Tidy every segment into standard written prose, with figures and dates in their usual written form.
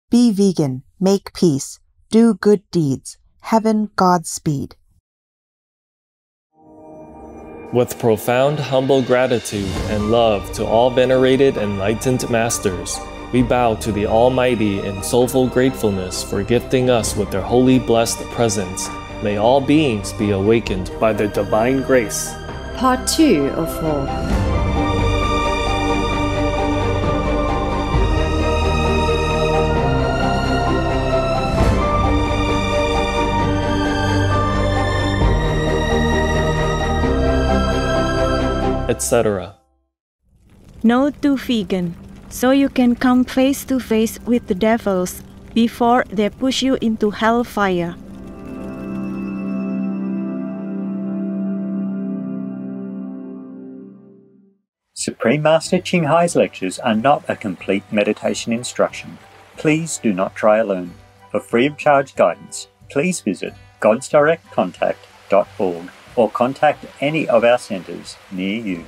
Be vegan, make peace, do good deeds. Heaven, Godspeed. With profound humble gratitude and love to all venerated enlightened masters, we bow to the Almighty in soulful gratefulness for gifting us with their holy blessed presence. May all beings be awakened by their divine grace. Part 2 of 4. Etc. No to vegan, so you can come face to face with the devils before they push you into hellfire. Supreme Master Ching Hai's lectures are not a complete meditation instruction. Please do not try alone. For free of charge guidance, please visit godsdirectcontact.org or contact any of our centres near you.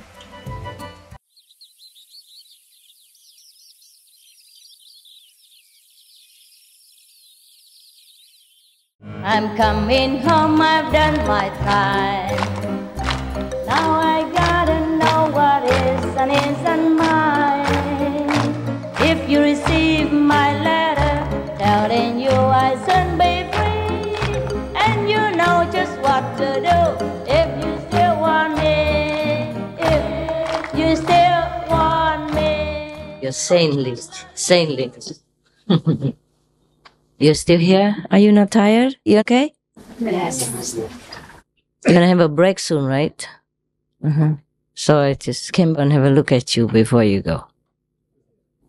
I'm coming home, I've done my time. Now I gotta know what is and isn't mine. If you receive my letter telling you I soon be free, and you know just what to do if you still want me, if you still want me. You're sanely. You're still here? Are you not tired? You okay? Yes. You're gonna have a break soon, right? So I just came and have a look at you before you go.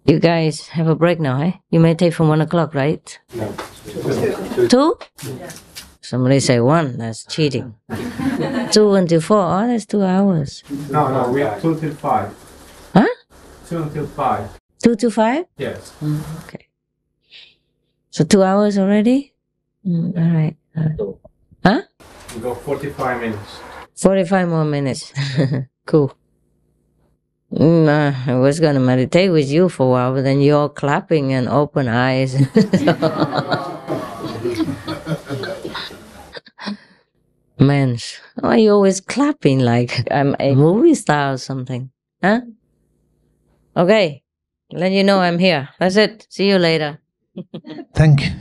You guys have a break now, eh? You meditate from 1 o'clock, right? No. 2? Somebody say 1, that's cheating. 2 until 4, oh, that's 2 hours. No, we have 2 till 5. Huh? 2 until 5. 2 to 5? Yes. Okay. So 2 hours already? All right. Huh? We go 45 minutes. 45 more minutes. Cool. I was going to meditate with you for a while, but then you're clapping and open eyes. Man, why are you always clapping like I'm a movie star or something? Huh? Okay. Let you know I'm here. That's it. See you later. Thank you.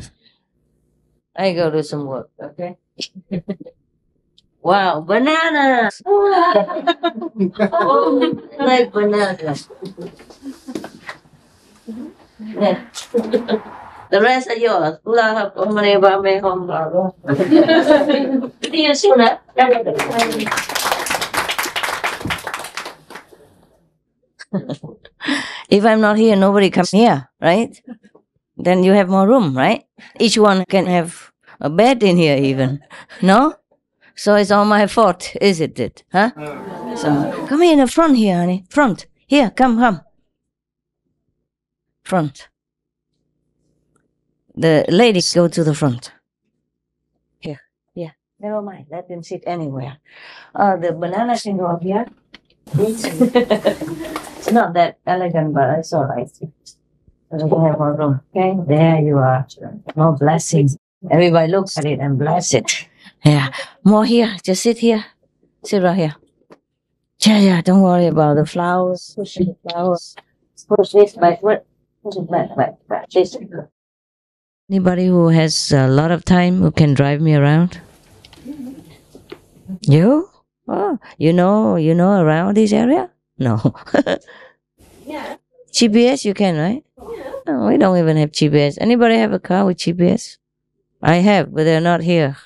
I go do some work, okay? Wow, bananas! Oh, I like bananas. Yeah. The rest are yours. See you soon, huh? If I'm not here, nobody comes here, right? Then you have more room, right? Each one can have a bed in here even. No? So it's all my fault, isn't it? Huh? So come here in the front here, honey. Front. Here, come. Front. The ladies go to the front. Here. Never mind. Let them sit anywhere. The bananas can go up here. It's not that elegant, but it's all right. So we can have more room. Okay, there you are. More blessings. Everybody looks at it and bless it. Yeah, more here. Just sit here. Sit right here. Yeah. Don't worry about the flowers. Push the flowers. Push this backward. Push it back. This. Anybody who has a lot of time who can drive me around? You? Oh, you know around this area? No. Yeah. GPS you can, right? Yeah. No, we don't even have GPS. Anybody have a car with GPS? I have, but they're not here.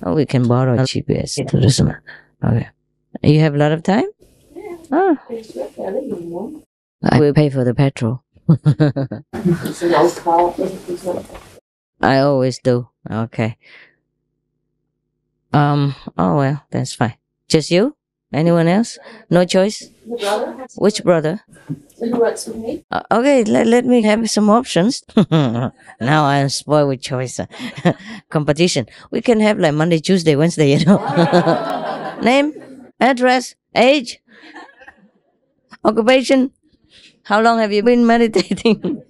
Oh, we can borrow GPS. Okay. You have a lot of time? Yeah. Oh. I will pay for the petrol. I always do. Okay. Oh well, that's fine. Just you? Anyone else? No choice? Brother. Which brother? Who works with me? Okay, let me have some options. Now I'm spoiled with choice. Competition. We can have like Monday, Tuesday, Wednesday, Name, address, age, occupation. How long have you been meditating?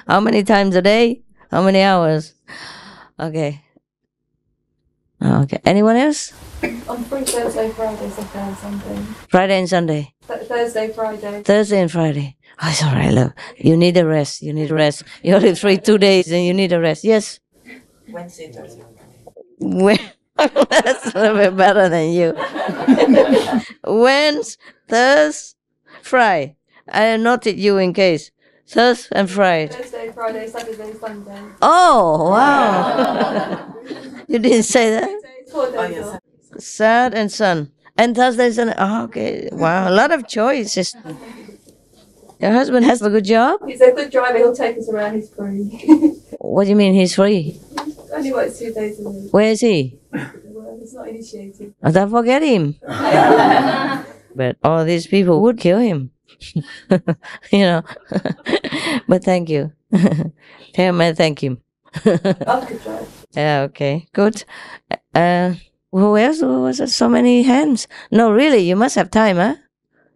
How many times a day? How many hours? Okay. Okay. Anyone else? I'm free Thursday, Friday, Saturday, and Sunday. Friday and Sunday. Thursday, Friday. Thursday and Friday. Oh, it's all right, love. You need a rest. You need a rest. You're only free 2 days and you need a rest. Yes? Wednesday, Thursday. That's a little bit better than you. Wednesday, Thursday, Friday. I noted you in case. Thursday and Friday. Thursday, Friday, Saturday, Sunday. Oh, wow. You didn't say that? 4 days off. Sad and Sun. And Thursday, Sunday. Oh, okay. Wow, a lot of choices. Your husband has a good job? He's a good driver. He'll take us around. He's free. What do you mean he's free? Only works 2 days a week. Where is he? Well, it's not initiated. Oh, don't forget him. But all these people would kill him. You know. But thank you. Tell him I thank him. I could drive. Yeah, okay. Good. Who else? Who was it? So many hands. No, really, you must have time, huh?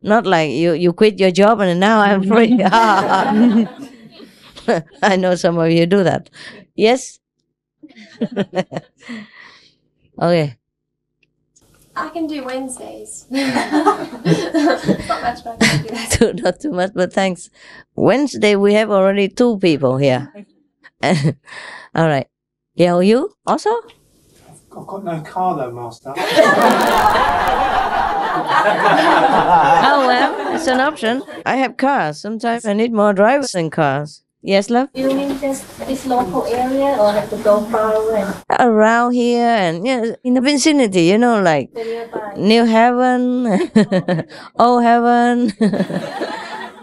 Not like you quit your job and now I'm free. I know some of you do that. Yes? Okay. I can do Wednesdays. Not much, but I can do that. Not too much, but thanks. Wednesday, we have already 2 people here. All right. Yeah, you also? I've got no car though, Master. Oh, well, it's an option. I have cars. Sometimes I need more drivers than cars. Yes, love? You mean just this local area or have to go far away? Around here and in the vicinity, like New Heaven, Old Heaven.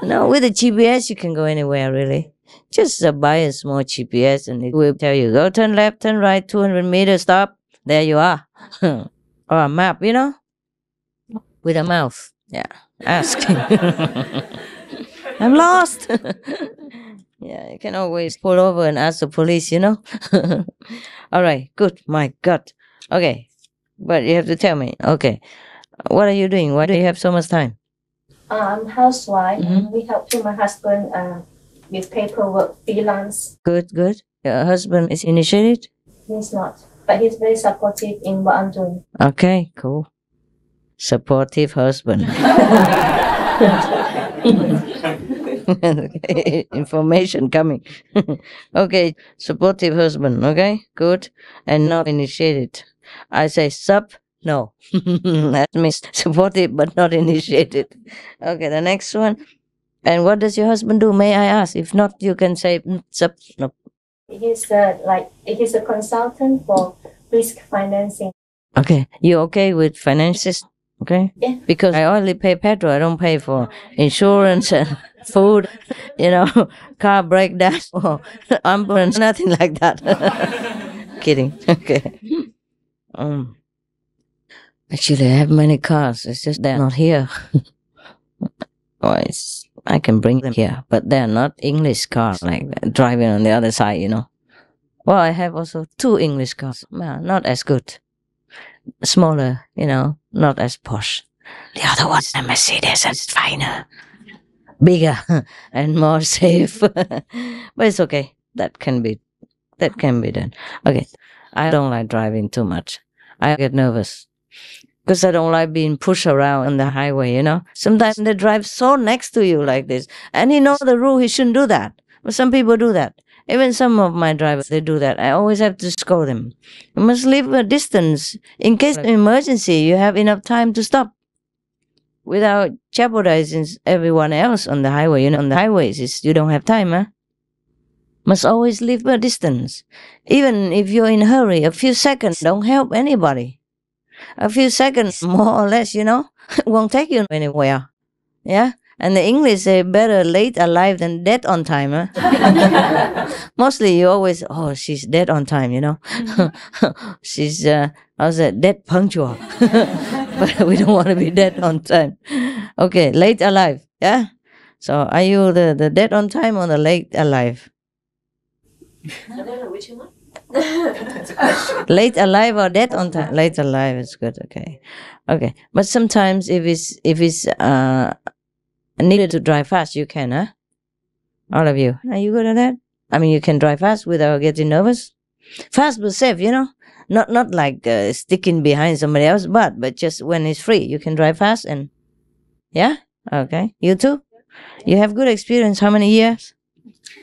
No, with the GPS, you can go anywhere, really. Just buy a small GPS and it will tell you, go turn left, turn right, 200 meters, stop. There you are. Or a map, with a mouth. Yeah, ask. I'm lost. Yeah, you can always pull over and ask the police, All right, good. My God. Okay, but you have to tell me. Okay, what are you doing? Why do you have so much time? I'm housewife. We help to my husband with paperwork, freelance. Good. Your husband is initiated? He's not, but he's very supportive in what I'm doing. Okay, cool. Supportive husband. Information coming. Okay, supportive husband. Okay, good. And not initiated. I say no. That means supportive but not initiated. Okay, the next one. And what does your husband do? May I ask? If not, you can say no. He's he's a consultant for risk financing. Okay, you okay with finances? Okay? Yeah. Because I only pay petrol. I don't pay for insurance and food, car breakdown or ambulance, nothing like that. Kidding. Okay. Actually, I have many cars. It's just they're not here. I can bring them here, but they're not English cars, like driving on the other side, Well, I have also 2 English cars. Well, not as good. Smaller, not as posh. The other one's a Mercedes, and it's finer, bigger, and more safe. But it's okay. That can be done. Okay. I don't like driving too much. I get nervous. Because I don't like being pushed around on the highway, Sometimes they drive so next to you like this. And he knows the rule, he shouldn't do that. But some people do that. Even some of my drivers, they do that. I always have to scold them. You must leave a distance. In case of emergency, you have enough time to stop without jeopardizing everyone else on the highway. On the highways, you don't have time, huh? Must always leave a distance. Even if you're in a hurry, a few seconds don't help anybody. A few seconds, more or less, won't take you anywhere. Yeah? And the English say better late alive than dead on time, huh? Mostly you always, she's dead on time, She's, dead punctual. But we don't want to be dead on time. Okay, late alive, yeah? So are you the dead on time or the late alive? I don't know which one. Late alive or dead on time? Late alive is good. Okay. But sometimes if it's needed to drive fast, you can, huh? All of you. Are you good at that? I mean, you can drive fast without getting nervous. Fast but safe, you know. Not like sticking behind somebody else, but just when it's free, you can drive fast and yeah. Okay, you too. You have good experience. How many years?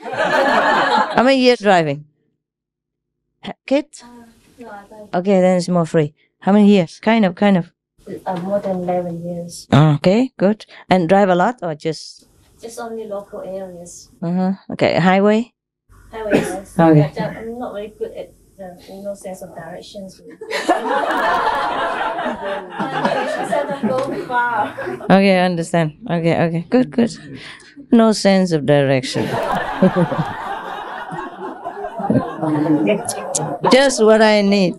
How many years driving? Kids? No, I don't. Okay, then it's more free. How many years? Kind of. More than 11 years. Okay, good. And drive a lot or just? Just only local areas. Okay, highway? Highway, yes. Okay. But, I'm not very good at no sense of directions. Seldom go far. Okay, I understand. Okay. Good. No sense of direction. Just what I need.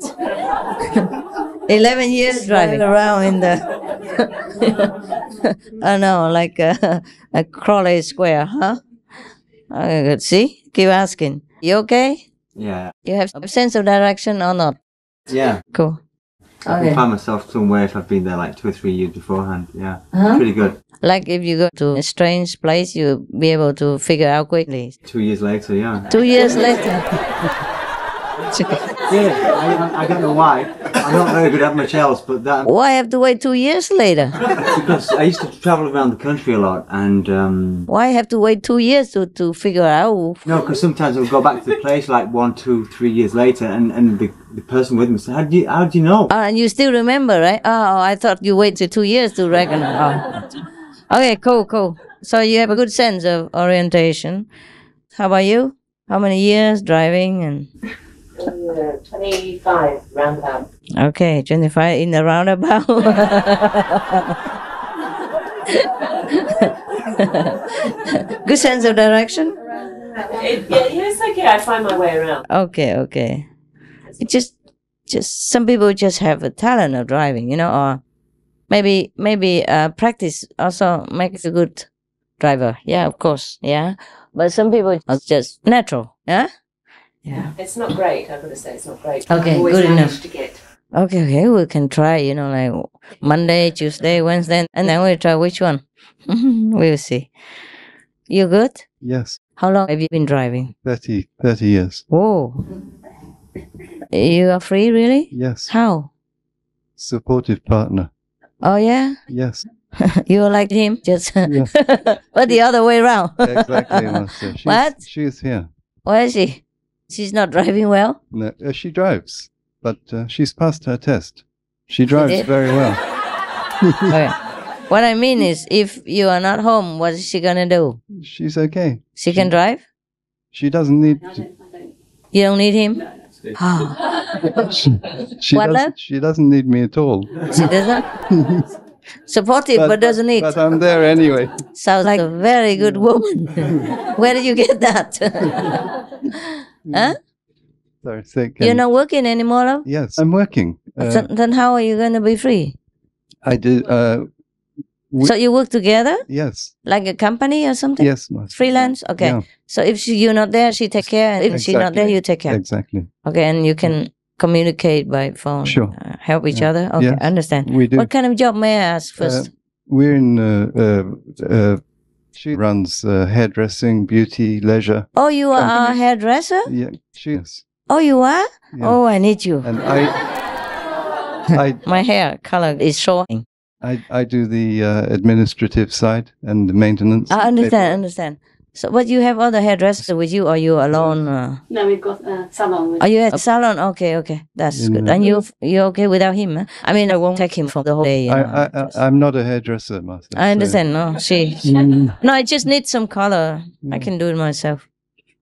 11 years driving around in the I know, like a Crawley Square, huh? Okay, good. See? Keep asking. You okay? Yeah. You have a sense of direction or not? Yeah. Cool. I can find myself somewhere if I've been there like 2 or 3 years beforehand. Yeah. Pretty good. Like if you go to a strange place, you'll be able to figure out quickly. 2 years later, yeah. 2 years later. Yeah, I don't know why. I'm not very good at much else, but that... Why have to wait 2 years later? Because I used to travel around the country a lot and... Why have to wait 2 years to figure out? No, because sometimes I'll go back to the place like 1, 2, 3 years later and the person with me said, how do you know? And you still remember, right? Oh, I thought you waited 2 years to reckon. Oh. Okay, cool. So you have a good sense of orientation. How about you? How many years driving and... 25 roundabout. Okay, 25 in the roundabout. Good sense of direction? It's okay. I find my way around. Okay. It just some people just have a talent of driving, you know, or maybe practice also makes a good driver. Yeah, of course. Yeah. But some people are just natural. Yeah? Yeah. It's not great. I've got to say it's not great. Okay, I've always good managed enough. to get. Okay, we can try, you know, like Monday, Tuesday, Wednesday, and then we'll try which one. We'll see. You good? Yes. How long have you been driving? 30 years. Whoa. You are free, really? Yes. How? Supportive partner. Oh, yeah? Yes. You are like him, just Yeah. but the other way around. Exactly, Master. What? She's here. Where is she? She's not driving well? No, she drives, but she's passed her test. She drives did? very well. Okay. What I mean is, if you are not home, what is she gonna do? She's okay. She can drive? She doesn't need to. You don't need him? Oh. She doesn't need me at all. She doesn't? Supportive, but doesn't need. But I'm there anyway. Sounds like a very good woman. Where did you get that? Huh? Sorry, say You're not working anymore, love? Yes, I'm working. Then how are you going to be free? I do. So you work together? Yes. Like a company or something? Yes, Master. Freelance? Okay. Yeah. So if you're not there, she take care. And if she's not there, you take care. Exactly. Okay, and you can communicate by phone. Sure. Help each other? Okay, Yes, I understand. we do. What kind of job may I ask first? We're in. She runs hairdressing, beauty, leisure. Oh, you are a hairdresser? Yeah, she is. Oh, you are? Yeah. Oh, I need you. And I My hair color is showing. I do the administrative side and the maintenance. I understand. So, but you have other hairdressers with you, or you alone? No, we've got a salon. Are you at a salon? Okay, that's good. And you're okay without him? Huh? I mean, I won't take him for the whole day. I'm not a hairdresser, Master. I understand. No, no, I just need some color. I can do it myself.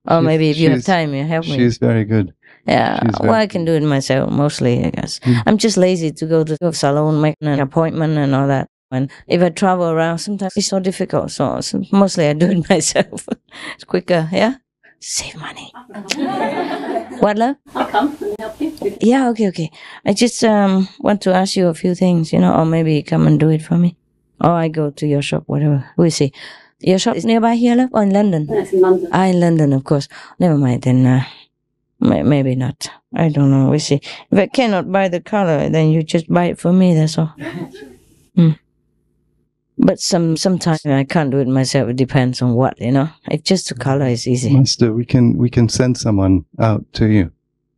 Or maybe if you have time, you help me. She's very good. Yeah, well, I can do it myself mostly, I guess. I'm just lazy to go to a salon, make an appointment and all that. And if I travel around, sometimes it's so difficult. So mostly I do it myself. It's quicker, yeah? Save money. What, love? I'll come and help you. Yeah, okay. I just want to ask you a few things, you know, or maybe come and do it for me. Or I go to your shop, whatever. We'll see. Your shop is nearby here, love? Or in London? No, it's in London. In London, of course. Never mind, then maybe not. I don't know. We'll see. If I cannot buy the color, then you just buy it for me, that's all. But sometimes I can't do it myself. It depends on what, you know. It's just the color is easy. Master, we can send someone out to you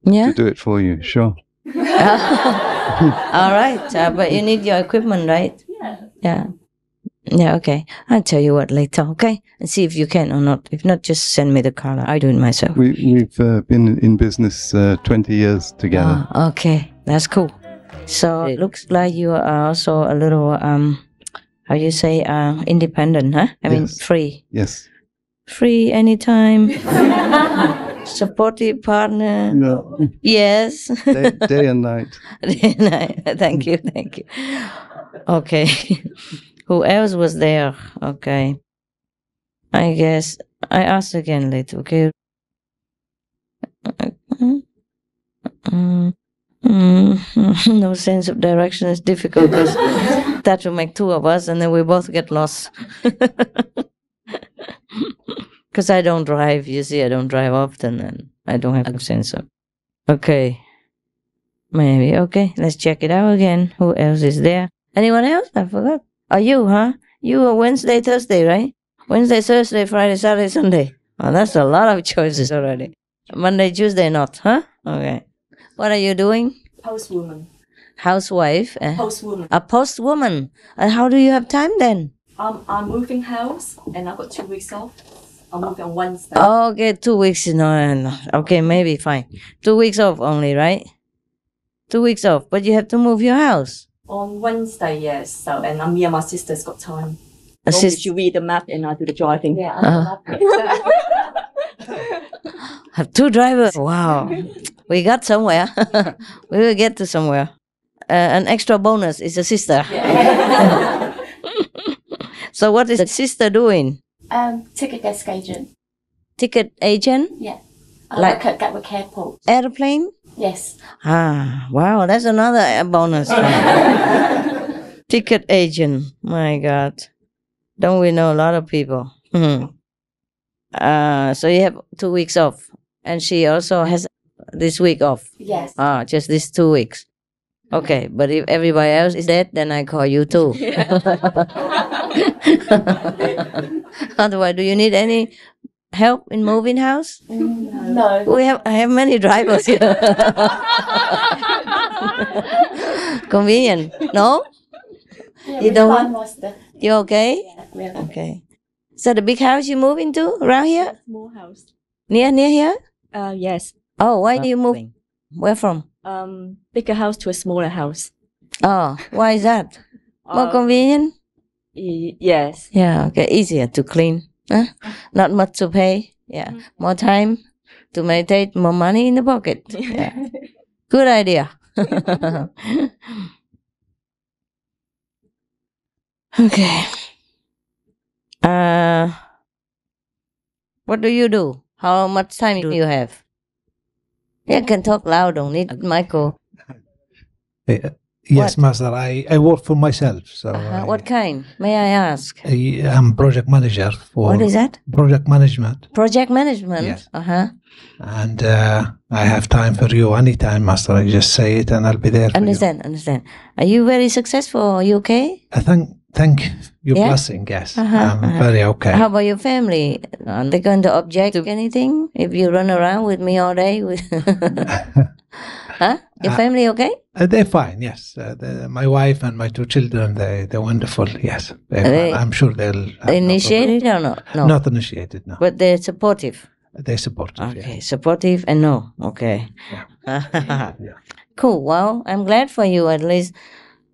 to do it for you. Sure. All right, but you need your equipment, right? Yeah. Yeah, okay. I'll tell you what later, okay? And see if you can or not. If not, just send me the color. I do it myself. We've been in business 20 years together. Oh, okay. That's cool. So it looks like you are also a little, how you say, independent, huh? I mean, free. Yes. Free anytime. Supportive partner. No. Yes. Day and night. Day and night. Thank you. Okay. Who else was there? Okay. I guess I ask again later, okay? No sense of direction is difficult because that will make two of us and then we both get lost. Because I don't drive, you see, I don't drive often and I don't have a sense of. Okay. Maybe, okay, let's check it out again. Who else is there? Anyone else? I forgot. Oh, you, huh? You are Wednesday, Thursday, right? Wednesday, Thursday, Friday, Saturday, Sunday. Oh, that's a lot of choices already. Monday, Tuesday, not, huh? Okay. What are you doing? Postwoman. Housewife. Postwoman. A postwoman. And how do you have time then? I'm moving house and I've got 2 weeks off. I'm moving on Wednesday. Oh, okay, 2 weeks. No. Okay, maybe fine. 2 weeks off only, right? 2 weeks off, but you have to move your house. On Wednesday, yes. So, and me and my sister's got time. You read the map and I do the driving. Yeah, have two drivers. Wow. We got somewhere. We will get to somewhere. An extra bonus is a sister. Yeah. So what is the sister doing? Ticket desk agent. Ticket agent? Yeah. Like at Gatwick Airport. Airplane? Yes. Ah, wow, that's another bonus. Ticket agent. My God. Don't we know a lot of people? So you have 2 weeks off. And she also has this week off. Yes. Just these 2 weeks. Okay, but if everybody else is dead, then I call you too. Otherwise, do you need any help in moving house? No. I have many drivers here. Convenient. No? Yeah, You don't fine, want? Master. You okay? Yeah. Okay. So the big house you move into around here? Small house. Near here? Yes. Oh, why do you move? Where from? Bigger house to a smaller house. Oh, why is that? More convenient? Yes. Yeah, okay. Easier to clean. Huh? Not much to pay. Yeah. More time to meditate, more money in the pocket. Yeah. Good idea. Okay. What do you do? How much time do you have? You can talk loud, don't need Michael. Yes, Master. I work for myself. So what kind? May I ask? I'm project manager for. What is that? Project management. Project management. Yes. And I have time for you anytime, Master. I just say it, and I'll be there. Understand. Are you very successful? Are you okay? I thank your blessing. Yes, I'm very okay. How about your family? Are they going to object to anything if you run around with me all day? Huh? Your family okay? They're fine. Yes, my wife and my 2 children. They're wonderful. Yes, I'm sure they'll. Initiated or not? No. Not initiated. No. But they're supportive. They're supportive. Okay, supportive and no. Okay. Yeah. Cool. Well, I'm glad for you. At least,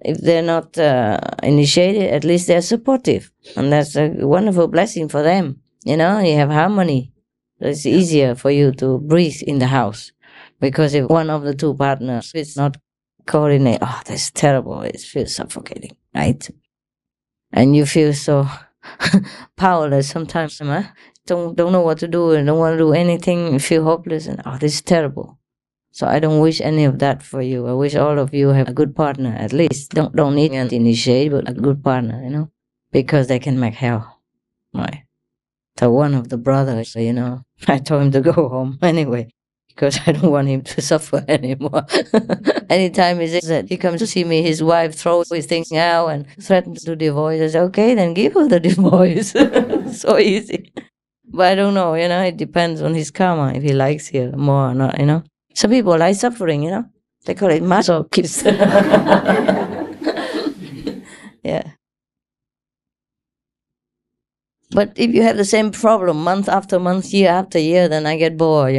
if they're not initiated, at least they're supportive, and that's a wonderful blessing for them. You know, you have harmony. It's easier for you to breathe in the house. Because if one of the two partners is not coordinated, that's terrible. It feels suffocating, right? And you feel so powerless sometimes, huh? Don't know what to do and don't want to do anything. You feel hopeless and this is terrible. So I don't wish any of that for you. I wish all of you have a good partner at least. Don't need to initiate, but a good partner, you know, because they can make hell, right? So one of the brothers, I told him to go home anyway. because I don't want him to suffer anymore. Anytime he says that he comes to see me, his wife throws his thing out and threatens to divorce. I say, okay, then give her the divorce. So easy. But I don't know, it depends on his karma, if he likes her more or not, Some people like suffering, They call it masochist. Yeah. But if you have the same problem month after month, year after year, then I get bored,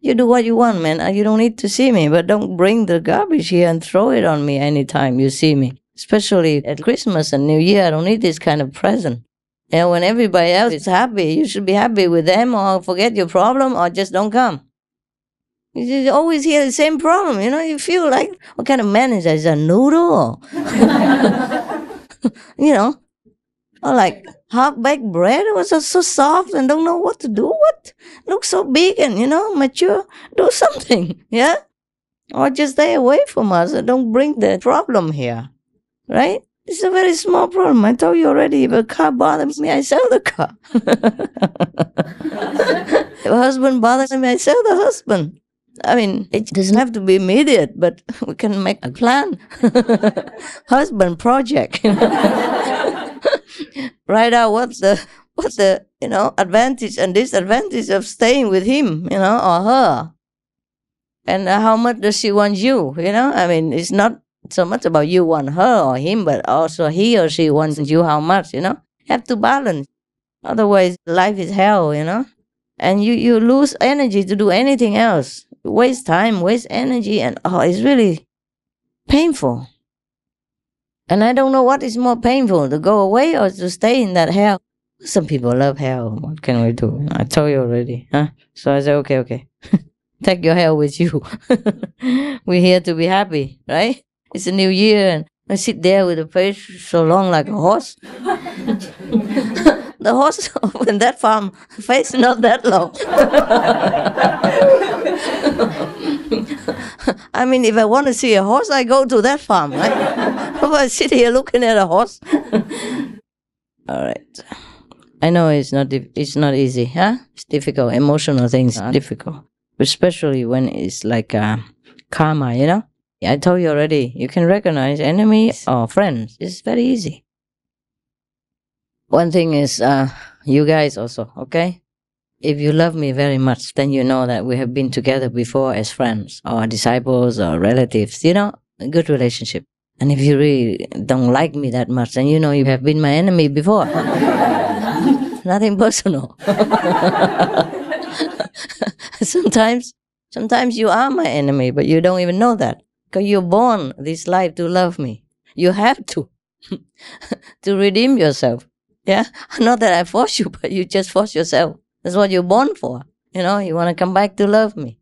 You do what you want, man. You don't need to see me, but don't bring the garbage here and throw it on me anytime you see me. Especially at Christmas and New Year, I don't need this kind of present. And when everybody else is happy, you should be happy with them, or forget your problem, or just don't come. You always hear the same problem, You feel like, what kind of man is that? Is that a noodle? Or like half-baked bread was so soft and don't know what to do. What? Looks so big and, mature. Do something, yeah? Or just stay away from us and don't bring the problem here, right? It's a very small problem. I told you already, if a car bothers me, I sell the car. If a husband bothers me, I sell the husband. It doesn't have to be immediate, but we can make a plan. Husband project. Write out what's the advantage and disadvantage of staying with him, or her. And how much does she want you, It's not so much about you want her or him, but also he or she wants you how much, Have to balance. Otherwise, life is hell, And you lose energy to do anything else. Waste time, waste energy, and it's really painful. And I don't know what is more painful, to go away or to stay in that hell. Some people love hell. What can we do? I told you already. Huh? So I said, okay. Take your hell with you. We're here to be happy, right? It's a new year, and I sit there with a face so long like a horse. The horse in that farm, face not that long. If I want to see a horse, I go to that farm, right? If I sit here looking at a horse. All right. I know it's not easy, huh? It's difficult. Emotional things are difficult. Especially when it's like karma, I told you already, you can recognize enemies or friends. It's very easy. One thing is, you guys also, okay? If you love me very much, then you know that we have been together before as friends or disciples or relatives, a good relationship. And if you really don't like me that much, then you know you have been my enemy before. Nothing personal. Sometimes you are my enemy, but you don't even know that. Because you're born this life to love me. You have to redeem yourself. Yeah? Not that I force you, but you just force yourself. That's what you're born for. You want to come back to love me.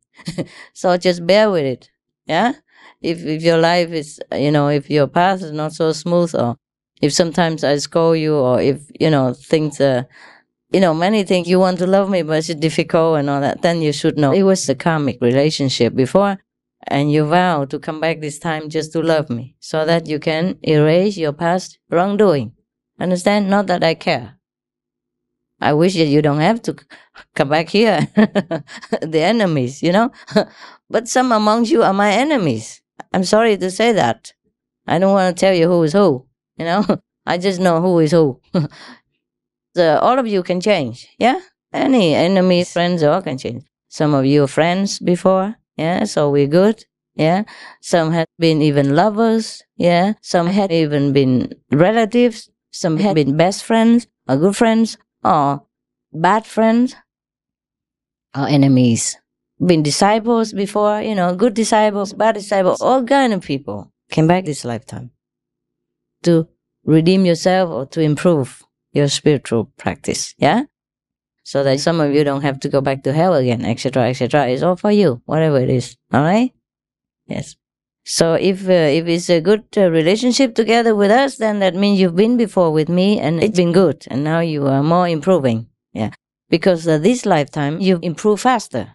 So just bear with it. Yeah? If your life is, if your path is not so smooth, or if sometimes I scold you, or if, things, many things you want to love me, but it's difficult and all that, then you should know it was a karmic relationship before, and you vow to come back this time just to love me, so that you can erase your past wrongdoing. Understand? Not that I care. I wish that you don't have to come back here. The enemies, But some amongst you are my enemies. I'm sorry to say that. I don't want to tell you who is who, I just know who is who. All of you can change, yeah? Any enemies, friends, all can change. Some of you are friends before, yeah? So we're good, yeah? Some have been even lovers, yeah? Some had even been relatives. Some had been best friends, or good friends, or bad friends, or enemies. Been disciples before, good disciples, bad disciples, all kind of people came back this lifetime to redeem yourself or to improve your spiritual practice, yeah? So that some of you don't have to go back to hell again, etc., etc. It's all for you, whatever it is, all right? Yes. So if it's a good relationship together with us, then that means you've been before with me and it's been good, and now you are more improving, yeah? Because this lifetime, you improve faster,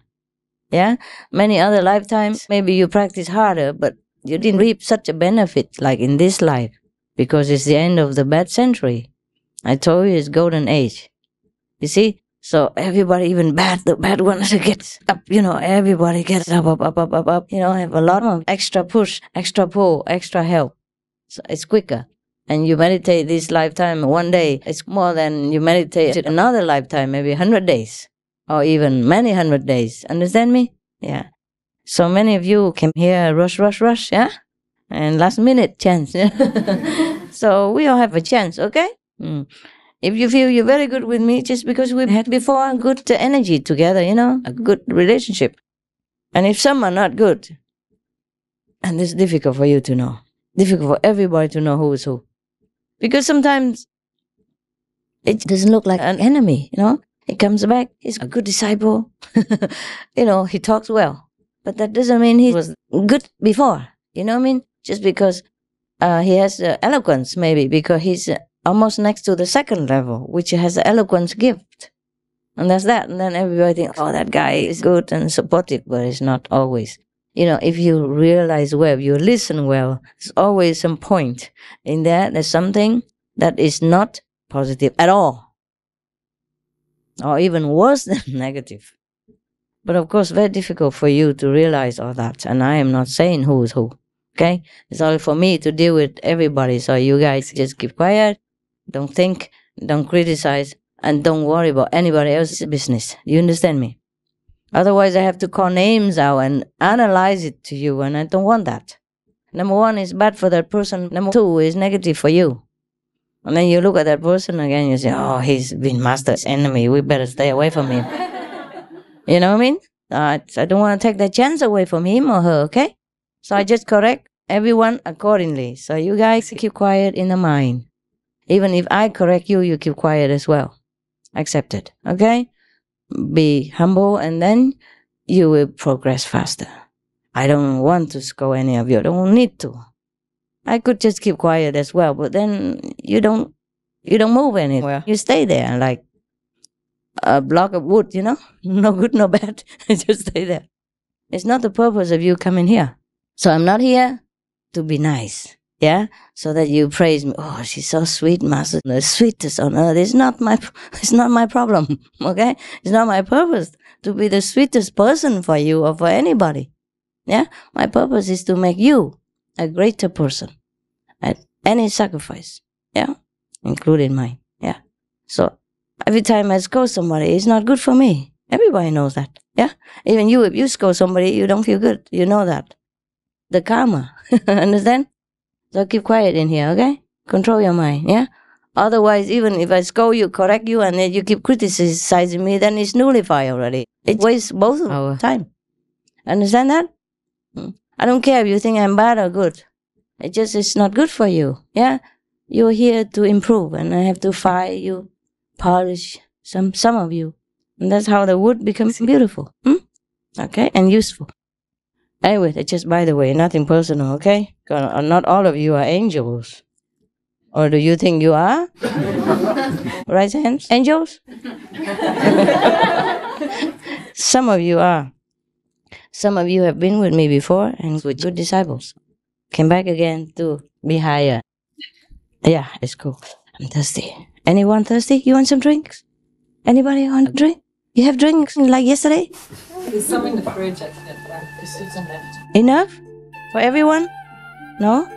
yeah? Many other lifetimes, maybe you practice harder, but you didn't reap such a benefit like in this life, because it's the end of the bad century. I told you it's golden age. You see, So everybody, even the bad ones get up, everybody gets up, have a lot of extra push, extra pull, extra help. So it's quicker. And you meditate this lifetime one day, it's more than you meditate another lifetime, maybe 100 days, or even many 100 days. Understand me? Yeah. So many of you came here, rush, yeah? And last minute chance. So we all have a chance, okay? If you feel you're very good with me, just because we had before good energy together, a good relationship. And if some are not good, and it's difficult for you to know, difficult for everybody to know who is who. Because sometimes it doesn't look like an enemy, He comes back, he's a good disciple. He talks well. But that doesn't mean he was good before, you know what I mean? Just because he has eloquence, maybe, because he's almost next to the second level, which has the eloquence gift. And that's that. And then everybody thinks, oh, that guy is good and supportive, but it's not always. If you realize well, you listen well, there's always some point in there. There's something that is not positive at all. Or even worse than negative. But of course, very difficult for you to realize all that. And I am not saying who is who. Okay? It's only for me to deal with everybody. So you guys just keep quiet. Don't think. Don't criticize. And don't worry about anybody else's business. You understand me? Otherwise, I have to call names out and analyze it to you. And I don't want that. Number one is bad for that person. Number two is negative for you. And then you look at that person again, you say, oh, he's been master's enemy. We better stay away from him. You know what I mean? I don't want to take that chance away from him or her, okay? So I just correct everyone accordingly. So you guys keep quiet in the mind. Even if I correct you, you keep quiet as well. Accept it, okay? Be humble and then you will progress faster. I don't want to scold any of you. I don't need to. I could just keep quiet as well, but then you don't move anywhere. You stay there like a block of wood, no good, no bad. Just stay there. It's not the purpose of you coming here. So I'm not here to be nice, yeah? So that you praise me. Oh, she's so sweet, Master. The sweetest on earth. It's not my problem, okay? It's not my purpose to be the sweetest person for you or for anybody, yeah? My purpose is to make you a greater person at any sacrifice, yeah? Including mine, yeah? So every time I scold somebody, it's not good for me. Everybody knows that, yeah? Even you, if you scold somebody, you don't feel good. You know that. The karma, understand? So keep quiet in here, okay? Control your mind, yeah? Otherwise, even if I scold you, correct you, and then you keep criticizing me, then it's nullified already. It wastes both of our time. Understand that? I don't care if you think I'm bad or good. It's not good for you, yeah? You're here to improve, and I have to fire you, polish some of you. And that's how the wood becomes beautiful, okay? And useful. Anyway, just by the way, nothing personal, okay? Not all of you are angels. Or do you think you are? Right hands? Angels? Some of you are. Some of you have been with me before and with good disciples. Came back again to be higher. Yeah, it's cool. I'm thirsty. Anyone thirsty? You want some drinks? Anybody want a drink? You have drinks like yesterday? There's some in the fridge at because Susan left. Enough? For everyone? No?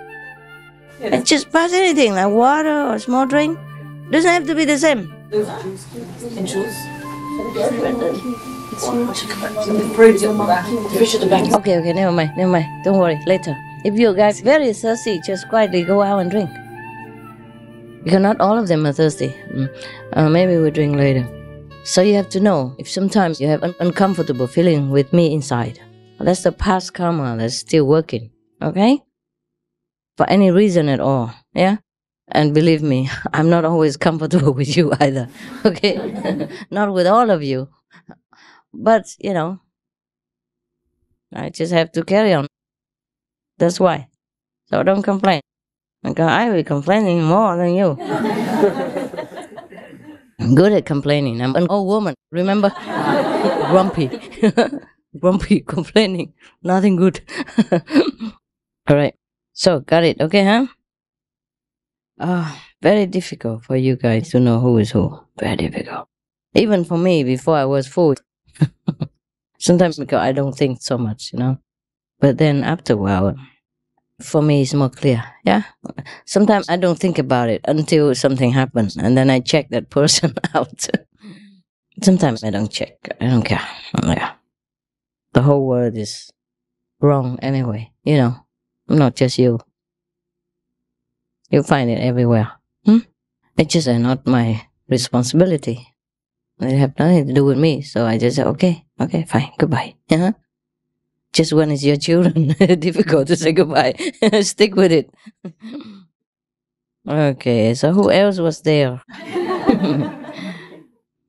Yeah, just pass anything like water or small drink. Doesn't have to be the same. And juice. The fridge at the back. The fish at the back. Okay, never mind. Don't worry, later. If you guys very thirsty, just quietly go out and drink. Because not all of them are thirsty. Maybe we'll drink later. So you have to know, if sometimes you have an uncomfortable feeling with me inside, that's the past karma that's still working, okay? For any reason at all, yeah? And believe me, I'm not always comfortable with you either, okay? Not with all of you. But, I just have to carry on. That's why. So don't complain. Because I will be complaining more than you. I'm good at complaining. I'm an old woman, remember? Grumpy. Grumpy, complaining. Nothing good. All right. So, got it. Okay, huh? Very difficult for you guys to know who is who. Very difficult. Even for me, before I was full, sometimes because I don't think so much, you know. But then after a while, for me, it's more clear. Yeah. Sometimes I don't think about it until something happens, and then I check that person out. Sometimes I don't check. I don't care. Yeah. The whole world is wrong anyway, you know. Not just you. You find it everywhere. It's just not my responsibility. It have nothing to do with me. So I just say, okay, fine, goodbye. Just when it's your children, difficult to say goodbye. Stick with it. Okay, so who else was there?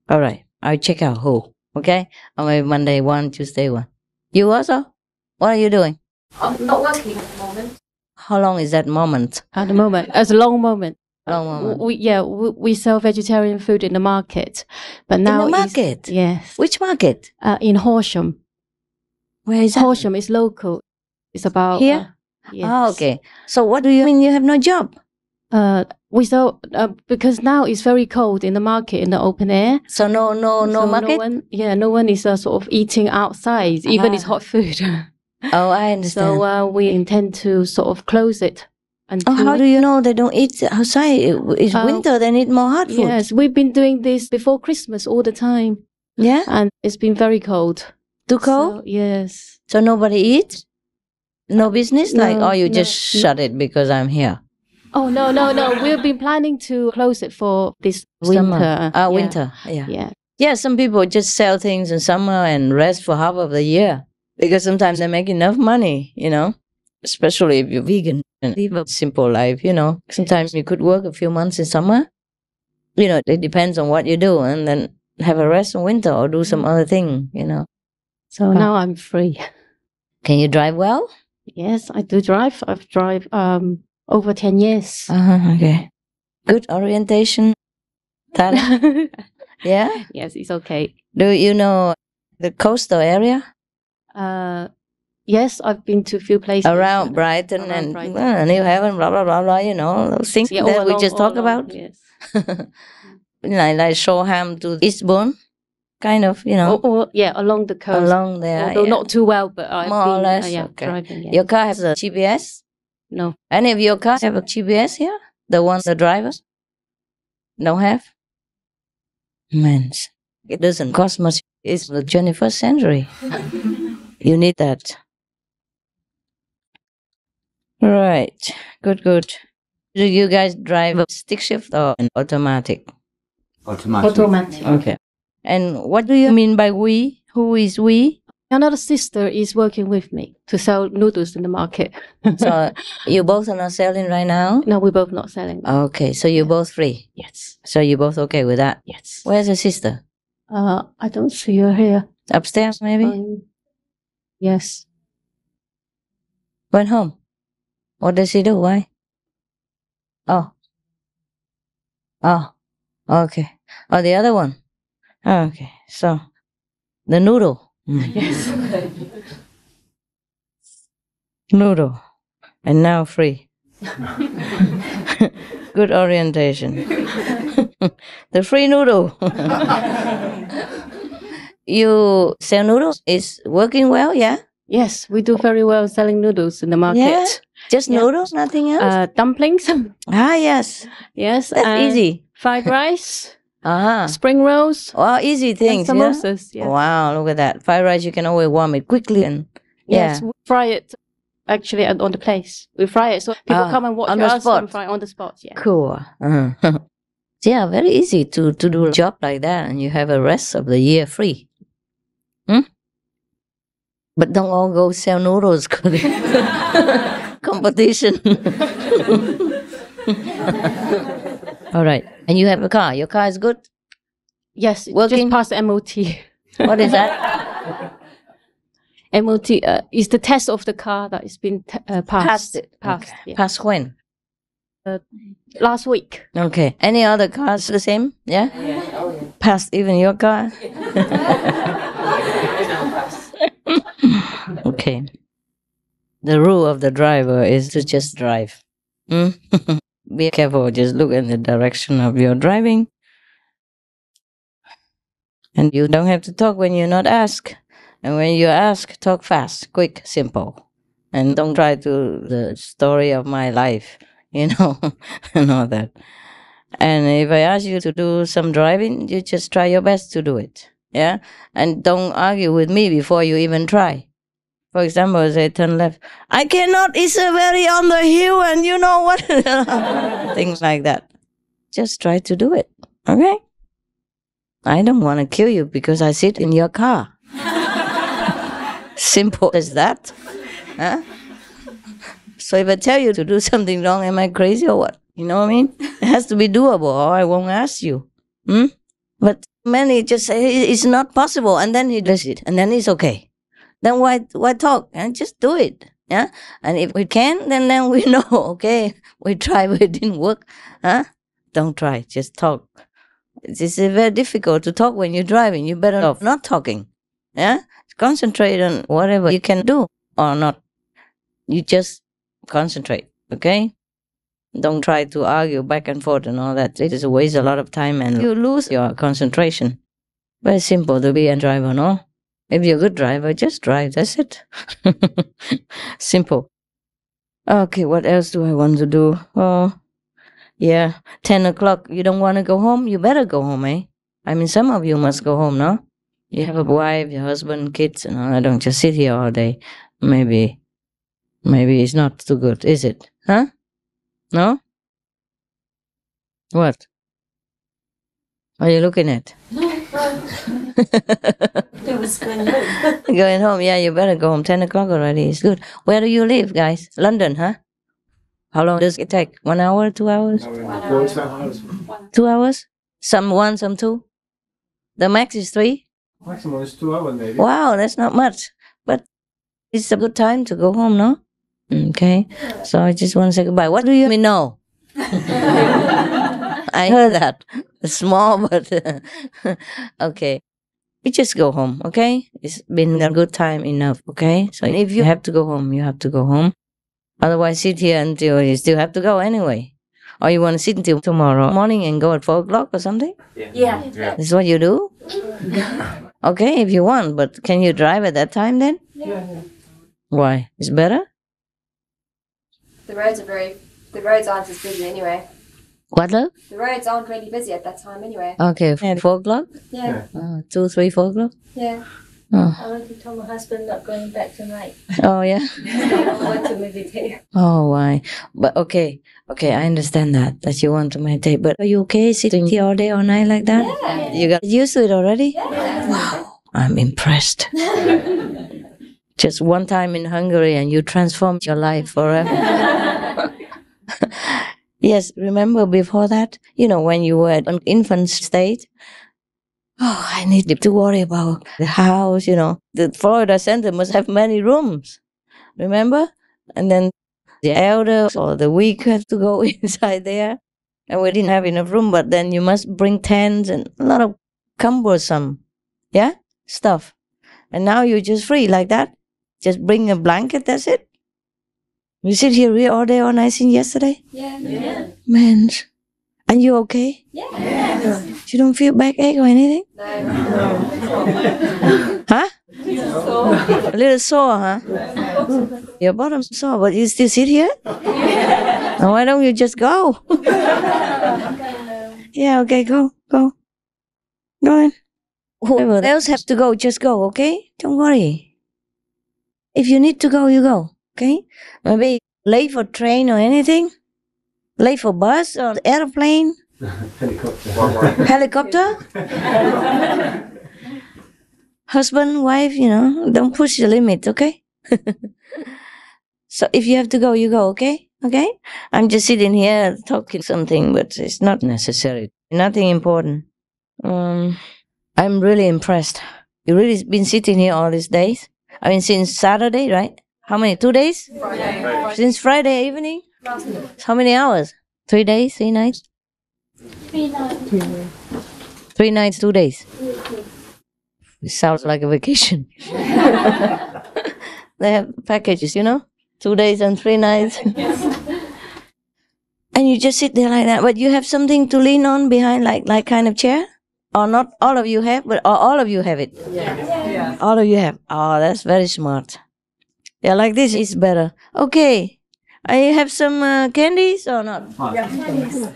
All right, I'll check out who. Okay? On my Monday 1, Tuesday 1. You also? What are you doing? I'm not working at the moment. How long is that moment? At the moment, it's a long moment. Long moment. We sell vegetarian food in the market, but now in the market. Yes. Which market? In Horsham. Where is that? Horsham is local. It's about here. Yes. Oh, okay. So what do you mean you have no job? We sell because now it's very cold in the market in the open air. So no market. No one is sort of eating outside, even it's hot food. Oh, I understand. So we intend to sort of close it. How do you know they don't eat outside? It's winter, they need more hot food. Yes, we've been doing this before Christmas all the time. Yeah? And it's been very cold. Too cold? So, yes. So nobody eats? No business? You just shut it because I'm here? Oh, no. We've been planning to close it for this winter. Winter, yeah. Yeah, some people just sell things in summer and rest for half of the year. Because sometimes they make enough money, you know. Especially if you're vegan and live a simple life, you know. Sometimes you could work a few months in summer. You know, it depends on what you do. And then have a rest in winter or do some other thing, you know. So now I'm free. Can you drive well? Yes, I do drive. I've drive over 10 years. Okay. Good orientation. Talent. Yeah? Yes, it's okay. Do you know the coastal area? Yes, I've been to a few places. Around Brighton and New Haven, blah, blah, blah, blah, you know, those things that we just talked about. Yes. like Shoreham to Eastbourne, kind of, you know. Along the coast. Along there, although not too well, but I've more or less. Okay. Driving, yes. Your car has a GPS? No. Any of your cars have a GPS here? The ones the drivers don't have? Man, it doesn't cost much. It's the 21st century. You need that. Right. Good. Do you guys drive a stick shift or an automatic? Automatic. Okay. And what do you mean by we? Who is we? Another sister is working with me to sell noodles in the market. So you both are not selling right now? No, we're both not selling. Okay, so you're both free? Yes. So you're both okay with that? Yes. Where's the sister? I don't see her here. Upstairs, maybe? Yes. Went home. What does she do? Why? Oh, okay. Oh, the other one. Oh, okay. So, the noodle. Yes. Noodle. And now free. Good orientation. The free noodle. You sell noodles? Is working well, yeah? Yes, we do very well selling noodles in the market. Yeah? Just noodles, nothing else? Dumplings. Yes. Yes. That's easy. Fried rice. Spring rolls. Oh, easy things. And samosas. Yeah? Yes. Wow, look at that. Fried rice, you can always warm it quickly. And yes, we fry it actually on the place. We fry it so people come and watch us and fry on the spot. Yeah. Cool. Yeah, very easy to do a job like that, and you have a rest of the year free. But don't all go sell noodles. Competition. All right. And you have a car. Your car is good? Yes, working? Just passed MOT. What is that? MOT is the test of the car that has been passed. Passed. Okay. Yeah. Passed when? Last week. Okay. Any other cars the same? Yeah? Yeah. Passed even your car? Okay. The rule of the driver is to just drive. Be careful. Just look in the direction of your driving. And you don't have to talk when you're not asked. And when you ask, talk fast, quick, simple. And don't try to the story of my life, and all that. And if I ask you to do some driving, you just try your best to do it. Yeah? And don't argue with me before you even try. For example, I say turn left. I cannot, it's a very on the hill and you know what? Things like that. Just try to do it. Okay? I don't want to kill you because I sit in your car. Simple as that. Huh? So if I tell you to do something wrong, am I crazy or what? You know what I mean? It has to be doable or I won't ask you. But many just say it's not possible and then he does it and then it's okay. Then why talk? And just do it. Yeah? And if we can, then we know, okay, we tried, but it didn't work. Huh? Don't try, just talk. It's very difficult to talk when you're driving. You're better off not talking. Yeah? Concentrate on whatever you can do or not. You just concentrate, okay? Don't try to argue back and forth and all that. It is a waste a lot of time and you lose your concentration. Very simple to be a driver, no? If you're a good driver, just drive. That's it. Simple. Okay, what else do I want to do? Oh, yeah. 10 o'clock. You don't want to go home? You better go home, eh? I mean, some of you must go home, no? You have a wife, your husband, kids, and all. I don't just sit here all day. Maybe it's not too good, is it? Huh? No? What? What are you looking at? It was going home. Going home, yeah, you better go home. 10 o'clock already, it's good. Where do you live, guys? London, huh? How long does it take? 1 hour, 2 hours? 1 hour. 2 hours? Some 1, some 2? The max is 3? Maximum is 2 hours, maybe. Wow, that's not much. But it's a good time to go home, no? Okay. So I just want to say goodbye. What do you mean, no? I heard that. Small, but okay. You just go home, okay? It's been a good time enough, okay? So if you have to go home, you have to go home. Otherwise, sit here until you still have to go anyway. Or you want to sit until tomorrow morning and go at 4 o'clock or something? Yeah. This is what you do? Okay, if you want, but can you drive at that time then? Yeah. Why? It's better? The roads aren't as busy anyway. What, love? The roads aren't really busy at that time anyway. Okay, at 4 o'clock? Yeah. 2, 3, 4 o'clock? Yeah. Oh. I want to tell my husband not going back tonight. Oh, yeah? I want to meditate. Oh, why? But okay, I understand that you want to meditate. But are you okay sitting here all day, all night like that? Yeah. You got used to it already? Yeah. Wow, I'm impressed. Just one time in Hungary and you transformed your life forever. Yes, remember before that? You know, when you were at an infant state? Oh, I need to worry about the house, you know. The Florida Center must have many rooms. Remember? And then the elders or the weak have to go inside there. And we didn't have enough room, but then you must bring tents and a lot of cumbersome, stuff. And now you're just free like that. Just bring a blanket, that's it. You sit here all day, all night since yesterday? Yeah. Man, are you okay? Yeah. You don't feel backache or anything? No. Huh? A little sore, huh? Your bottom's sore, but you still sit here? Now why don't you just go? Yeah, okay, go. Go on. Whoever else has to go, just go, okay? Don't worry. If you need to go, you go, okay? Maybe late for train or anything? Late for bus or airplane? Helicopter? Husband, wife, don't push the limit, okay? So if you have to go, you go, okay? Okay? I'm just sitting here talking something, but it's not necessary. Nothing important. I'm really impressed. You really been sitting here all these days? I mean, since Saturday, right? How many? 2 days? Friday. Since Friday evening? How many hours? 3 days, 3 nights? 3 nights. 3 nights, 2 days. It sounds like a vacation. They have packages, 2 days and 3 nights. And you just sit there like that, but you have something to lean on behind, like kind of chair? Or not all of you have, but all of you have it? Yeah. All of you have. Oh, that's very smart. Yeah, like this is better. Okay. I have some candies or not?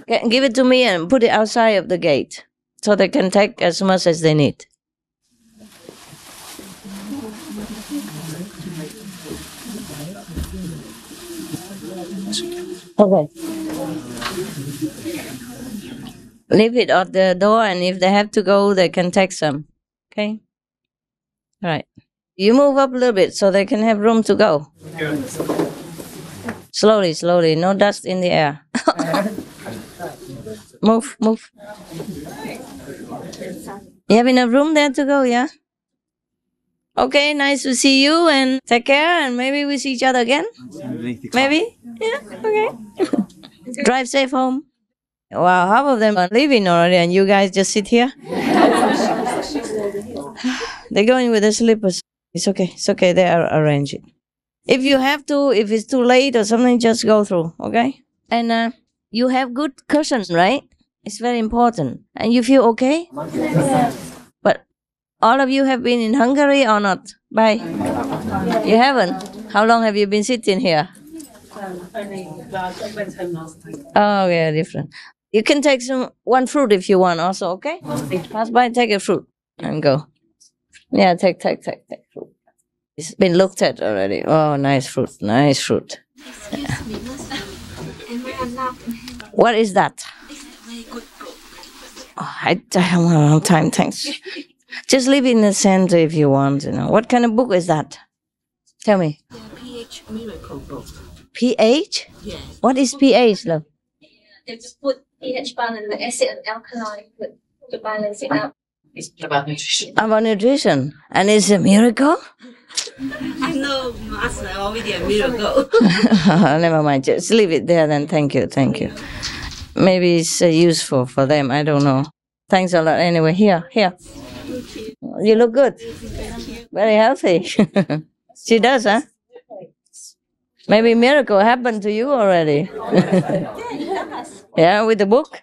Give it to me and put it outside of the gate so they can take as much as they need. Okay. Leave it at the door, and if they have to go, they can take some. Okay? All right. You move up a little bit so they can have room to go. Slowly, slowly. No dust in the air. Move, move. You have enough room there to go, yeah? Okay, nice to see you, and take care, and maybe we see each other again. Maybe? Yeah, okay. Drive safe home. Wow, half of them are leaving already, and you guys just sit here? They're going with the slippers. It's okay, they are arrange it. If you have to, if it's too late or something, just go through, okay? And you have good cushions, right? It's very important. And you feel okay? But all of you have been in Hungary or not? Bye. You haven't? How long have you been sitting here? Only I went home last time. Oh, yeah, different. You can take one fruit if you want also, okay? Pass by, take a fruit and go. Yeah, take fruit. It's been looked at already. Oh, nice fruit, nice fruit. Excuse me, Master. Am I allowed to have? What is that? It's a very good book. Oh, I have a long time, thanks. Just leave it in the center if you want, you know. What kind of book is that? Tell me. The pH miracle book. pH? Yes. What is pH, love? They just put pH balance, the acid and alkaline to balance it out. It's about nutrition. About nutrition. And it's a miracle? I know, Master, already a miracle. Never mind, just leave it there then. Thank you. Maybe it's useful for them, I don't know. Thanks a lot. Anyway, here. You look good. Very healthy. She does, huh? Maybe miracle happened to you already. Yeah, with the book?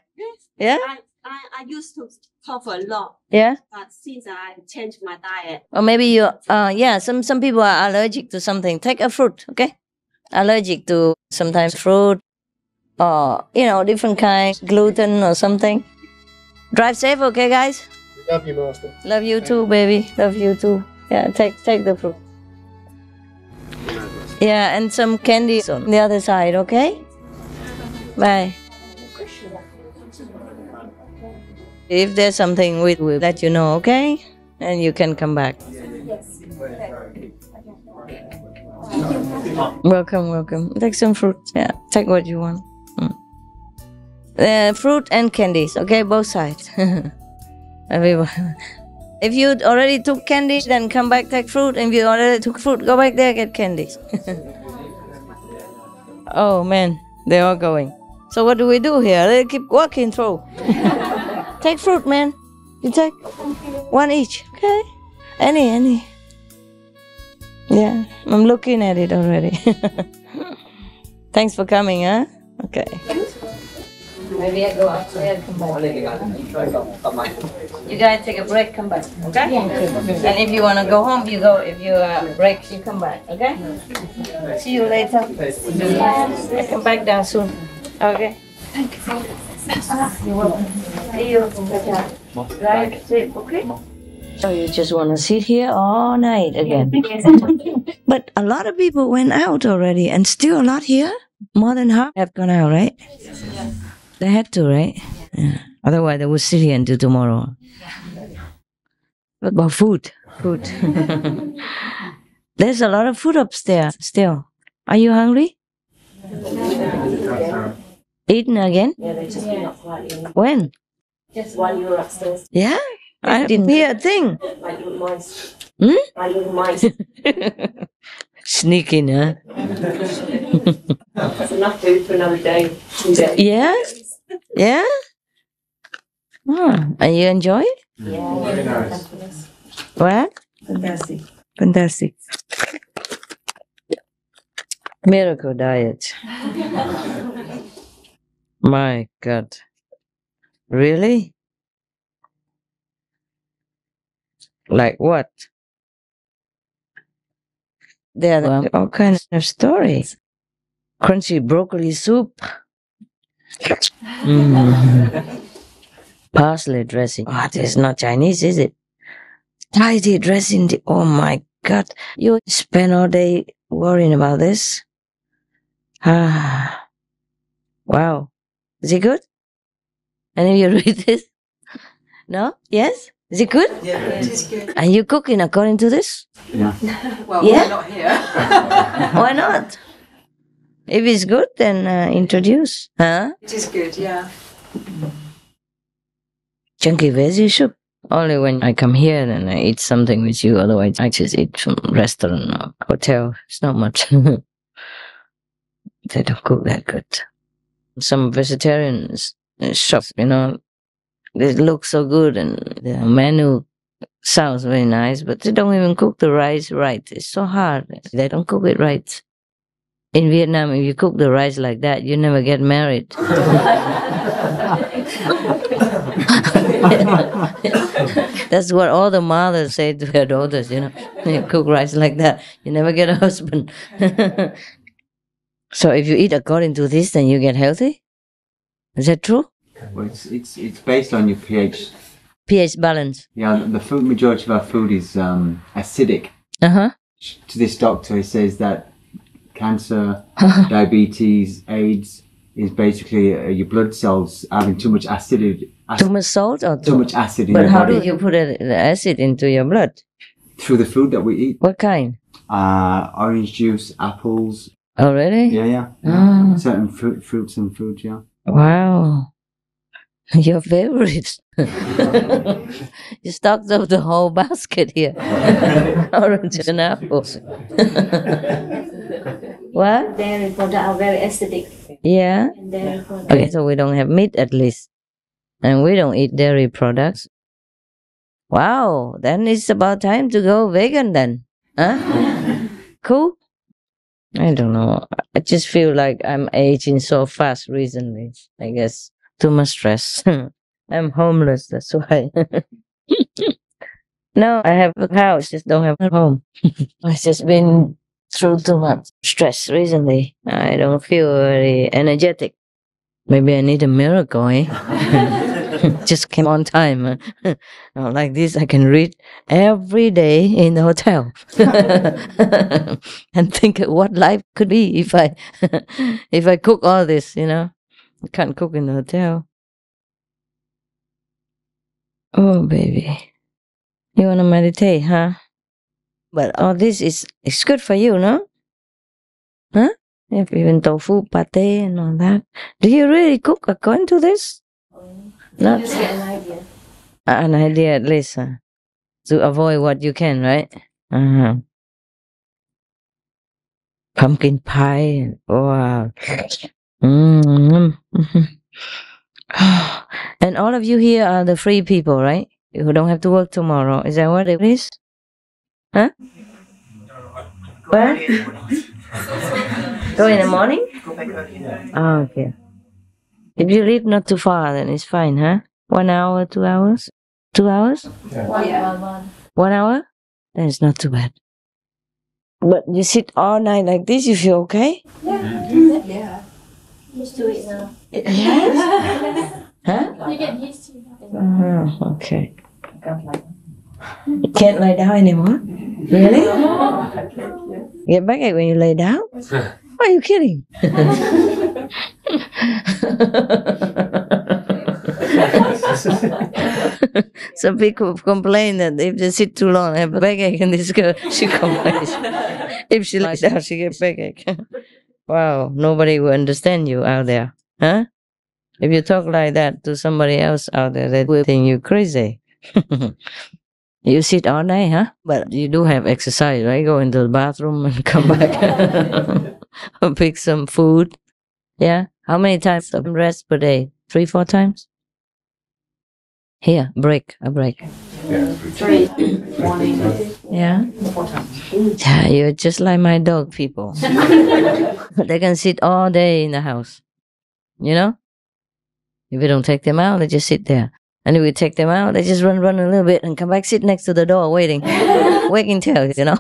Yeah? I used to cough a lot. Yeah? But since I changed my diet. Or maybe you, some people are allergic to something. Take a fruit, okay? Allergic to sometimes fruit or, different kinds, gluten or something. Drive safe, okay, guys? Love you, Master. Love you too, baby. Love you too. Yeah, take the fruit. Yeah, and some candy on the other side, okay? Bye. If there's something, we'll let you know, okay? And you can come back. Welcome. Take some fruit. Yeah, take what you want. Fruit and candies, okay? Both sides. Everyone. If you already took candy, then come back, take fruit. If you already took fruit, go back there, get candies. Oh, man, they're all going. So what do we do here? They keep walking through. Take fruit, man. You take one each, okay? Any. Yeah, I'm looking at it already. Thanks for coming, huh? Okay. Maybe I go outside and come back. You guys take a break, come back, okay? Yeah. And if you want to go home, you go. If you break, you come back, okay? See you later. I come back down soon. Okay. Thank you for You're welcome. See you. Right, safe, okay? So you just want to sit here all night again? But a lot of people went out already, and still a lot here. More than half have gone out, right? They had to, right? Yeah. Otherwise, they would sit here until tomorrow. What about food? There's a lot of food upstairs still. Are you hungry? Eating again? Yeah, they just been up slightly. When? Just while you were upstairs. Yeah? I didn't hear a thing. Like little mice. Hmm? Like little mice. Sneaking, huh? That's enough food for another day. 2 days. Yeah? Yeah? Oh, and you enjoy it? Yeah. Very nice. What? Fantastic. Miracle diet. My God. Really? Like what? There are all kinds of stories. Crunchy broccoli soup. Parsley dressing. Oh, this is not Chinese, is it? Thai tea dressing. Oh my God. You spend all day worrying about this? Ah. Wow. Is it good? Any of you read this? No? Yes? Is it good? Yeah, it is good. Are you cooking according to this? Yeah. Well, Yeah? we're not here. Why not? If it's good, then introduce. Huh? It is good, yeah. Chunky veggie soup. Only when I come here and I eat something with you. Otherwise, I just eat from restaurant or hotel. It's not much. They don't cook that good. Some vegetarian shop, you know, they look so good and the menu sounds very nice, but they don't even cook the rice right. It's so hard. They don't cook it right. In Vietnam, if you cook the rice like that, you never get married. That's what all the mothers say to their daughters, you know. You cook rice like that, you never get a husband. So if you eat according to this, then you get healthy? Is that true? Well, it's based on your pH. pH balance. Yeah, the food majority of our food is acidic. Uh-huh. To this doctor, he says that cancer, diabetes, AIDS is basically your blood cells having too much acidity. Too much salt or too much acid in But your how body. do you put the acid into your blood? Through the food that we eat. What kind? Orange juice, apples. Oh, really? Yeah. Ah. Certain fruits and food, yeah. Wow. Your favorite. You stocked up the whole basket here. Orange and apples. What? Dairy products are very acidic. Yeah. And dairy products. Okay, so we don't have meat at least. And we don't eat dairy products. Wow, then it's about time to go vegan then. Huh? Cool? I don't know. I just feel like I'm aging so fast recently. I guess too much stress. I'm homeless, that's why. No, I have a house, just don't have a home. I've just been through too much stress recently. I don't feel very energetic. Maybe I need a miracle, eh? Just came on time. Like this, I can read every day in the hotel and think of what life could be if I if I cook all this. You know, I can't cook in the hotel. Oh, baby, you wanna meditate, huh? But all this is good for you, no? Huh? If even tofu, pate, and all that. Do you really cook according to this? Not Just get an idea. an idea at least, to avoid what you can, right? Uh-huh. Pumpkin pie. Wow. And all of you here are the free people, right? Who don't have to work tomorrow. Is that what it is? Huh? What? Go in the morning? Oh, okay. If you live not too far, then it's fine, huh? 1 hour, 2 hours? 2 hours? Yeah. 1 hour? Then it's not too bad. But you sit all night like this, you feel okay? Yeah. Used to it now. Yes? Huh? You get used to it. Okay. You can't lie down anymore? Really? Get backache when you lay down? Are you kidding? Some people complain that if they sit too long, they have a backache, and this girl, she complains. If she lies down, she gets backache. Wow, nobody will understand you out there, huh? If you talk like that to somebody else out there, they will think you crazy. You sit all day, huh? But you do have exercise, right? Go into the bathroom and come back. Pick some food. Yeah? How many times of rest per day? 3-4 times? Here, a break. Yeah, 3 morning. Yeah? 4 times. Yeah, you're just like my dog people. They can sit all day in the house. You know? If you don't take them out, they just sit there. And if we take them out, they just run a little bit and come back, sit next to the door waiting, wagging tails, you know.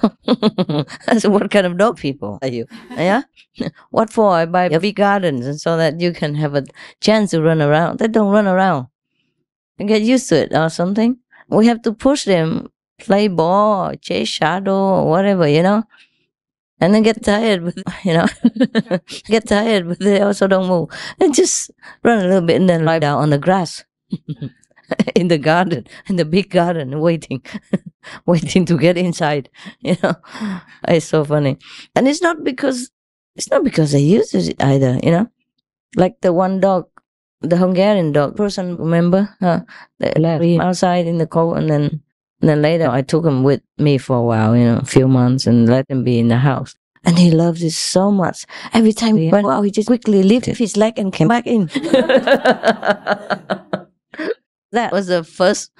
I said, what kind of dog people are you? Yeah? What for? I buy big gardens and so that you can have a chance to run around. They don't run around. They get used to it or something. We have to push them, play ball, or chase shadow or whatever, you know. And then get tired, you know, get tired, but they also don't move. And just run a little bit and then lie down on the grass. In the garden, in the big garden, waiting to get inside. You know, it's so funny, and it's not because they use it either. You know, like the one dog, the Hungarian dog person. Remember, they left him outside in the cold, and then later I took him with me for a while. You know, a few months, and let him be in the house. And he loved it so much. Every time he went out, he just quickly lifted his leg and came back in. That was the first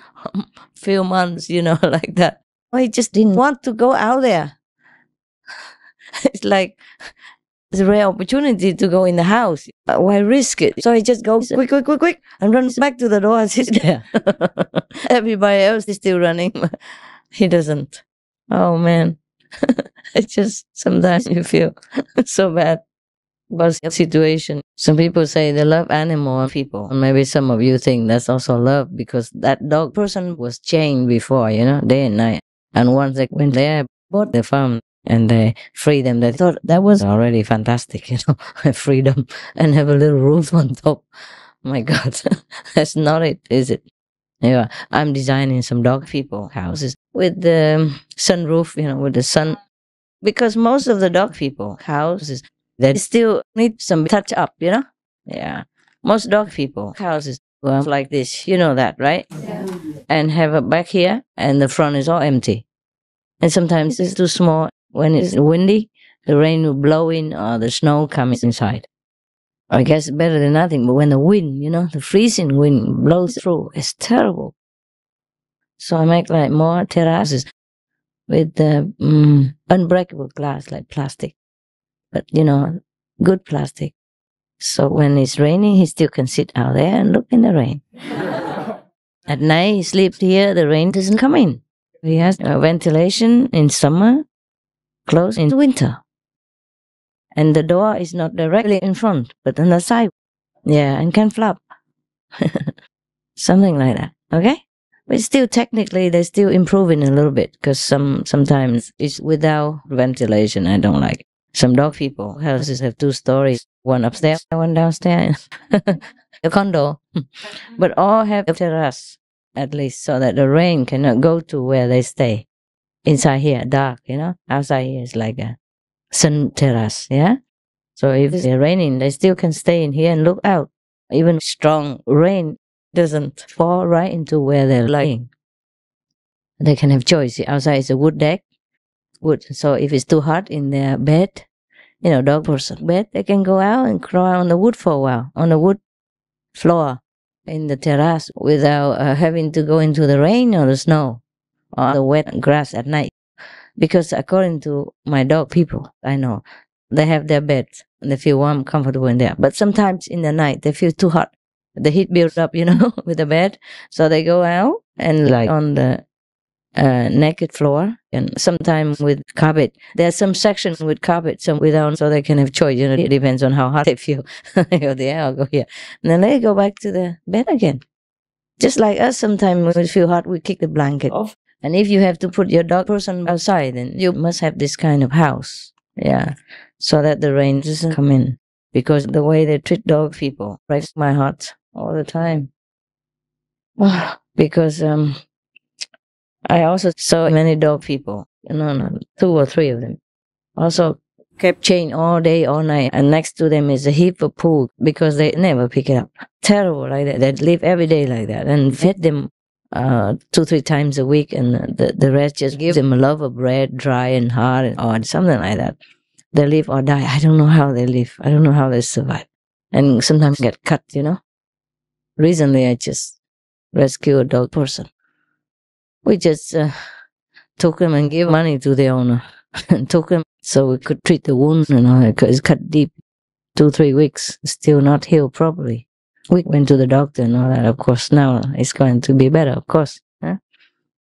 few months, you know, like that. He just didn't want to go out there. It's like it's a rare opportunity to go in the house. Why risk it? So he just goes quick, and runs back to the door and sits there. Everybody else is still running. He doesn't. Oh, man. It's just sometimes you feel so bad about the situation. Some people say they love animal people. Maybe some of you think that's also love because that dog person was chained before, you know, day and night. And once they went there, bought the farm and they free them, they thought that was already fantastic, you know, freedom and have a little roof on top. My God, that's not it, is it? Yeah, I'm designing some dog people houses with the sunroof, you know, with the sun. Because most of the dog people houses, they still need some touch up, you know? Yeah. Most dog people houses were like this, you know that, right? Yeah. And have a back here, and the front is all empty. And sometimes it's too small. When it's windy, the rain will blow in or the snow comes inside. I guess it's better than nothing, but when the wind, you know, the freezing wind blows through, it's terrible. So I make like more terraces with the unbreakable glass, like plastic. But, you know, good plastic. So when it's raining, he still can sit out there and look in the rain. At night, he sleeps here, the rain doesn't come in. He has ventilation in summer, closed in winter. And the door is not directly in front, but on the side. Yeah, and can flap. Something like that, okay? But still, technically, they're still improving a little bit because sometimes it's without ventilation. I don't like it. Some dog people houses have 2 stories, one upstairs, one downstairs, a condo, but all have a terrace at least so that the rain cannot go to where they stay. Inside here, dark, you know. Outside here is like a sun terrace, yeah. So if it's raining, they still can stay in here and look out. Even strong rain doesn't fall right into where they're lying. They can have choice. Outside is a wood deck. Wood. So if it's too hot in their bed, you know, dog person bed, they can go out and crawl on the wood for a while, on the wood floor in the terrace without having to go into the rain or the snow or the wet grass at night. Because according to my dog people, I know, they have their beds and they feel warm, comfortable in there. But sometimes in the night, they feel too hot. The heat builds up, you know, with the bed. So they go out and like on the naked floor, and sometimes with carpet. There's some sections with carpet, some without, so they can have choice. You know, it depends on how hot they feel. They go there, I'll go here. And then they go back to the bed again. Just like us, sometimes when we feel hot, we kick the blanket off. And if you have to put your dog person outside, then you must have this kind of house. Yeah. So that the rain doesn't come in. Because the way they treat dog people breaks my heart all the time. Because I also saw many dog people, no, 2 or 3 of them, also kept chained all day, all night, and next to them is a heap of poo because they never pick it up. Terrible like that. They live every day like that and fed them 2-3 times a week, and the rest just give them a loaf of bread, dry and hard or something like that. They live or die. I don't know how they live. I don't know how they survive. And sometimes get cut, you know. Recently, I just rescued a dog person. We just took him and gave money to the owner and took him so we could treat the wound, you know, because it's cut deep. 2-3 weeks, still not healed properly. We went to the doctor and all that. Of course, now it's going to be better, of course. Huh?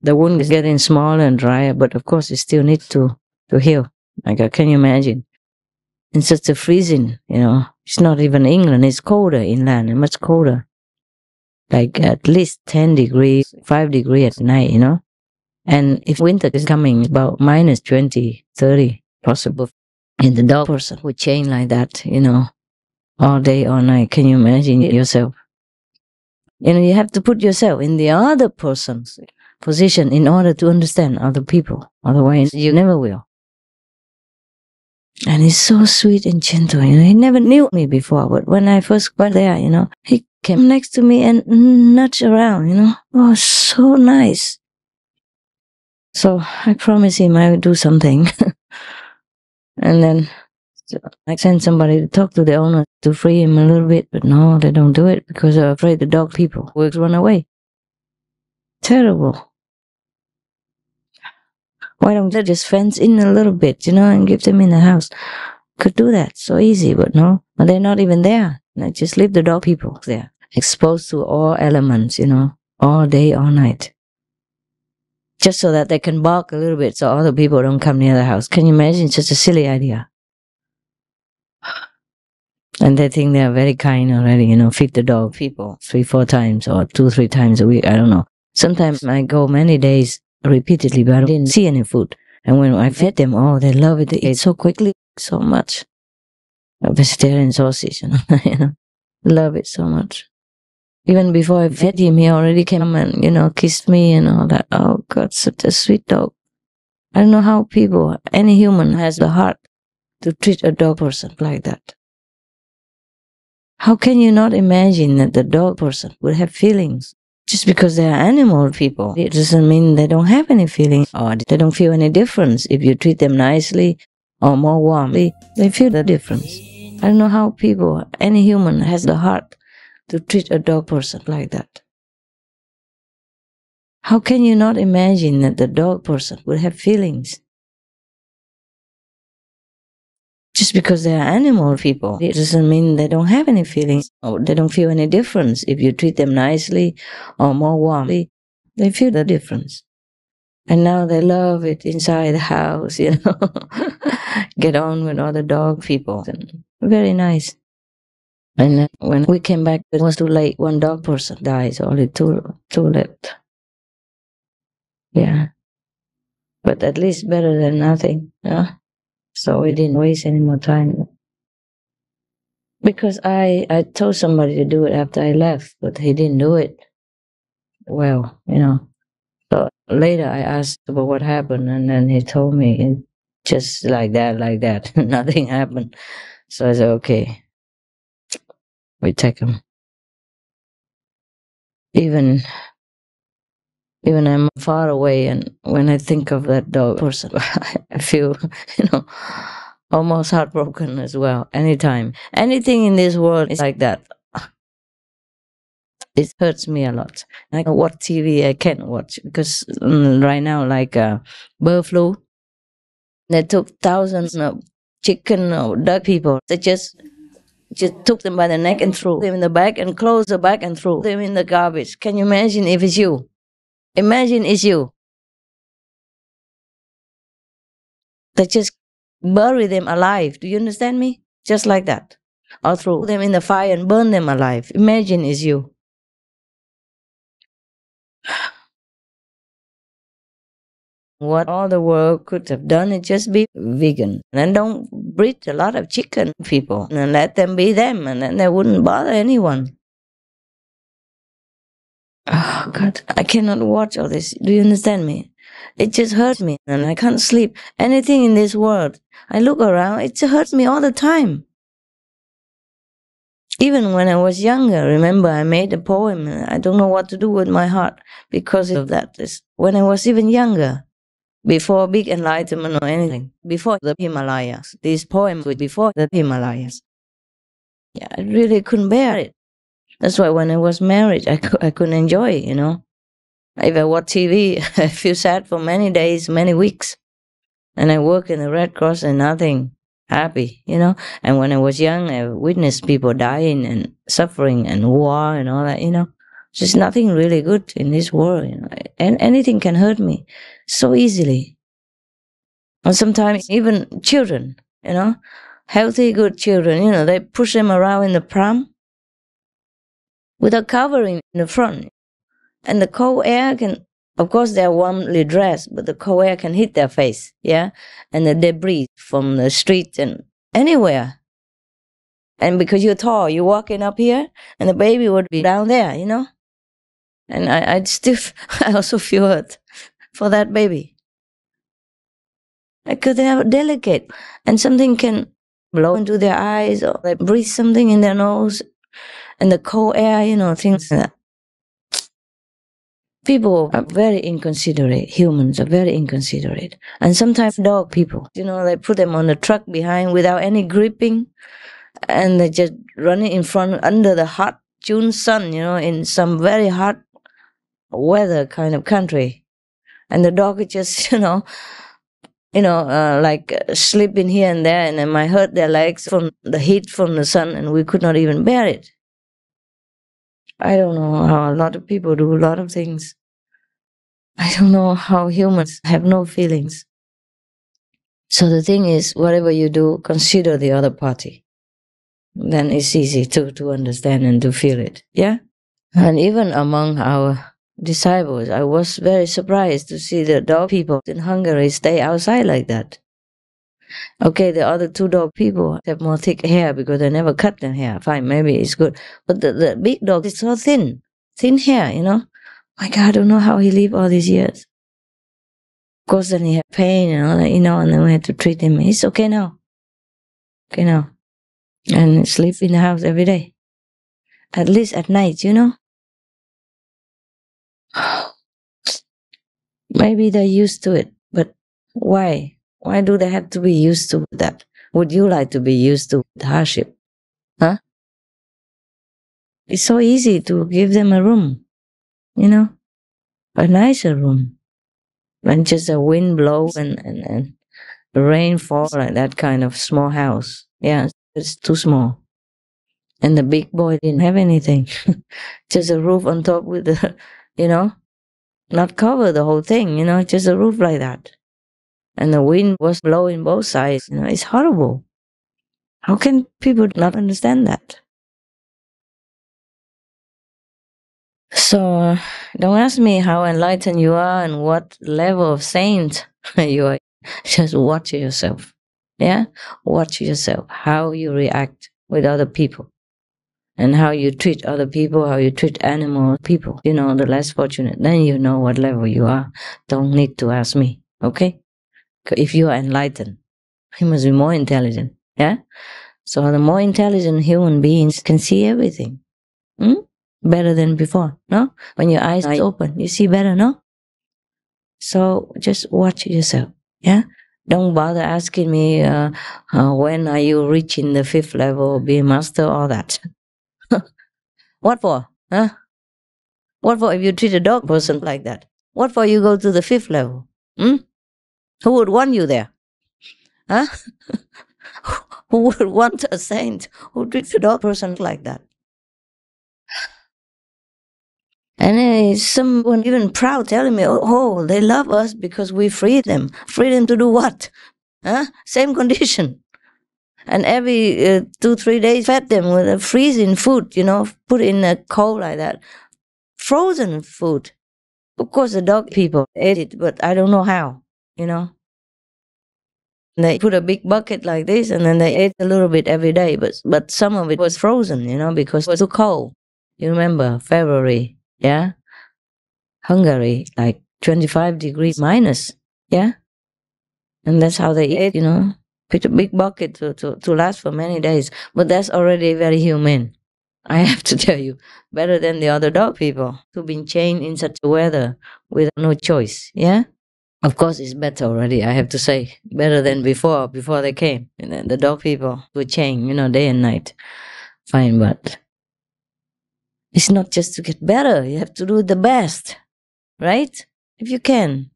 The wound is getting smaller and drier, but of course it still needs to heal. Like, can you imagine? It's such a freezing, It's not even England. It's colder inland and much colder. Like at least 10 degrees, 5 degrees at night, And if winter is coming, about minus 20, 30 possible. And the dog person would chain like that, all day, all night. Can you imagine yourself? You have to put yourself in the other person's position in order to understand other people. Otherwise, you never will. And he's so sweet and gentle. He never knew me before, but when I first got there, he came next to me and nudged around, Oh, so nice. So I promised him I would do something. And then I sent somebody to talk to the owner to free him a little bit, but no, they don't do it because they're afraid the dog people will run away. Terrible. Why don't they just fence in a little bit, and give them in the house? Could do that, so easy, but no. But they're not even there. They just leave the dog people there, exposed to all elements, all day, all night. Just so that they can bark a little bit so other people don't come near the house. Can you imagine such a silly idea? And they think they are very kind already, feed the dog people 3-4 times or 2-3 times a week. I don't know. Sometimes I go many days repeatedly, but I didn't see any food. And when I fed them, they love it. They ate so quickly, so much. A vegetarian sausage, love it so much. Even before I fed him, he already came and, kissed me and all that. Oh God, such a sweet dog. I don't know how any human has the heart to treat a dog person like that. How can you not imagine that the dog person would have feelings? Just because they are animal people, it doesn't mean they don't have any feelings or they don't feel any difference. If you treat them nicely or more warmly, they feel the difference. I don't know how any human has the heart to treat a dog person like that. How can you not imagine that the dog person would have feelings? Just because they are animal people, it doesn't mean they don't have any feelings or they don't feel any difference. If you treat them nicely or more warmly, they feel the difference. And now they love it inside the house, Get on with other dog people. Very nice. And when we came back, it was too late. One dog person died, so only two left. Yeah. But at least better than nothing, So we didn't waste any more time. Because I told somebody to do it after I left, but he didn't do it. Well, So later I asked about what happened, and then he told me, just like that, nothing happened. So I said, okay, we take him. Even I'm far away, and when I think of that dog person, I feel, almost heartbroken as well. Anytime. Anything in this world is like that. It hurts me a lot. I watch TV, I can't watch because right now, like bird flu, they took thousands of chicken or duck people. They just took them by the neck and threw them in the bag and closed the bag and threw them in the garbage. Can you imagine if it's you? Imagine it's you. They just bury them alive. Do you understand me? Just like that. Or throw them in the fire and burn them alive. Imagine it's you. What all the world could have done is just be vegan. And don't breed a lot of chicken people and let them be them, and then they wouldn't bother anyone. Oh God, I cannot watch all this. Do you understand me? It just hurts me and I can't sleep. Anything in this world, I look around, it just hurts me all the time. Even when I was younger, remember I made a poem. I don't know what to do with my heart because of that. When I was even younger, before big enlightenment or anything, before the Himalayas. This poem was before the Himalayas. Yeah, I really couldn't bear it. That's why when I was married, I couldn't enjoy it, If I watch TV, I feel sad for many days, many weeks. And I work in the Red Cross and nothing. happy, you know. And when I was young, I witnessed people dying and suffering and war and all that, you know. There's nothing really good in this world, you know. And anything can hurt me so easily. And sometimes even children, you know, healthy, good children, you know, they push them around in the pram without covering in the front. And the cold air can, of course, they're warmly dressed, but the cold air can hit their face, yeah? And the debris from the street and anywhere. And because you're tall, you're walking up here, and the baby would be down there, you know? And I also feel hurt for that baby. Because they are delicate, and something can blow into their eyes, or they breathe something in their nose, and the cold air, you know, things like that. People are very inconsiderate. Humans are very inconsiderate. And sometimes dog people, you know, they put them on the truck behind without any gripping, and they just run it in front under the hot June sun, you know, in some very hot weather kind of country. And the dog is just, like sleeping here and there, and it might hurt their legs from the heat from the sun, and we could not even bear it. I don't know how a lot of people do a lot of things. I don't know how humans have no feelings. So the thing is, whatever you do, consider the other party. Then it's easy to understand and to feel it. Yeah? And even among our disciples, I was very surprised to see the dog people in Hungary stay outside like that. Okay, the other two dog people have more thick hair because they never cut their hair. Fine, maybe it's good. But the big dog is so thin hair, you know. My God, I don't know how he lived all these years. Of course, then he had pain and all that, you know, and then we had to treat him. He's okay now. Okay now. And sleep in the house every day. At least at night, you know. Maybe they're used to it, but why? Why do they have to be used to that? Would you like to be used to the hardship? Huh? It's so easy to give them a room, you know, a nicer room. When just a wind blows and rain falls, like that kind of small house. Yeah, it's too small. And the big boy didn't have anything. Just a roof on top with the, you know, not cover the whole thing, you know, just a roof like that. And the wind was blowing both sides, you know, it's horrible. How can people not understand that? So, don't ask me how enlightened you are and what level of saint you are. Just watch yourself. Yeah? Watch yourself, how you react with other people. And how you treat other people, how you treat animal people, you know, the less fortunate. Then you know what level you are. Don't need to ask me, okay? If you are enlightened, you must be more intelligent, yeah? So the more intelligent human beings can see everything. Better than before, no? When your eyes are open, you see better, no? So just watch yourself, yeah? Don't bother asking me when are you reaching the 5th level, be a master, all that. What for? Huh? What for if you treat a dog person like that? What for you go to the 5th level? Who would want you there? Huh? Who would want a saint who treats a dog person like that? And someone even proud telling me, oh, they love us because we free them. Free them to do what? Huh? Same condition. And every 2-3 days fed them with a freezing food, you know, put in a cold like that. Frozen food. Of course, the dog people ate it, but I don't know how, you know. They put a big bucket like this, and then they ate a little bit every day, but some of it was frozen, you know, because it was too cold. You remember February, yeah? Hungary, like 25 degrees minus, yeah? And that's how they ate, you know. Put a big bucket to last for many days. But that's already very humane. I have to tell you, better than the other dog people who've been chained in such a weather with no choice, yeah? Of course, it's better already, I have to say. Better than before they came. And then the dog people were chained, you know, day and night. Fine, but it's not just to get better. You have to do the best, right? If you can.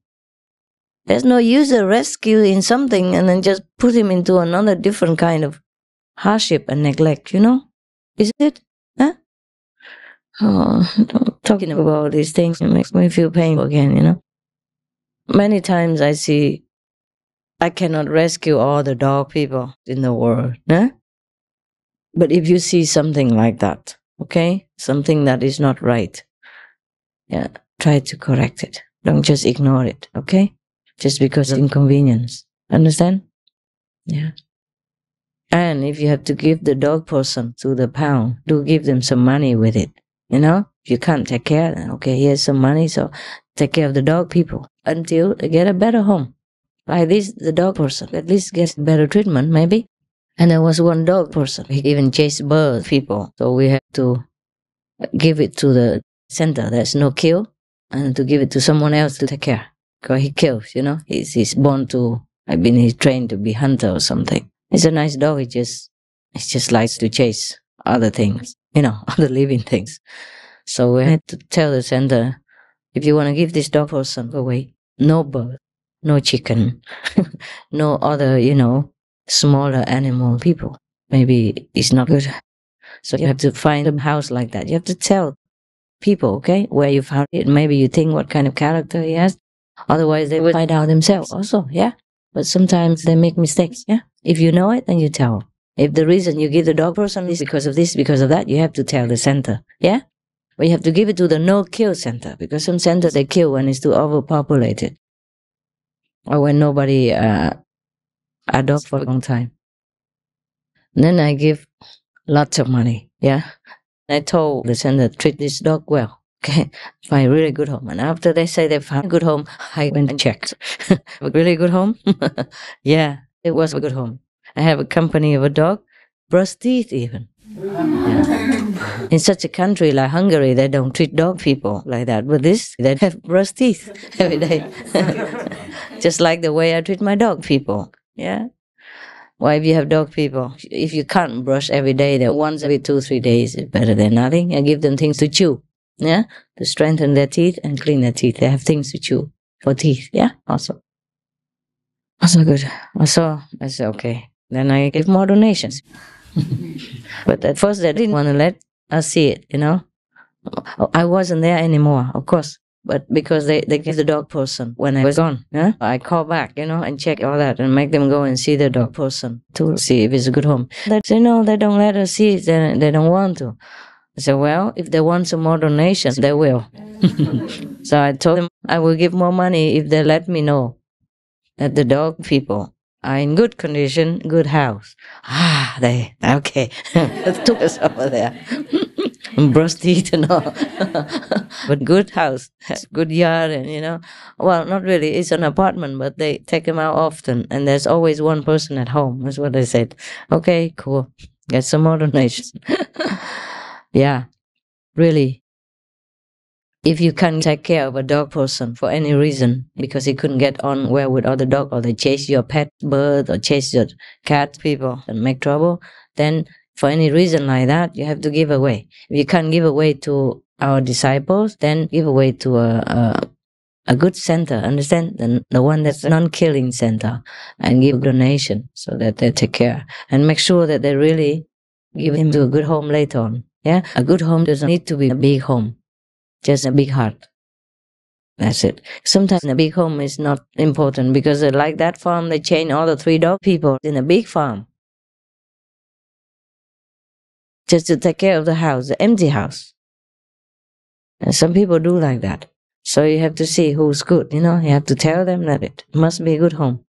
There's no use of rescuing something and then just put him into another different kind of hardship and neglect, Is it? Huh? Oh, talking about these things, it makes me feel pain again, Many times I see I cannot rescue all the dog people in the world, huh? But if you see something like that, okay, something that is not right, try to correct it. Don't just ignore it, okay? Just because of inconvenience. Understand? Yeah. And if you have to give the dog person to the pound, do give them some money with it. If you can't take care, then okay, here's some money, so take care of the dog people until they get a better home. Like this, the dog person at least gets better treatment, maybe. And there was one dog person, he even chased bird people. So we had to give it to the center. There's no kill, and to give it to someone else to take care. Because he kills, He's born to, he's trained to be hunter or something. He's a nice dog. He just likes to chase other things, other living things. So we had to tell the center, if you want to give this dog person away, no bird, no chicken, no other, smaller animal people. Maybe it's not good. So you have to find a house like that. You have to tell people, okay, where you found it. Maybe you think what kind of character he has. Otherwise, they will find out themselves also, yeah. But sometimes they make mistakes, yeah. If you know it, then you tell. If the reason you give the dog person is because of this, because of that, you have to tell the center, yeah. But you have to give it to the no-kill center, because some centers, they kill when it's too overpopulated. Or when nobody adopt for a long time. And then I give lots of money, yeah. I told the center, treat this dog well. Okay, find a really good home. And after they say they found a good home, I went and checked. A really good home? Yeah, it was a good home. I have a company of a dog, brush teeth even. Yeah. In such a country like Hungary, they don't treat dog people like that. But this, they have brush teeth every day. Just like the way I treat my dog people. Yeah. Why, if you have dog people, if you can't brush every day, then once every 2-3 days is better than nothing. I give them things to chew. Yeah, to strengthen their teeth and clean their teeth. They have things to chew for teeth. Yeah, also good. I said, okay. Then I give more donations. But at first they didn't want to let us see it, I wasn't there anymore, of course. But because they gave the dog person when I was gone, yeah, I call back, and check all that and make them go and see the dog person to see if it's a good home. They say, no, they don't let us see it. They don't want to. I said, well, if they want some more donations, they will. So I told them I will give more money if they let me know that the dog people are in good condition, good house. Okay. Took us over there. Brush teeth and all. But good house, good yard, and well, not really, it's an apartment, but they take them out often, and there's always one person at home. That's what they said. Okay, cool. Get some more donations. Yeah, really. If you can't take care of a dog person for any reason, because he couldn't get on well with other dog, or they chase your pet bird, or chase your cat people and make trouble, then for any reason like that, you have to give away. If you can't give away to our disciples, then give away to a good center, understand? The one that's a non-killing center, and give donation so that they take care. And make sure that they really give him to a good home later on. Yeah, a good home doesn't need to be a big home, just a big heart. That's it. Sometimes a big home is not important, because like that farm, they chain all the 3 dog people in a big farm just to take care of the house, the empty house. And some people do like that. So you have to see who's good, you have to tell them that it must be a good home.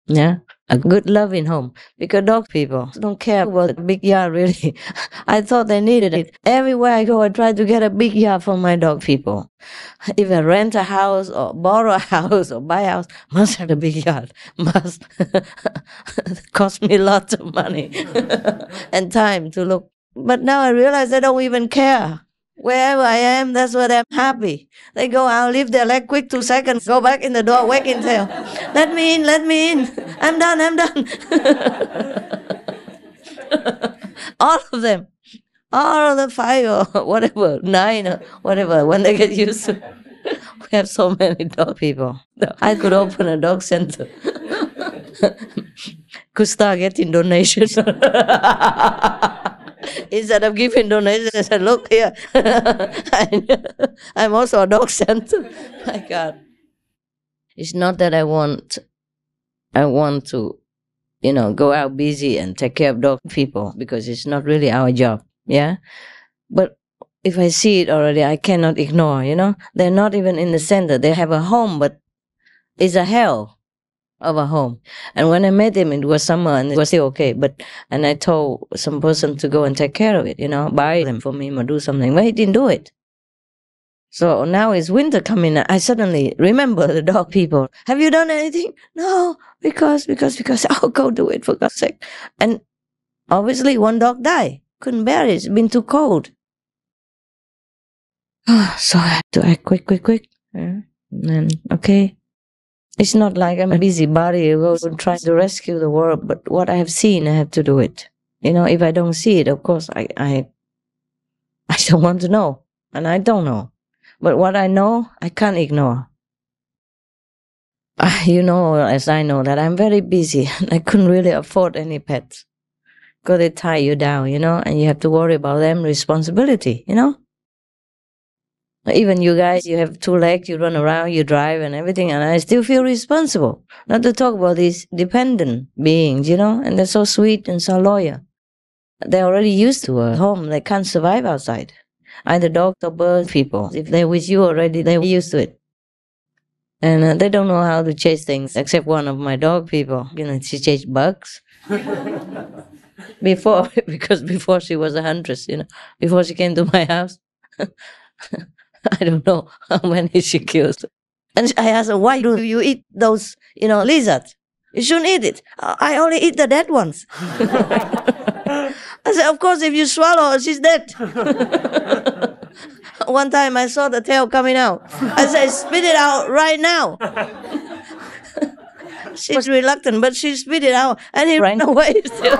Yeah, a good loving home. Because dog people don't care about a big yard, really. I thought they needed it. Everywhere I go, I try to get a big yard for my dog people. If I rent a house or borrow a house or buy a house, must have a big yard. Must. Cost me lots of money and time to look. But now I realize they don't even care. Wherever I am, that's where I'm happy. They go out, leave their leg quick 2 seconds, go back in the door, wag in tail. Let me in. I'm done. All of them. All of the 5 or whatever, 9 or whatever, when they get used to. We have so many dog people. I could open a dog center. Could start getting donations. Instead of giving donations, I said, look here, I'm also a dog center. My God. It's not that I want to, go out busy and take care of dog people, because it's not really our job, yeah? But if I see it already, I cannot ignore, They're not even in the center. They have a home, but it's a hell of a home. And when I met him, it was summer and it was still okay. And I told some person to go and take care of it, buy them for me or do something. But he didn't do it. So now it's winter coming. I suddenly remember the dog people. Have you done anything? No, because I'll go do it for God's sake. And obviously one dog died. Couldn't bear it. It's been too cold. So I have to act quick. Yeah. And then, okay. It's not like I'm a busybody who trying to rescue the world, but what I have seen, I have to do it. If I don't see it, of course, I don't want to know, and I don't know. But what I know, I can't ignore. As I know that I'm very busy, and I couldn't really afford any pets, because they tie you down, and you have to worry about them, responsibility, Even you guys, you have 2 legs, you run around, you drive and everything, and I still feel responsible. Not to talk about these dependent beings, and they're so sweet and so loyal. They're already used to a home. They can't survive outside. Either dogs or bird people. If they're with you already, they're used to it. And they don't know how to chase things, except one of my dog people. She chased bugs. Because before she was a huntress, before she came to my house. I don't know how many she kills. And I asked her, why do you eat those, lizards? You shouldn't eat it. I only eat the dead ones. I said, of course, if you swallow her, she's dead. One time I saw the tail coming out. I said, spit it out right now. She was reluctant, but she spit it out, and he ran away still.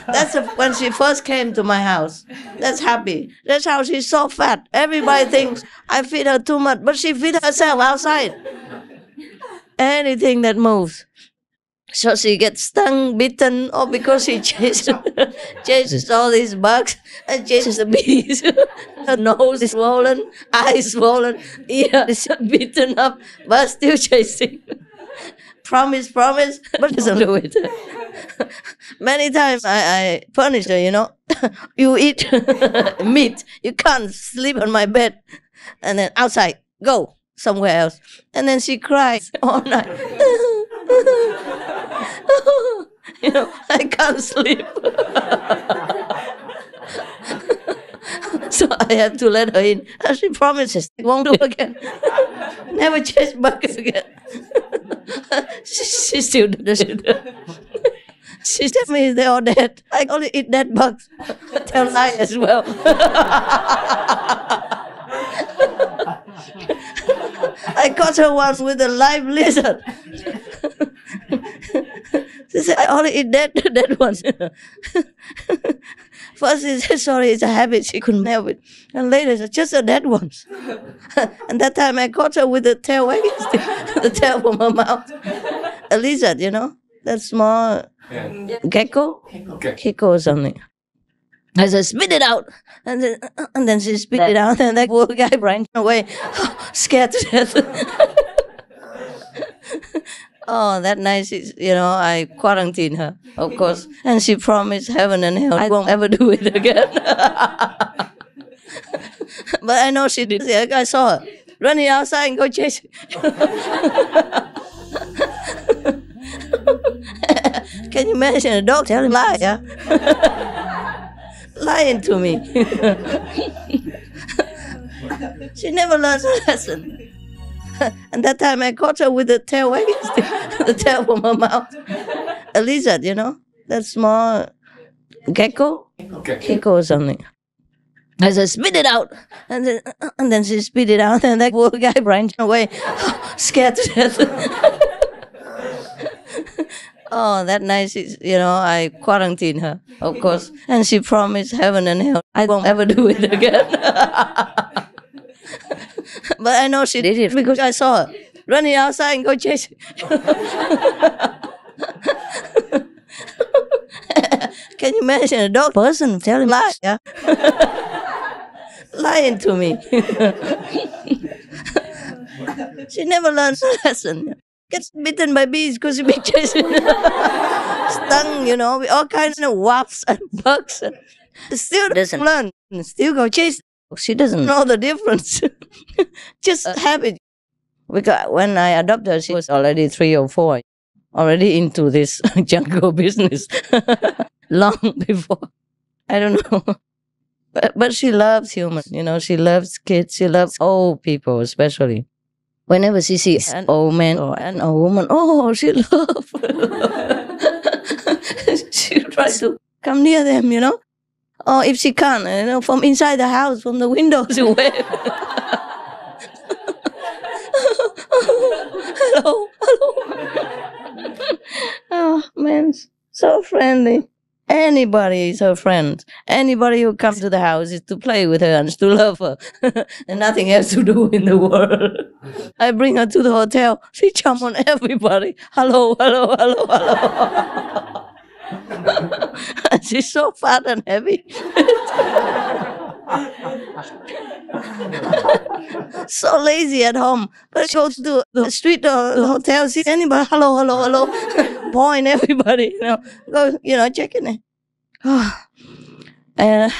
That's when she first came to my house. That's happy. That's how she's so fat. Everybody thinks I feed her too much, but she feeds herself outside. Anything that moves. So she gets stung, bitten, or because she chases all these bugs and chases the bees. Her nose is swollen, eyes swollen, ear is beaten up, but still chasing. Promise, but doesn't do it. Many times I punish her, You eat meat, you can't sleep on my bed. And then outside, go somewhere else. And then she cries all night. I can't sleep. So I have to let her in. And she promises it won't do again. Never chase bugs again. She still does it. She tells me they're all dead. I only eat dead bugs. I tell lie as well. I caught her once with a live lizard. She said, I only eat dead ones. First she said, sorry, it's a habit. She couldn't help it. And later she said, just the dead ones. And that time I caught her with the tail wagging stick, the tail from her mouth. A lizard, that small gecko? Gecko or something. I said, spit it out. And then she spit it out, and that poor guy ran away, scared to death. Oh, that night, I quarantined her, of course. And she promised heaven and hell I won't ever do it again. But I know she did. I saw her running outside and go chasing. Can you imagine a dog telling a lie, yeah? Lying to me. She never learns a lesson. And that time I caught her with the tail wagging stick, the tail from her mouth. A lizard, that small gecko? Gecko or something. I said, spit it out. And then she spit it out, and that poor guy ran away, scared to death. Oh, that night, I quarantined her, of course. And she promised heaven and hell, I won't ever do it again. But I know she did it because I saw her running outside and go chase. Can you imagine a dog person telling lies? Yeah? Lying to me. She never learns a lesson. Gets bitten by bees because she be chasing. Stung, you know, with all kinds of wasps and bugs. And still doesn't learn. Still go chase. She doesn't know the difference. Just habit. Because when I adopted her, she was already 3 or 4. Already into this jungle business. Long before. I don't know. But she loves humans, you know. She loves kids. She loves old people, especially. Whenever she sees an old man or an old woman, oh, she loves. She tries to come near them, you know. Or if she can't, you know, from inside the house, from the window, she waves. Hello, hello. Oh, man, so friendly. Anybody is her friend. Anybody who comes to the house is to play with her and to love her. And nothing else to do in the world. I bring her to the hotel. She jumps on everybody. Hello, hello, hello, hello. And she's so fat and heavy. So lazy at home. But she goes to the street or the hotel, see anybody, hello, hello, hello. Point everybody, you know. Go, you know, checking it. Oh. At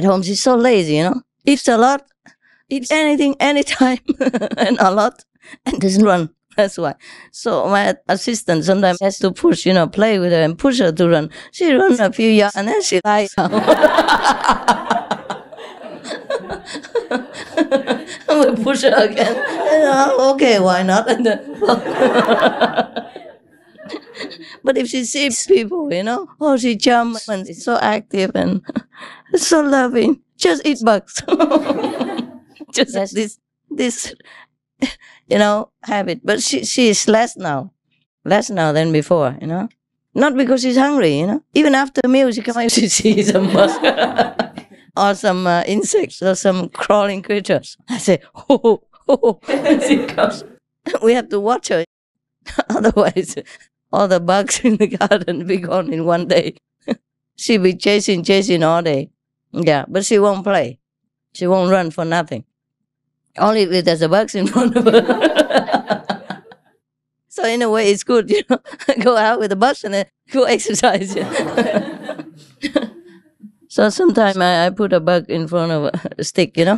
home, she's so lazy, you know. Eats a lot. Eats anything, anytime. And a lot. And doesn't run. That's why. So my assistant sometimes has to push, you know, play with her and push her to run. She runs a few yards and then she lies down. And we push her again. Okay, why not? And then, but if she sees people, you know, oh, she jumps and she's so active and so loving. Just eat bugs. Just this, you know, habit. But she is less now than before, you know. Not because she's hungry, you know. Even after a meal, she comes out, she sees some bugs. Or some insects or some crawling creatures. I say, oh, oh, and she comes. We have to watch her. Otherwise, all the bugs in the garden be gone in one day. She'll be chasing all day. Yeah, but she won't play. She won't run for nothing. Only if there's a bugs in front of her. So in a way, it's good, you know. Go out with the bugs and then go exercise. So sometimes I put a bug in front of a stick, you know.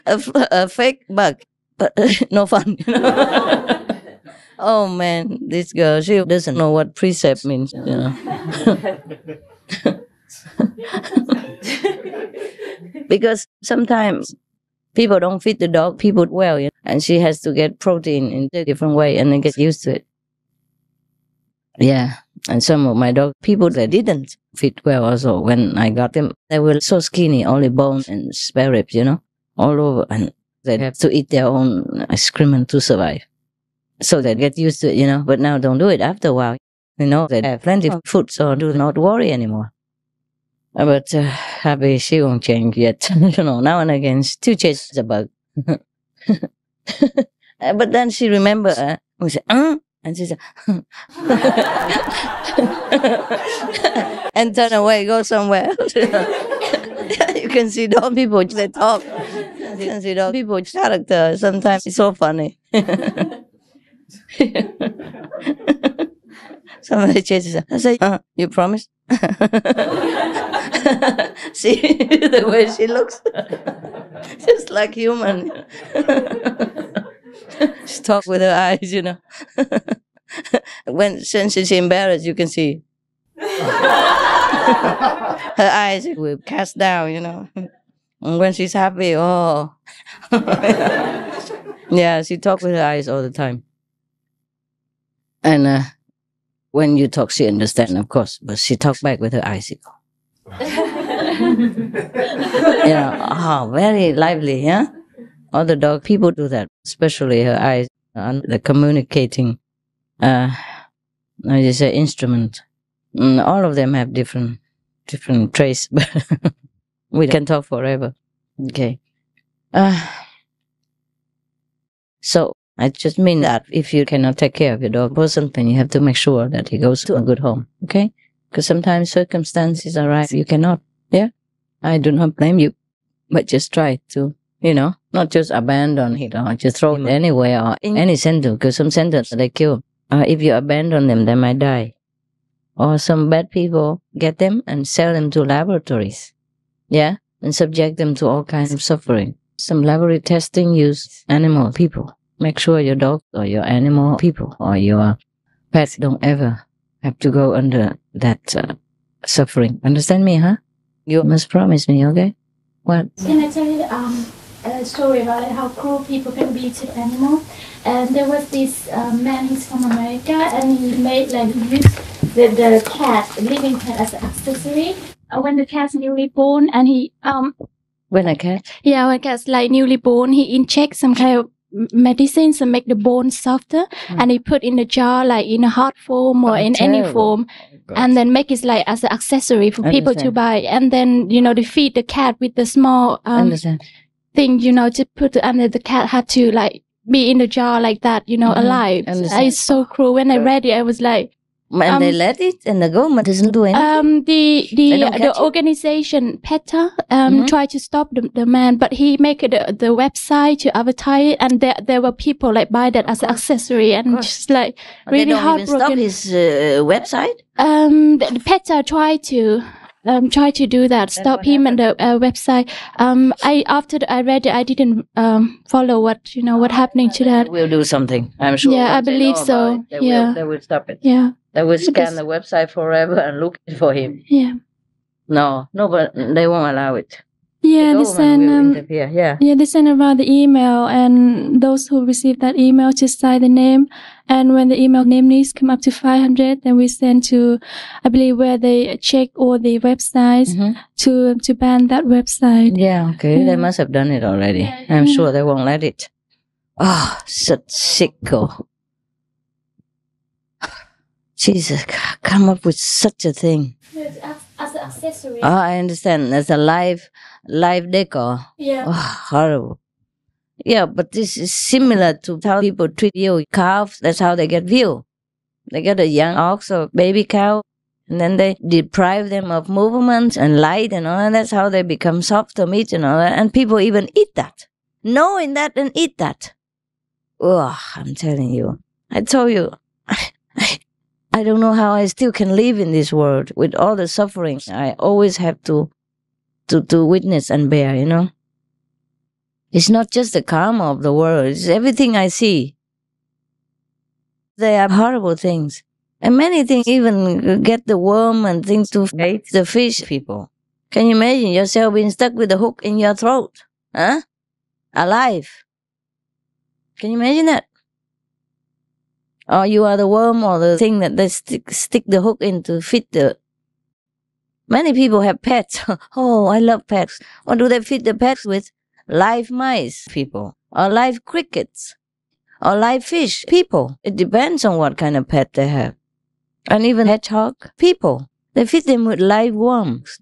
a fake bug, but no fun, you know. Oh man, this girl, she doesn't know what precept means, you know. Because sometimes people don't feed the dog people well, you know? And she has to get protein in a different way and then get used to it. Yeah, and some of my dog people that didn't fit well also, when I got them, they were so skinny, only bone and spare ribs, you know, all over, and they have to eat their own excrement to survive. So they get used to it, you know, but now don't do it after a while. You know, they have plenty of food, so do not worry anymore. But happy she won't change yet. You know, now and again, she still chases the bug. But then she remember, we say, and she said, and turn away, go somewhere else. You can see dog people, they talk. You can see dog people's character. Sometimes it's so funny. Somebody chases her. I say, you promise? See the way she looks? Just like human. She talks with her eyes, you know. Since she's embarrassed, you can see her eyes will cast down, you know. And when she's happy, oh. Yeah, she talks with her eyes all the time. And when you talk, she understands, of course, but she talks back with her eyes. You know, very lively, yeah? All the dog people do that, especially her eyes, the communicating. I just say instrument. All of them have different traits, but we can talk forever. Okay. So I just mean that if you cannot take care of your dog person, then you have to make sure that he goes to a good home. Okay? Because sometimes circumstances are right. You cannot. Yeah? I do not blame you. But just try to, not just abandon it or just throw it anywhere or in any center. Because some centers, they kill. If you abandon them, they might die. Or some bad people get them and sell them to laboratories. Yeah? And subject them to all kinds of suffering. Some laboratory testing use animal people. Make sure your dog or your animal people or your pets don't ever have to go under that suffering. Understand me, huh? You must promise me, okay? What? Can I tell you a story about how cruel people can be to animals? And there was this man, he's from America, and he made use the cat, the living cat, as an accessory. When the cat's newly born, and he when a cat? Yeah, when a cat's newly born, he injects some kind of medicines to make the bone softer, and he put in a jar in a hard form or in any form, and then make it as an accessory for people to buy, and then they feed the cat with the small thing to put under the cat had to be in the jar like that alive. It's so cruel. When I read it, I was like, and they let it, and the government doesn't do anything. The organization PETA tried to stop the man, but he make the website to advertise it, and there were people buy that as an accessory, and just really heartbroken. They don't even stop his website. The PETA tried to do that, stop him and the website. After I read it, I didn't follow what happening to that. We'll do something, I'm sure. Yeah, I believe so. They will stop it. Yeah. They will scan the website forever and look for him. Yeah. No, but they won't allow it. Yeah, they send they send around the email, and those who receive that email just sign the name. And when the email name needs come up to 500, then we send to, I believe, where they check all the websites to ban that website. Yeah, okay, they must have done it already. I'm sure they won't let it. Oh, such sicko. Jesus, come up with such a thing. As an accessory. Oh, I understand. As a live decor. Yeah. Oh, horrible. Yeah, but this is similar to how people treat you. Calves, that's how they get view. They get a young ox or baby cow, and then they deprive them of movement and light and all, and that's how they become softer meat and all that. And people even eat that. Knowing that and eat that. Oh, I'm telling you. I told you. I don't know how I still can live in this world with all the sufferings I always have to witness and bear, It's not just the karma of the world, it's everything I see. They are horrible things. And many things even get the worm and things to eat the fish people. Can you imagine yourself being stuck with a hook in your throat? Huh? Alive. Can you imagine that? Or you are the worm or the thing that they stick the hook in to feed the... Many people have pets. Oh, I love pets. What do they feed the pets with? Live mice, people. Or live crickets. Or live fish, people. It depends on what kind of pet they have. And even hedgehog, people. They feed them with live worms.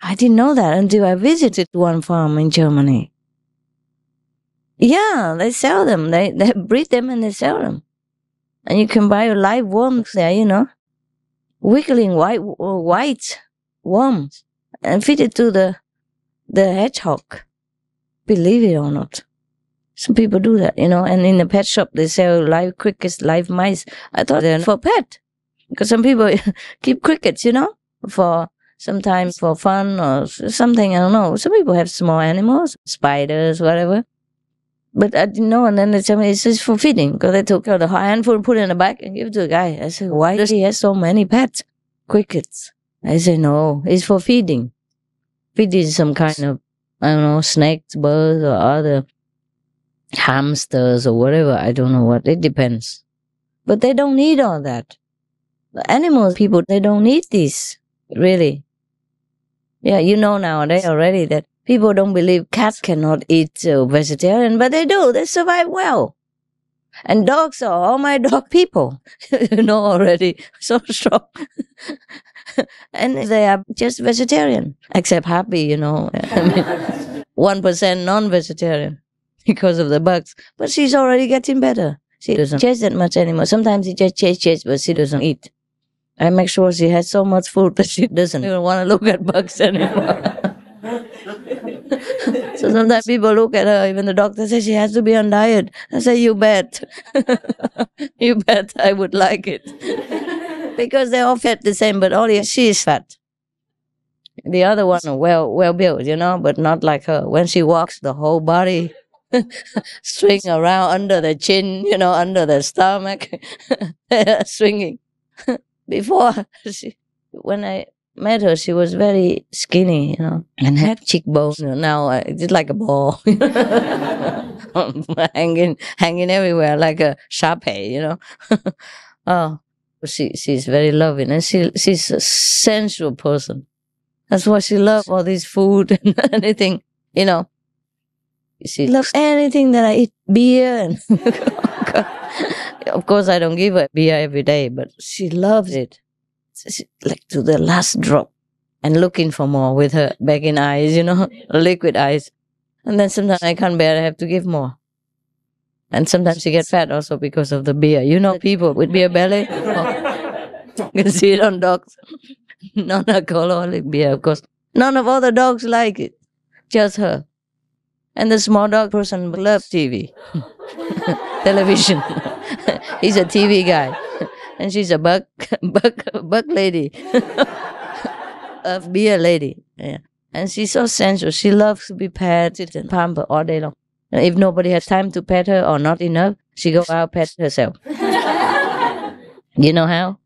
I didn't know that until I visited one farm in Germany. Yeah, they sell them. They breed them and they sell them. And you can buy live worms there, wiggling white worms, and feed it to the hedgehog. Believe it or not. Some people do that, and in the pet shop they sell live crickets, live mice. I thought they're for pet. Because some people keep crickets, for sometimes for fun or something, I don't know. Some people have small animals, spiders, whatever. But I didn't know, and then they tell me it's just for feeding, because they took the handful, put it in a bag, and give it to the guy. I said, why does he have so many pets? Crickets. I said, no, it's for feeding. Feeding some kind of, I don't know, snakes, birds, or other hamsters, or whatever. I don't know what. It depends. But they don't need all that. The animals, people, they don't need this, really. Yeah, nowadays already that people don't believe cats cannot eat vegetarian, but they do. They survive well. And dogs are all my dog people, you know already, so strong. And they are just vegetarian, except Happy, you know. I mean, 1% non-vegetarian because of the bugs. But she's already getting better. She doesn't chase that much anymore. Sometimes she just chase, but she doesn't eat. I make sure she has so much food that she doesn't even want to look at bugs anymore. So sometimes people look at her, even the doctor says she has to be on diet. I say, you bet. You bet I would like it. Because they're all fat the same, but only she is fat. The other one are well built, you know, but not like her. When she walks, the whole body swing around under the chin, you know, under the stomach, swinging. Before, when I met her, she was very skinny, you know, and had cheekbones. You know, now it's like a ball, hanging everywhere like a Sharpay, you know. Oh, she's very loving, and she's a sensual person. That's why she loves all this food and anything, you know. She loves anything that I eat, beer and. Of course, I don't give her beer every day, but she loves it. She, like to the last drop, and looking for more with her begging eyes, you know, liquid eyes. And then sometimes I can't bear, I have to give more. And sometimes she gets fat also because of the beer. You know, people with beer belly. You can see it on dogs. Non-alcoholic beer, of course. None of other dogs like it, just her. And the small dog person loves TV, television. He's a TV guy, and she's a buck lady, a beer lady. Yeah. And she's so sensual. She loves to be petted and pampered all day long. And if nobody has time to pet her or not enough, she goes out pet herself. You know how?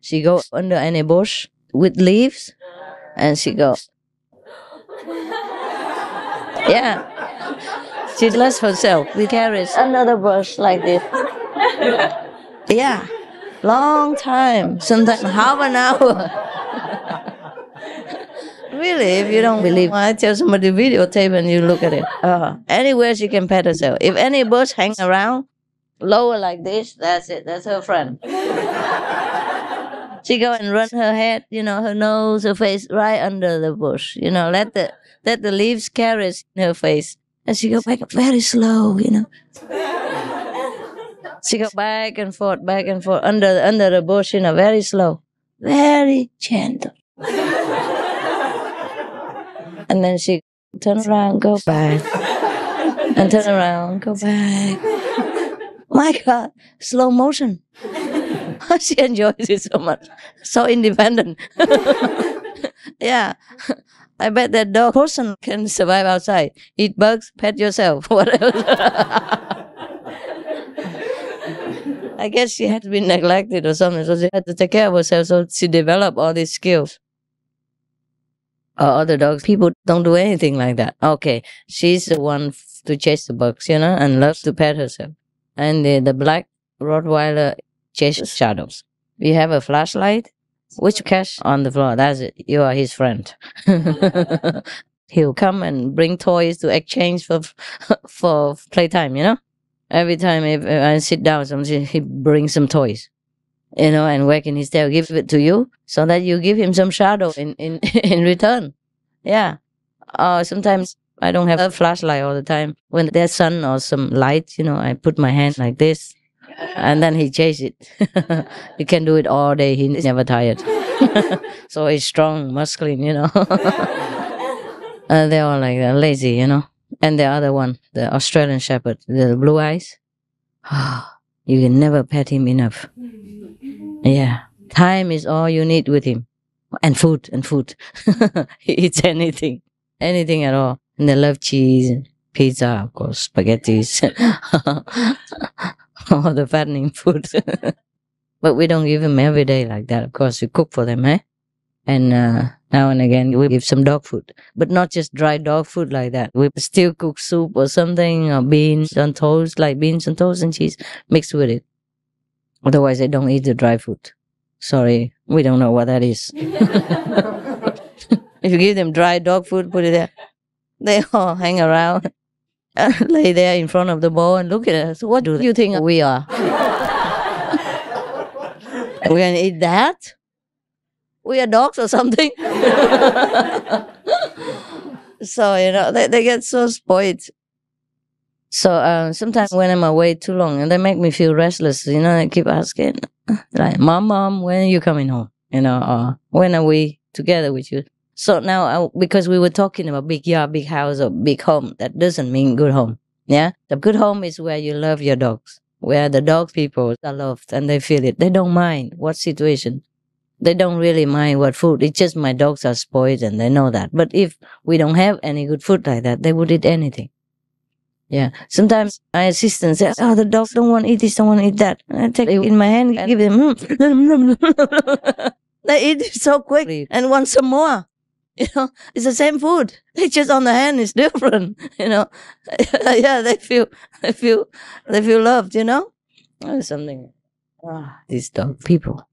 She goes under any bush with leaves, and she goes. Yeah. She lets herself with carrots under the bush like this. Yeah. Long time. Sometimes half an hour. Really, if you don't believe, I tell somebody videotape and you look at it. Anywhere she can pet herself. If any bush hang around, lower like this, that's it. That's her friend. She go and run her head, you know, her nose, her face right under the bush. You know, let the leaves carrots in her face. And she go back very slow, you know. She go back and forth under the bush, you know, very slow. Very gentle. And then she turn around, go back. And turn around, go back. My God, slow motion. She enjoys it so much. So independent. Yeah. I bet that dog person can survive outside. Eat bugs, pet yourself, what else? I guess she had been neglected or something, so she had to take care of herself, so she developed all these skills. Other dogs, people don't do anything like that. Okay, she's the one to chase the bugs, you know, and loves to pet herself. And the black Rottweiler chases shadows. We have a flashlight, which catch on the floor. That's it. You are his friend. He'll come and bring toys to exchange for playtime, you know. Every time if I sit down, he brings some toys, you know, and wagging his tail, give it to you, so that you give him some shadow in return. Yeah. Sometimes I don't have a flashlight all the time. When there's sun or some light, you know, I put my hand like this, and then he chases it. He can do it all day. He's never tired. So he's strong, masculine, you know. They're all like that, lazy, you know. And the other one, the Australian Shepherd, the blue eyes. You can never pet him enough. Yeah. Time is all you need with him. And food. He eats anything at all. And they love cheese, pizza, of course, spaghettis. All the fattening food. But we don't give them every day like that. Of course, we cook for them, eh? And now and again, we give some dog food. But not just dry dog food like that. We still cook soup or something, or beans on toast, like beans on toast and cheese mixed with it. Otherwise, they don't eat the dry food. Sorry, we don't know what that is. If you give them dry dog food, put it there. They all hang around. lay there in front of the bowl and look at us. What do you think we are? We're going to eat that? We are dogs or something? So, they get so spoiled. So sometimes when I'm away too long, and they make me feel restless, I keep asking, like, Mom, when are you coming home? Or when are we together with you? So now, because we were talking about big yard, big house, or big home, that doesn't mean good home. Yeah? The good home is where you love your dogs, where the dog people are loved and they feel it. They don't mind what situation. They don't really mind what food. It's just my dogs are spoiled and they know that. But if we don't have any good food like that, they would eat anything. Yeah. Sometimes my assistant says, the dogs don't want to eat this, don't want to eat that. And I take it in my hand and give them, They eat it so quickly and want some more. It's the same food. It's just on the hand is different. Yeah, they feel loved. Something. These dog people.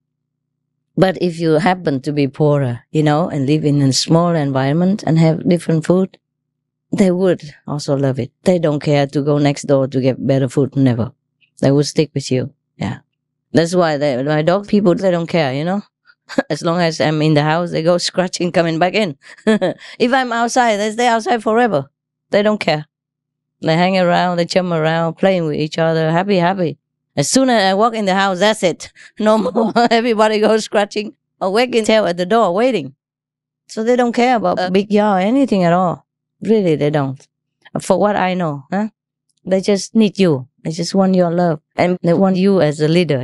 But if you happen to be poorer, and live in a small environment and have different food, they would also love it. They don't care to go next door to get better food. Never. They would stick with you. Yeah. That's why my dog people, they don't care. As long as I'm in the house, they go scratching, coming back in. If I'm outside, they stay outside forever. They don't care. They hang around, they jump around, playing with each other, happy. As soon as I walk in the house, that's it. No more. Everybody goes scratching or wagging tail at the door, waiting. So they don't care about a big yard or anything at all. Really, they don't. For what I know, they just need you. They just want your love. And they want you as a leader,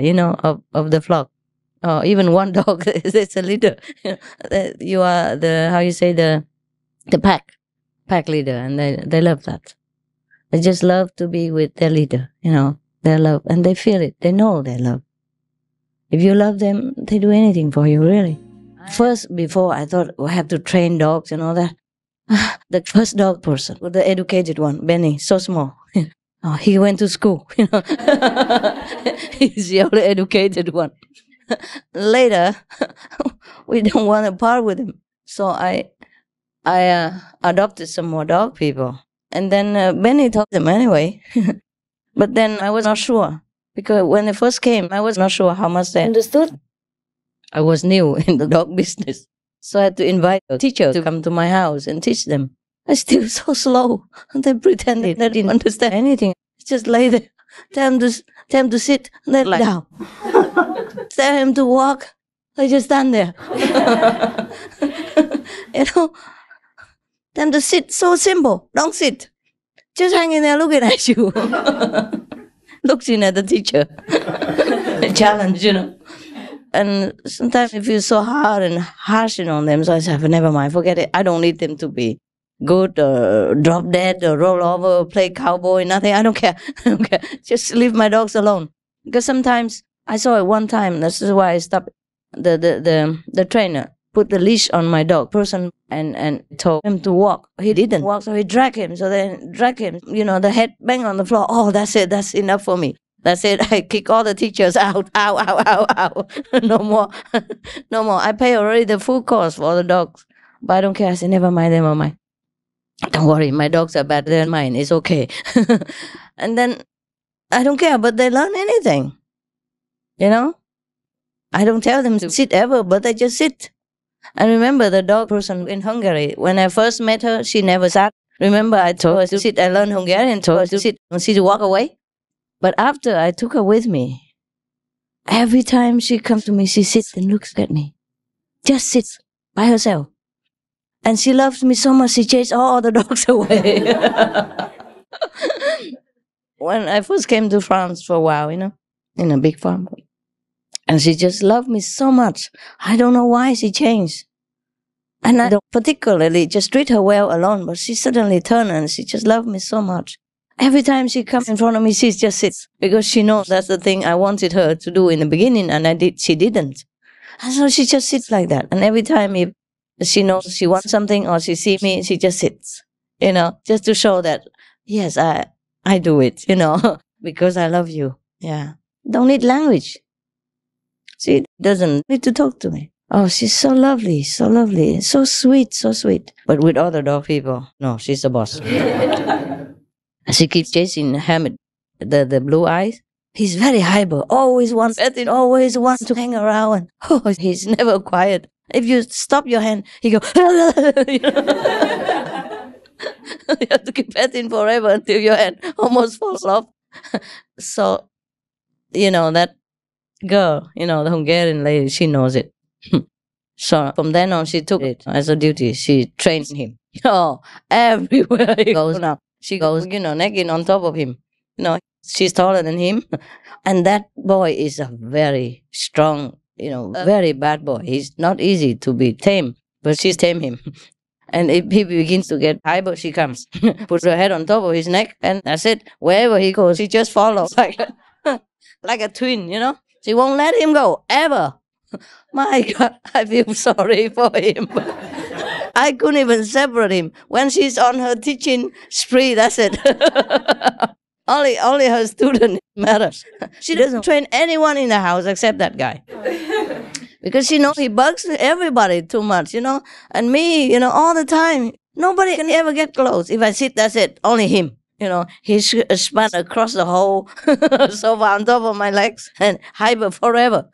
of the flock. Or even one dog is a leader. You are the pack leader, and they love that. They just love to be with their leader, their love, and they feel it. They know their love. If you love them, they do anything for you, really. First, before I thought I have to train dogs and all that. The first dog person, the educated one, Benny, so small. He went to school. He's the only educated one. Later, we don't want to part with him. So I adopted some more dog people. And then Benny taught them anyway. But then I was not sure. Because when they first came, I was not sure how much they understood. I was new in the dog business. So I had to invite a teacher to come to my house and teach them. I still so slow. They pretended they didn't understand anything. Just lay there. Tell them to sit. And they lie down. Tell him to walk. They just stand there. Tell them to sit. So simple. Don't sit. Just hanging there looking at you. Looking at the teacher. A challenge, And sometimes it feels so hard and harsh on them. So I said, never mind, forget it. I don't need them to be good or drop dead or roll over, play cowboy, nothing. I don't care. Just leave my dogs alone. Because sometimes I saw it one time. That's why I stopped. The trainer put the leash on my dog person and told him to walk. He didn't walk, so he dragged him. So then drag him, the head bang on the floor. Oh, that's it. That's enough for me. That's it. I kick all the teachers out. Ow, ow, ow, ow. No more. No more. I pay already the full cost for the dogs. But I don't care. I say, never mind. Don't worry. My dogs are better than mine. It's okay. And then I don't care, but they learn anything. I don't tell them to sit ever, but they just sit. I remember the dog person in Hungary. When I first met her, she never sat. Remember, I told her to sit. I learned Hungarian, told her to sit, and she to walk away. But after I took her with me, every time she comes to me, she sits and looks at me. Just sits by herself. And she loves me so much, she chased all the dogs away. When I first came to France for a while, in a big farm. And she just loved me so much. I don't know why she changed. And I don't particularly just treat her well alone, but she suddenly turned and she just loved me so much. Every time she comes in front of me, she just sits because she knows that's the thing I wanted her to do in the beginning, and she didn't. And so she just sits like that. And every time if she knows she wants something or she sees me, she just sits, just to show that, yes, I do it, because I love you. Yeah. Don't need language. She doesn't need to talk to me. Oh, she's so lovely, so sweet. But with other dog people, no, she's the boss. She keeps chasing Hamid, the blue eyes. He's very hyper, always wants petting, always wants to hang around. Oh, he's never quiet. If you stop your hand, he goes, you have to keep petting forever until your hand almost falls off. So, that girl, the Hungarian lady, she knows it. So from then on, she took it as a duty. She trains him. Everywhere he goes now, she goes, nagging on top of him. She's taller than him. And that boy is a very strong, very bad boy. He's not easy to be tamed, but she's tamed him. And if he begins to get hyper, she comes, puts her head on top of his neck, and that's it. Wherever he goes, she just follows like a twin, She won't let him go, ever. My God, I feel sorry for him. I couldn't even separate him. When she's on her teaching spree, that's it. Only her student matters. She doesn't train anyone in the house except that guy. Because she knows he bugs everybody too much, And me, all the time. Nobody can ever get close. If I sit, that's it. Only him. He's spun across the whole sofa on top of my legs and hyper forever.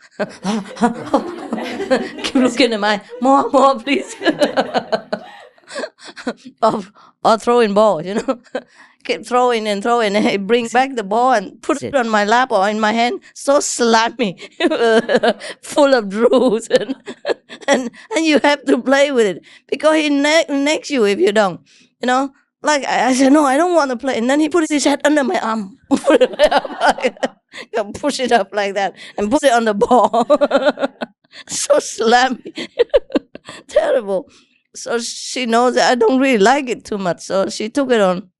Keep looking at my, more, please. or throwing balls, Keep throwing and throwing, and he brings back the ball and puts it on my lap or in my hand, so slimy, full of drools, and you have to play with it because he necks you if you don't, Like I said, no, I don't want to play, and then he put his head under my arm, push it up like that, and put it on the ball, so slimy, terrible. So she knows that I don't really like it too much, so she took it on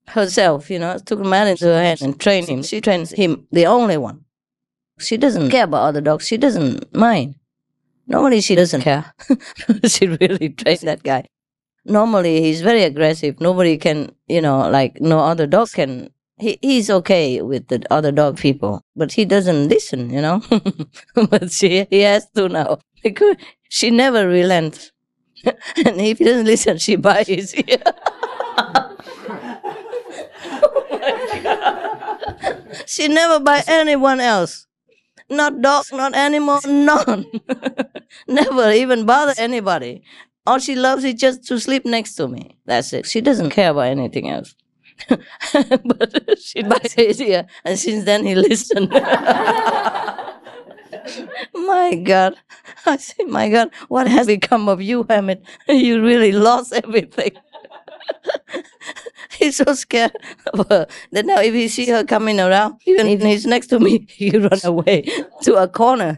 herself, took a man into her hand and trained him. She trains him, the only one. She doesn't care about other dogs. She doesn't mind. Normally, she doesn't care. She really trained that guy. Normally, he's very aggressive. Nobody can, no other dog can. He's okay with the other dog people, but he doesn't listen, But he has to now because she never relents. And if he doesn't listen, she bites his ear. She never bites anyone else. Not dog, not animal, none. Never even bother anybody. All she loves is just to sleep next to me. That's it. She doesn't care about anything else. But she bites his ear, and since then he listened. My God. I say, my God, what has become of you, Hamid? You really lost everything. He's so scared of her that now if he sees her coming around, even if he's next to me, he run away to a corner,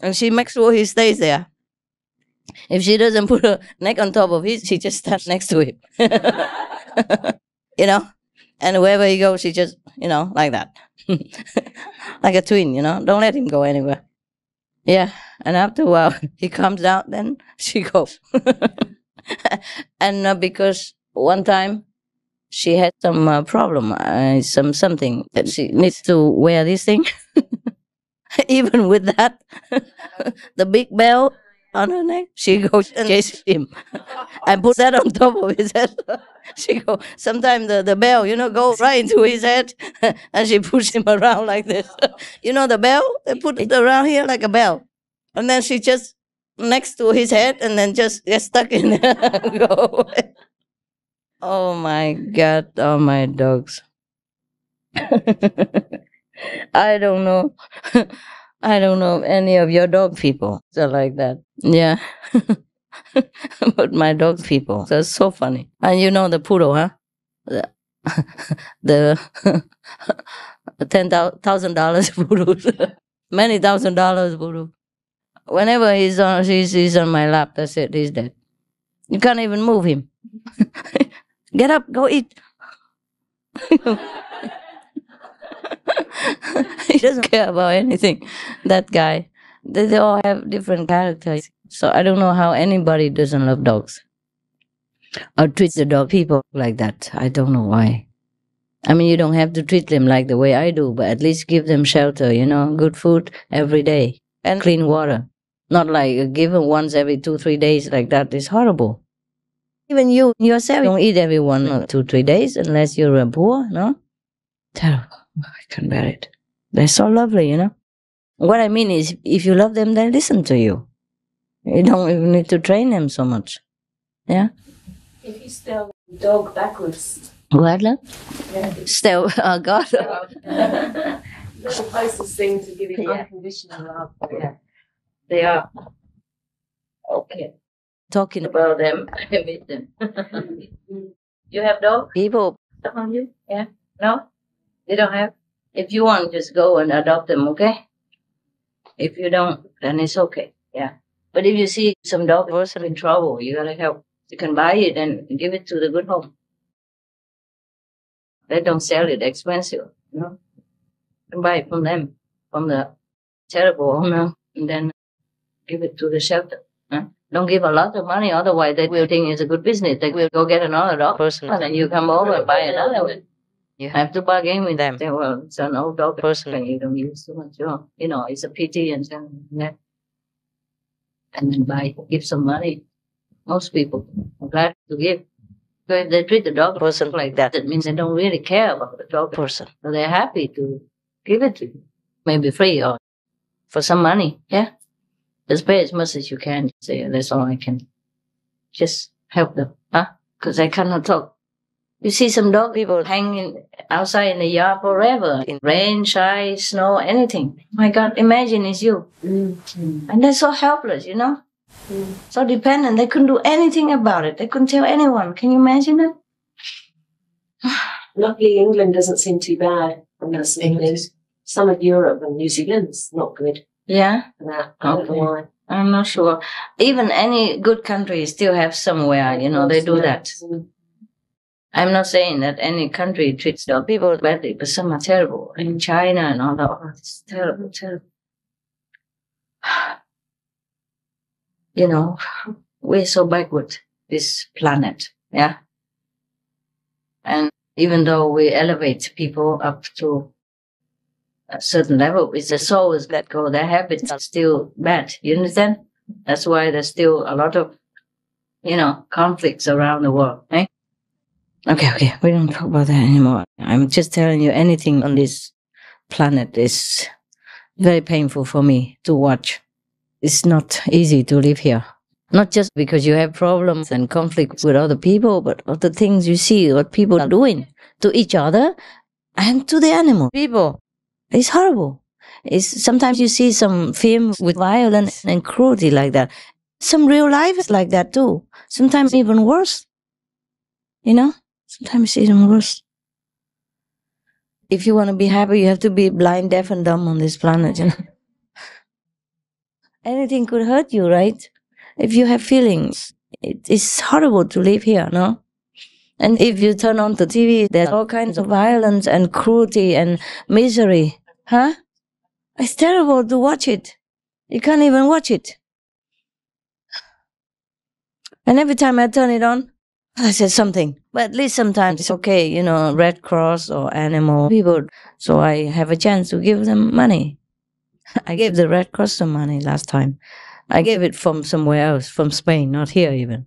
And she makes sure he stays there. If she doesn't put her neck on top of his, she just stands next to him. And wherever he goes, she just, like that. Like a twin, Don't let him go anywhere. Yeah, and after a while, he comes out, then she goes. And because one time, she had some problem, something that she needs to wear this thing. Even with that, the big bell on her neck, she goes and chases him and puts that on top of his head. She goes, sometimes the bell, goes right into his head and she pushes him around like this. The bell, they put it around here like a bell. And then she just next to his head and then just gets stuck in there and go away. Oh my God, oh my dogs. I don't know. I don't know any of your dog people are like that. Yeah. But my dog people, they're so funny. And the poodle, huh? The $10,000 poodle. Many $1,000 poodle. Whenever he's on my lap, that's it, he's dead. You can't even move him. Get up, go eat. He doesn't care about anything, that guy. They all have different characters. So I don't know how anybody doesn't love dogs. Or treat the dog people like that. I don't know why. I mean, you don't have to treat them like the way I do, but at least give them shelter, good food every day. And clean water. Not like give them once every 2-3 days like that. It's horrible. Even you yourself don't eat every 1 or 2, 3 days unless you're poor, no? Terrible. I can't bear it. They're so lovely, you know. What I mean is, if you love them, they listen to you. You don't even need to train them so much. Yeah? If you stare the dog backwards. What, love? Yeah. Still, oh God. That's the closest thing to giving unconditional love. Yeah. They are. Okay. Talking about them, I meet them. You have dog? People. Some of you? Yeah? No? They don't have? If you want, just go and adopt them, okay? If you don't, then it's okay. Yeah. But if you see some dog person in trouble, you gotta help. You can buy it and give it to the good home. They don't sell it expensive, you know. You can buy it from them, from the terrible owner, and then give it to the shelter. Huh? Don't give a lot of money, otherwise they will think it's a good business. They will go get another dog person, and then you come over and buy another one. You have to bargain with them. Say, well, it's an old dog person, and you don't use too much. You know, it's a pity and that. And then give some money. Most people are glad to give. So if they treat the dog person like that, it means they don't really care about the dog person. So they're happy to give it to you. Maybe free or for some money. Yeah. Just pay as much as you can. Say, that's all I can. Just help them. Huh? Because I cannot talk. You see some dog people hanging outside in the yard forever. In rain, shine, snow, anything. My God, imagine it's you. Mm-hmm. And they're so helpless, you know? Mm. So dependent. They couldn't do anything about it. They couldn't tell anyone. Can you imagine that? Luckily, England doesn't seem too bad. Some of Europe and New Zealand's not good. Yeah? I don't know why. I'm not sure. Even any good country still have somewhere, you know, they do that. Mm. I'm not saying that any country treats dog people badly, but some are terrible. In China and all that, it's terrible, terrible. You know, we're so backward, this planet, yeah? And even though we elevate people up to a certain level, it's the souls that go, their habits are still bad, you understand? That's why there's still a lot of, you know, conflicts around the world, eh? Okay, we don't talk about that anymore. I'm just telling you, anything on this planet is very painful for me to watch. It's not easy to live here. Not just because you have problems and conflicts with other people, but other things you see, what people are doing to each other and to the animal people. It's horrible. Sometimes you see some film with violence and cruelty like that. Some real life is like that too. Sometimes even worse. You know? Sometimes it's even worse. If you want to be happy, you have to be blind, deaf, and dumb on this planet, you know? Anything could hurt you, right? If you have feelings, it's horrible to live here, no? And if you turn on the TV, there's all kinds of violence and cruelty and misery. Huh? It's terrible to watch it. You can't even watch it. And every time I turn it on, I said something. But at least sometimes it's okay, you know, Red Cross or animal people. So I have a chance to give them money. I gave the Red Cross some money last time. I gave it from somewhere else, from Spain, not here even.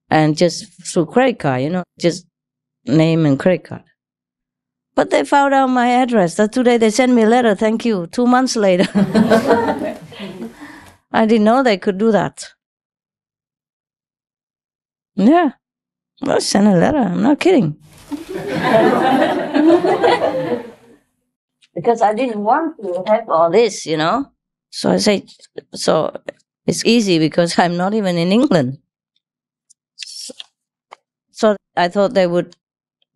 And just through credit card, you know, just name and credit card. But they found out my address. That today they sent me a letter, thank you, 2 months later. I didn't know they could do that. Yeah. Well, send a letter. I'm not kidding. Because I didn't want to have all this, you know. So I say, so it's easy because I'm not even in England. So I thought they would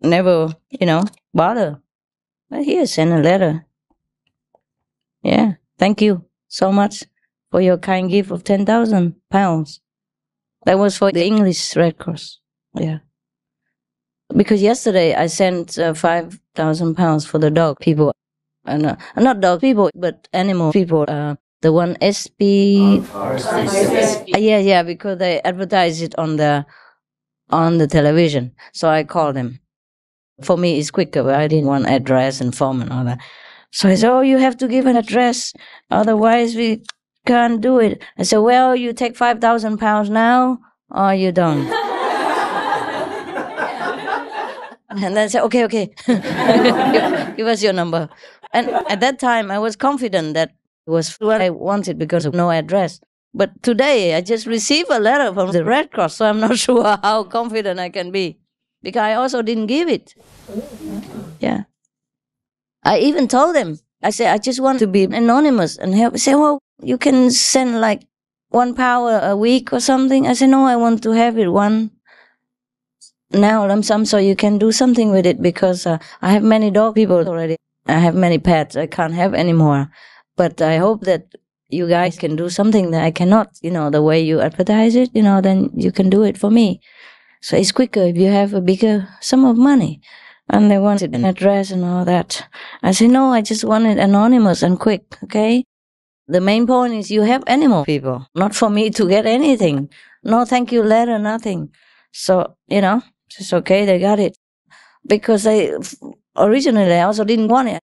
never, you know, bother. But here, send a letter. Yeah, thank you so much for your kind gift of £10,000. That was for the English Red Cross. Yeah. Because yesterday I sent £5,000 for the dog people. Not dog people, but animal people. The one SP. Yeah, because they advertise it on the television. So I called them. For me, it's quicker. I didn't want address and form and all that. So I said, oh, you have to give an address. Otherwise, we can't do it. I said, well, you take £5,000 now or you don't. And then I said, okay, give us your number. And at that time, I was confident that it was what I wanted because of no address. But today, I just received a letter from the Red Cross, so I'm not sure how confident I can be. Because I also didn't give it. Yeah. I even told them, I said, I just want to be anonymous and help. They say, well, you can send like £1 a week or something. I said, no, I want to have it one now lump sum so you can do something with it because I have many dog people already. I have many pets. I can't have any more. But I hope that you guys can do something that I cannot, the way you advertise it, then you can do it for me. So it's quicker if you have a bigger sum of money. And they wanted an address and all that. I said, no, I just want it anonymous and quick, okay? The main point is you have animal people, not for me to get anything. No thank you letter, nothing. So, it's okay, they got it. Because originally I also didn't want it.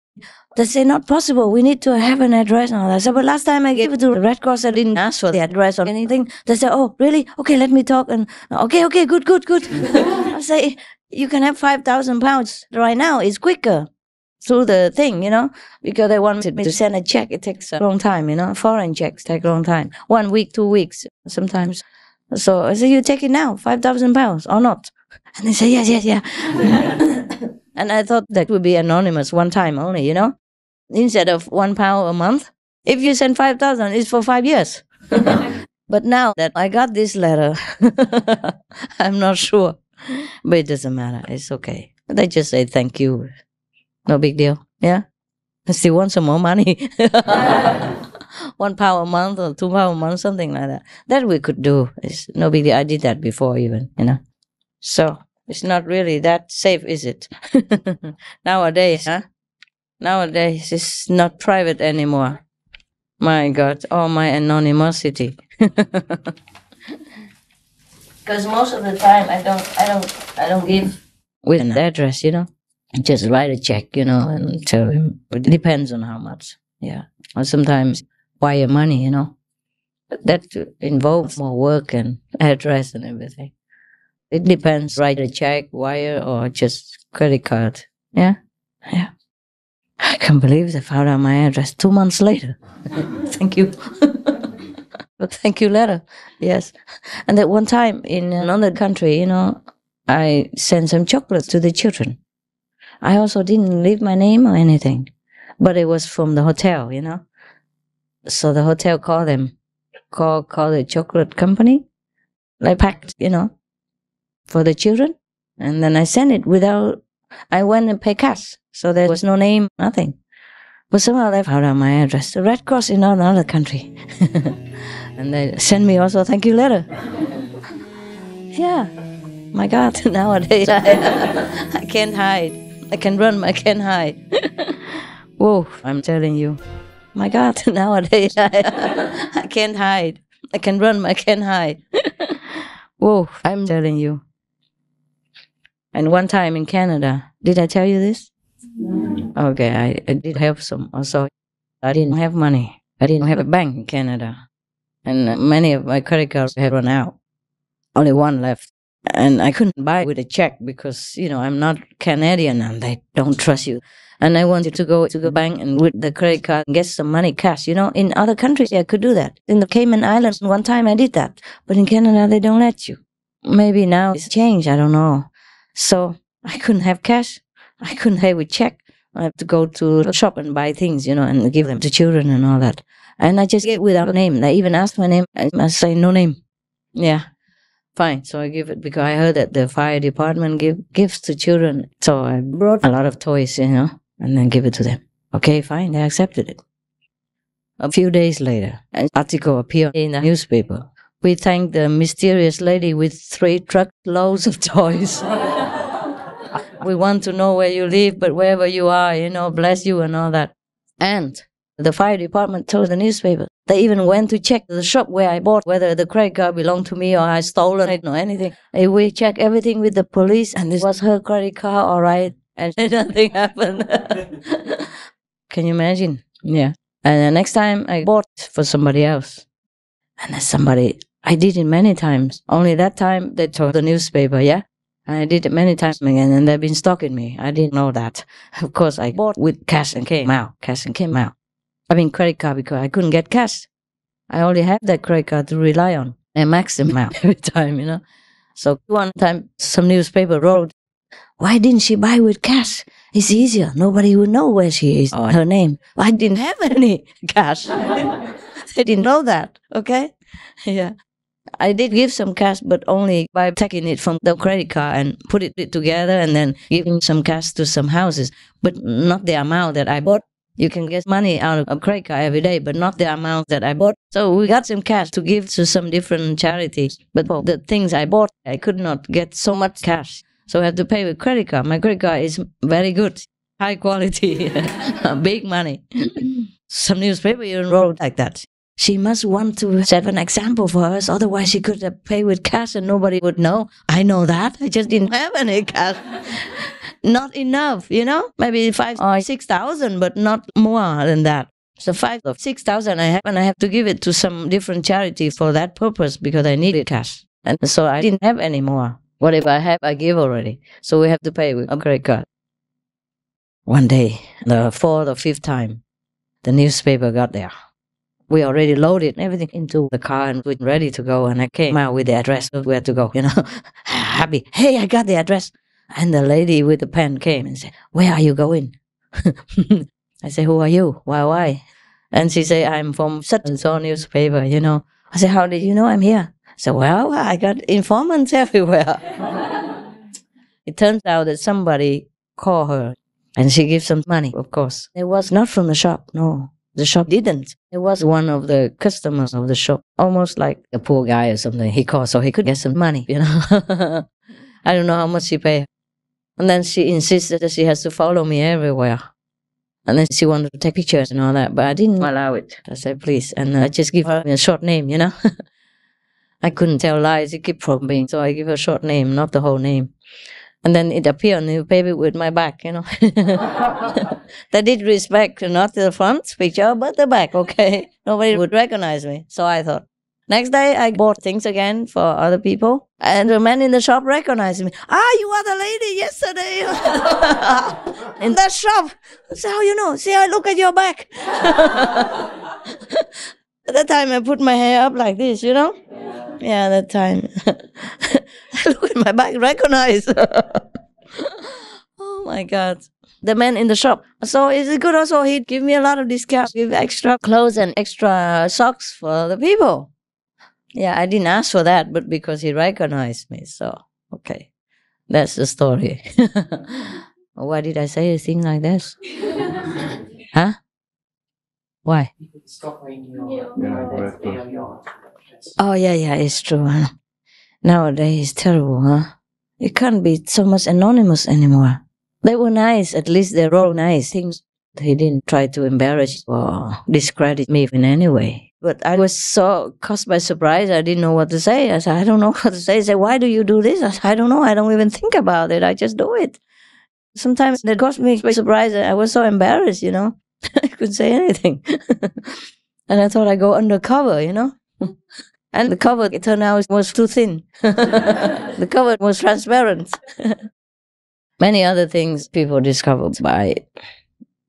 They say, not possible, we need to have an address and all that. I said, but last time I gave it to the Red Cross, I didn't ask for the address or anything. They said, oh, really? Okay, let me talk. And okay, good. I say, you can have £5,000 right now. It's quicker through the thing, because they wanted me to send a check. It takes a long time, foreign checks take a long time. 1 week, 2 weeks sometimes. So I said, you take it now, £5,000 or not? And they say, yes. And I thought that would be anonymous one time only, instead of £1 a month. If you send 5,000, it's for 5 years. But now that I got this letter, I'm not sure. But it doesn't matter. It's okay. They just say thank you. No big deal. Yeah? I still want some more money. £1 a month or £2 a month, something like that. That we could do. It's no big deal. I did that before even, So it's not really that safe, is it? Nowadays, Nowadays, it's not private anymore. My God, all my anonymity. Because most of the time I don't give with an address, Just write a check, and tell him. It depends on how much. Yeah. Or sometimes wire money, But that involves more work and address and everything. It depends. Write a check, wire, or just credit card. Yeah. Yeah. I can't believe they found out my address 2 months later. Thank you. But thank you letter. Yes. And at one time in another country, I sent some chocolates to the children. I also didn't leave my name or anything. But it was from the hotel, So the hotel called them. Call the chocolate company. I packed, for the children. And then I sent it I went and paid cash. So there was no name, nothing. But somehow they found out my address. The Red Cross in another country. And they sent me also a thank you letter. Yeah. My God, nowadays I can't hide. I can run, I can't hide. Whoa, I'm telling you. My God, nowadays I can't hide. I can run, I can't hide. Whoa, I'm telling you. And one time in Canada, did I tell you this? Okay, I did help some also. I didn't have money. I didn't have a bank in Canada. And many of my credit cards had run out. Only one left. And I couldn't buy with a check because, I'm not Canadian and they don't trust you. And I wanted to go to the bank and with the credit card and get some money cash. In other countries, I could do that. In the Cayman Islands, one time I did that. But in Canada, they don't let you. Maybe now it's changed. I don't know. So I couldn't have cash. I couldn't have a check. I have to go to the shop and buy things, and give them to children and all that. And I just get without a name. They even ask my name. I say no name. Yeah. Fine. So I give it because I heard that the fire department give gifts to children. So I brought a lot of toys, and then give it to them. Okay, fine. They accepted it. A few days later, an article appeared in the newspaper. We thank the mysterious lady with 3 truckloads of toys. We want to know where you live, but wherever you are, bless you and all that. And the fire department told the newspaper. They even went to check the shop where I bought, whether the credit card belonged to me or I stolen it or anything. We checked everything with the police, and this was her credit card, all right, and nothing happened. Can you imagine? Yeah. And the next time I bought for somebody else. And then I did it many times. Only that time they told the newspaper, yeah? I did it many times again, and they've been stalking me. I didn't know that. Of course, I bought with cash and came out. I mean, credit card, because I couldn't get cash. I only have that credit card to rely on. I max them out every time, you know. So one time, some newspaper wrote, "Why didn't she buy with cash? It's easier. Nobody would know where she is or her name." I didn't have any cash. They didn't know that, okay? Yeah. I did give some cash, but only by taking it from the credit card and put it together and then giving some cash to some houses, but not the amount that I bought. You can get money out of a credit card every day, but not the amount that I bought. So we got some cash to give to some different charities, but for the things I bought, I could not get so much cash. So I had to pay with credit card. My credit card is very good, high quality, big money. Some newspaper even wrote like that. She must want to set an example for us, otherwise she could have paid with cash and nobody would know. I know that. I just didn't have any cash. Not enough, you know? Maybe 5,000 or 6,000, but not more than that. So 5,000 or 6,000 I have, and I have to give it to some different charity for that purpose because I needed cash. And so I didn't have any more. Whatever I have, I give already. So we have to pay with a credit card. One day, the 4th or 5th time, the newspaper got there. We already loaded everything into the car and we're ready to go. And I came out with the address of where to go, you know, happy. Hey, I got the address. And the lady with the pen came and said, "Where are you going?" I said, "Who are you? Why? And she said, "I'm from such and so newspaper, you know." I said, "How did you know I'm here?" I said, "Well, I got informants everywhere." It turns out that somebody called her and she gave some money, of course. It was not from the shop, no. The shop didn't. It was one of the customers of the shop, almost like a poor guy or something. He called so he could get some money, you know. I don't know how much she paid. And then she insisted that she has to follow me everywhere. And then she wanted to take pictures and all that, but I didn't allow it. I said, please. And I just give her a short name, you know. I couldn't tell lies. It kept probing. So I give her a short name, not the whole name. And then it appeared on the newspaper with my back, you know. They did respect, not the front picture, but the back, okay? Nobody would recognize me. So I thought. Next day, I bought things again for other people. And the man in the shop recognized me. "Ah, you are the lady yesterday in that shop." I said, "How you know?" "See, I look at your back." At that time, I put my hair up like this, you know? Yeah, that time. I look at my back, recognize. Oh my God. The man in the shop. So is it good also? He'd give me a lot of discounts, give extra clothes and extra socks for the people. Yeah, I didn't ask for that, but because he recognized me. So, okay. That's the story. Why did I say a thing like this? Huh? Why? Oh, yeah, it's true. Nowadays, it's terrible, huh? It can't be so much anonymous anymore. They were nice, at least they're all nice things. He didn't try to embarrass or discredit me in any way. But I was so caught by surprise, I didn't know what to say. I said, "I don't know what to say." He said, "Why do you do this?" I said, "I don't know. I don't even think about it. I just do it." Sometimes it caught me by surprise. I was so embarrassed, you know. I couldn't say anything. And I thought I'd go undercover, you know. And the cover, it turned out, was too thin. The cover was transparent. Many other things people discovered, but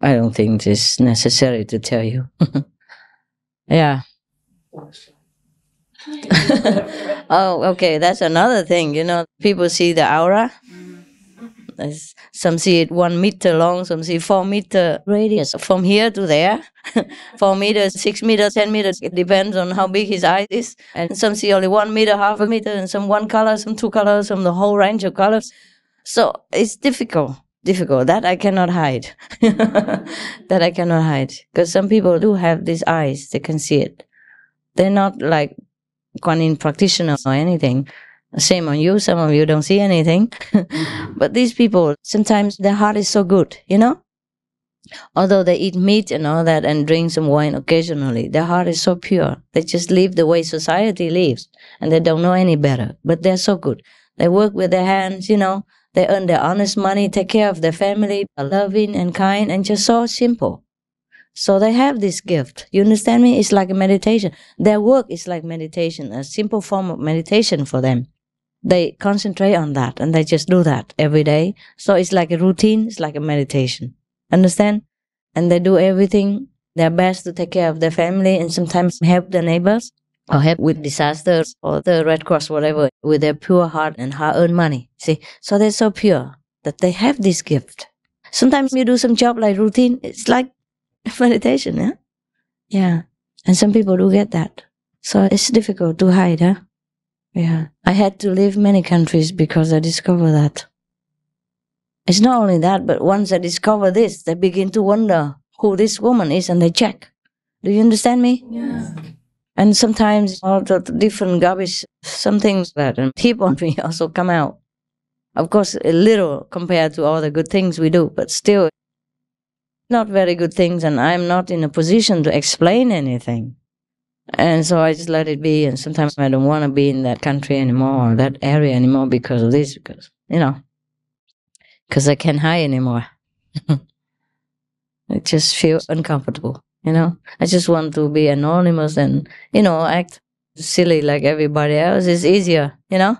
I don't think it's necessary to tell you. Yeah. Oh, okay, that's another thing, you know. People see the aura. Some see it 1 meter long, some see 4 meter radius from here to there. 4 meters, 6 meters, 10 meters. It depends on how big his eye is. And some see only 1 meter, half a meter, and some one color, some two colors, some the whole range of colors. So it's difficult. That I cannot hide. That I cannot hide. Because some people do have these eyes, they can see it. They're not like Kuan Yin practitioners or anything. Shame on you, some of you don't see anything. But these people, sometimes their heart is so good, you know? Although they eat meat and all that and drink some wine occasionally, their heart is so pure. They just live the way society lives. And they don't know any better. But they're so good. They work with their hands, you know. They earn their honest money, take care of their family, are loving and kind and just so simple. So they have this gift. You understand me? It's like a meditation. Their work is like meditation, a simple form of meditation for them. They concentrate on that and they just do that every day. So it's like a routine, it's like a meditation. Understand? And they do everything their best to take care of their family and sometimes help their neighbors or help with disasters or the Red Cross, whatever, with their pure heart and hard-earned money. See? So they're so pure that they have this gift. Sometimes you do some job like routine, it's like meditation, yeah? Yeah. And some people do get that. So it's difficult to hide, huh? Yeah. I had to leave many countries because I discovered that. It's not only that, but once I discover this, they begin to wonder who this woman is and they check. Do you understand me? Yeah. And sometimes all the different garbage, some things that tip on me also come out. Of course, a little compared to all the good things we do, but still not very good things, and I'm not in a position to explain anything. And so I just let it be, and sometimes I don't want to be in that country anymore or that area anymore because of this, because, because I can't hide anymore. I just feel uncomfortable, I just want to be anonymous and, act silly like everybody else. It's easier, And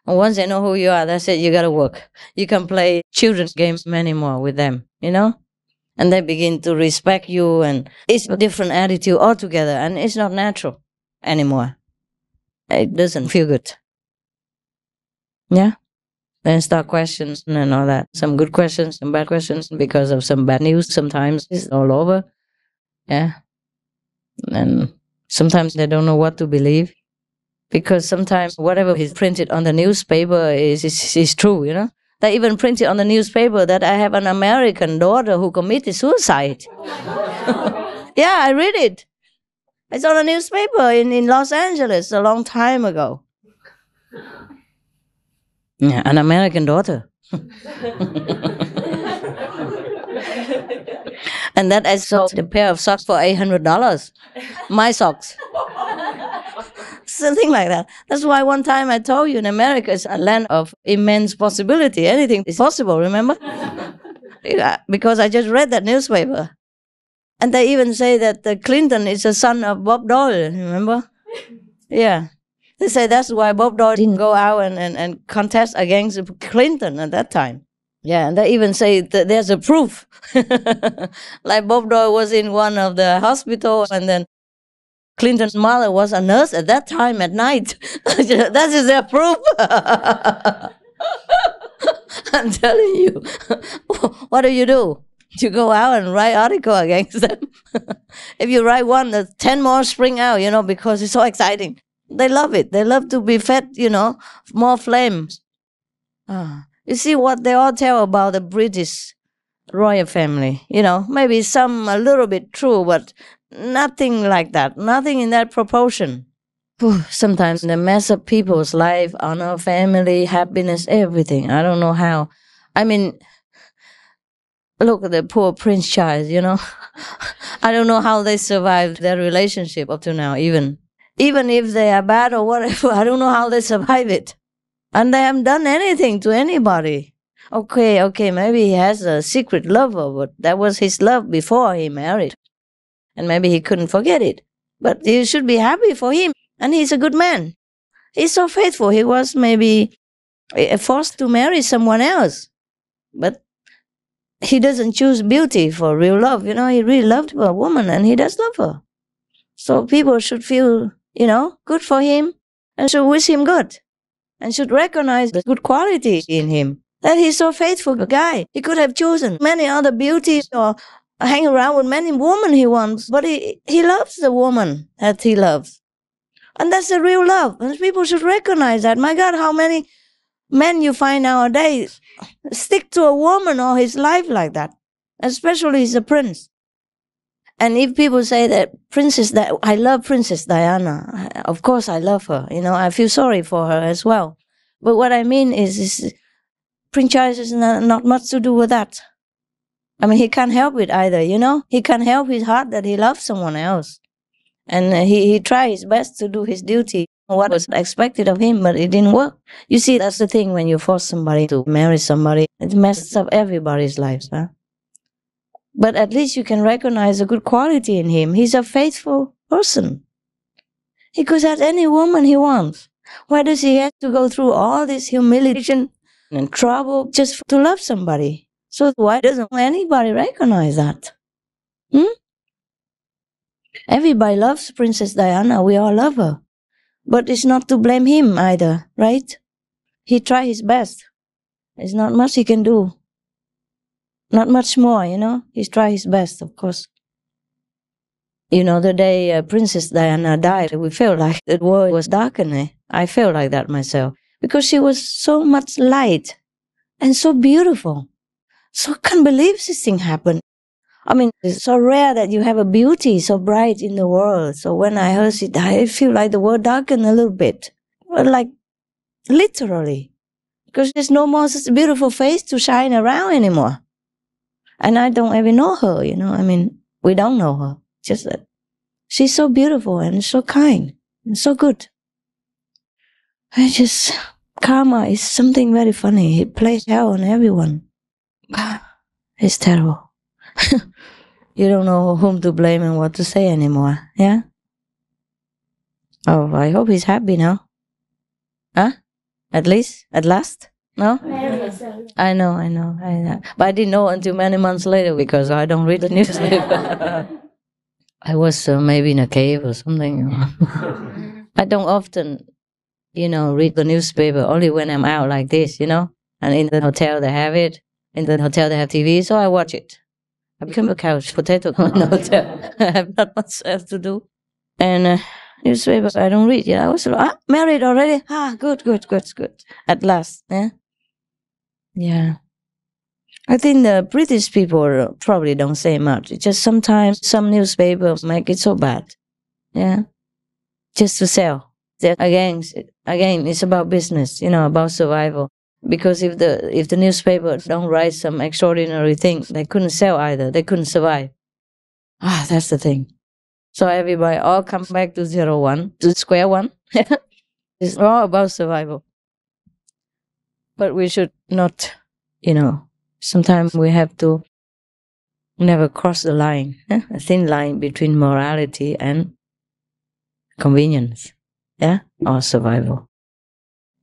once they know who you are, that's it, you gotta work. You can play children's games anymore with them, And they begin to respect you, and it's a different attitude altogether, and it's not natural anymore. It doesn't feel good. Yeah? Then start questions and all that. Some good questions, some bad questions, because of some bad news sometimes it's all over. Yeah? And sometimes they don't know what to believe, because sometimes whatever is printed on the newspaper is true, They even printed on the newspaper that I have an American daughter who committed suicide. Yeah, I read it. It's on a newspaper in Los Angeles a long time ago. Yeah, an American daughter. And that I sold a pair of socks for $800. My socks. Something like that. That's why one time I told you in America is a land of immense possibility. Anything is possible, remember? Yeah, because I just read that newspaper. And they even say that Clinton is a son of Bob Doyle, remember? Yeah. They say that's why Bob Doyle didn't go out and contest against Clinton at that time. Yeah, and they even say that there's a proof. Like Bob Doyle was in one of the hospitals, and then Clinton's mother was a nurse at that time at night. That is their proof. I'm telling you. What do? You go out and write article against them. If you write one, 10 more spring out, because it's so exciting. They love it. They love to be fed, more flames. You see what they all tell about the British royal family, maybe some a little bit true, but nothing like that, nothing in that proportion. Sometimes they mess up people's life, honor, family, happiness, everything. I don't know how. I mean, look at the poor Prince Charles, I don't know how they survived their relationship up to now, even if they are bad or whatever, I don't know how they survive it. And they haven't done anything to anybody. Okay, maybe he has a secret lover, but that was his love before he married. And maybe he couldn't forget it. But you should be happy for him. And he's a good man. He's so faithful. He was maybe forced to marry someone else. But he doesn't choose beauty for real love. He really loved a woman, and he does love her. So people should feel, good for him and should wish him good. And should recognize the good quality in him. That he's so faithful a guy. He could have chosen many other beauties or hang around with many women he wants, but he loves the woman that he loves. And that's the real love. And people should recognize that. My God, how many men you find nowadays stick to a woman all his life like that. Especially he's a prince. And if people say that I love Princess Diana, of course I love her. I feel sorry for her as well. But what I mean is Prince Charles is not much to do with that. I mean, he can't help it either, He can't help his heart that he loves someone else. And he tried his best to do his duty, what was expected of him, but it didn't work. You see, that's the thing when you force somebody to marry somebody. It messes up everybody's lives, huh? But at least you can recognize a good quality in him. He's a faithful person. He could have any woman he wants. Why does he have to go through all this humiliation and trouble just to love somebody? So why doesn't anybody recognize that? Everybody loves Princess Diana. We all love her. But it's not to blame him either, right? He tried his best. There's not much he can do. Not much more, He's tried his best, of course. The day Princess Diana died, we felt like the world was darkening. I felt like that myself. Because she was so much light and so beautiful. So I can't believe this thing happened. I mean, it's so rare that you have a beauty so bright in the world. So when I heard she died, I feel like the world darkened a little bit. But like, literally. Because there's no more such a beautiful face to shine around anymore. And I don't even know her, I mean, we don't know her. Just that she's so beautiful and so kind and so good. Karma is something very funny. It plays hell on everyone. It's terrible. You don't know whom to blame and what to say anymore, yeah? Oh, I hope he's happy now. Huh? At last? No? I know. But I didn't know until many months later because I don't read the newspaper. I was maybe in a cave or something. I don't often, read the newspaper, only when I'm out like this, And in the hotel they have it. In the hotel they have TV, so I watch it. I become a couch potato in the hotel. I have not much else to do. And newspapers I don't read. I was married already. Good. At last, yeah. Yeah. I think the British people probably don't say much. It's just sometimes some newspapers make it so bad. Yeah. Just to sell. Again, it's about business, about survival. Because if the newspaper don't write some extraordinary things, they couldn't sell either. They couldn't survive. That's the thing. So everybody all come back to to square one. It's all about survival. But we should not, sometimes we have to never cross the line, a thin line between morality and convenience, or survival.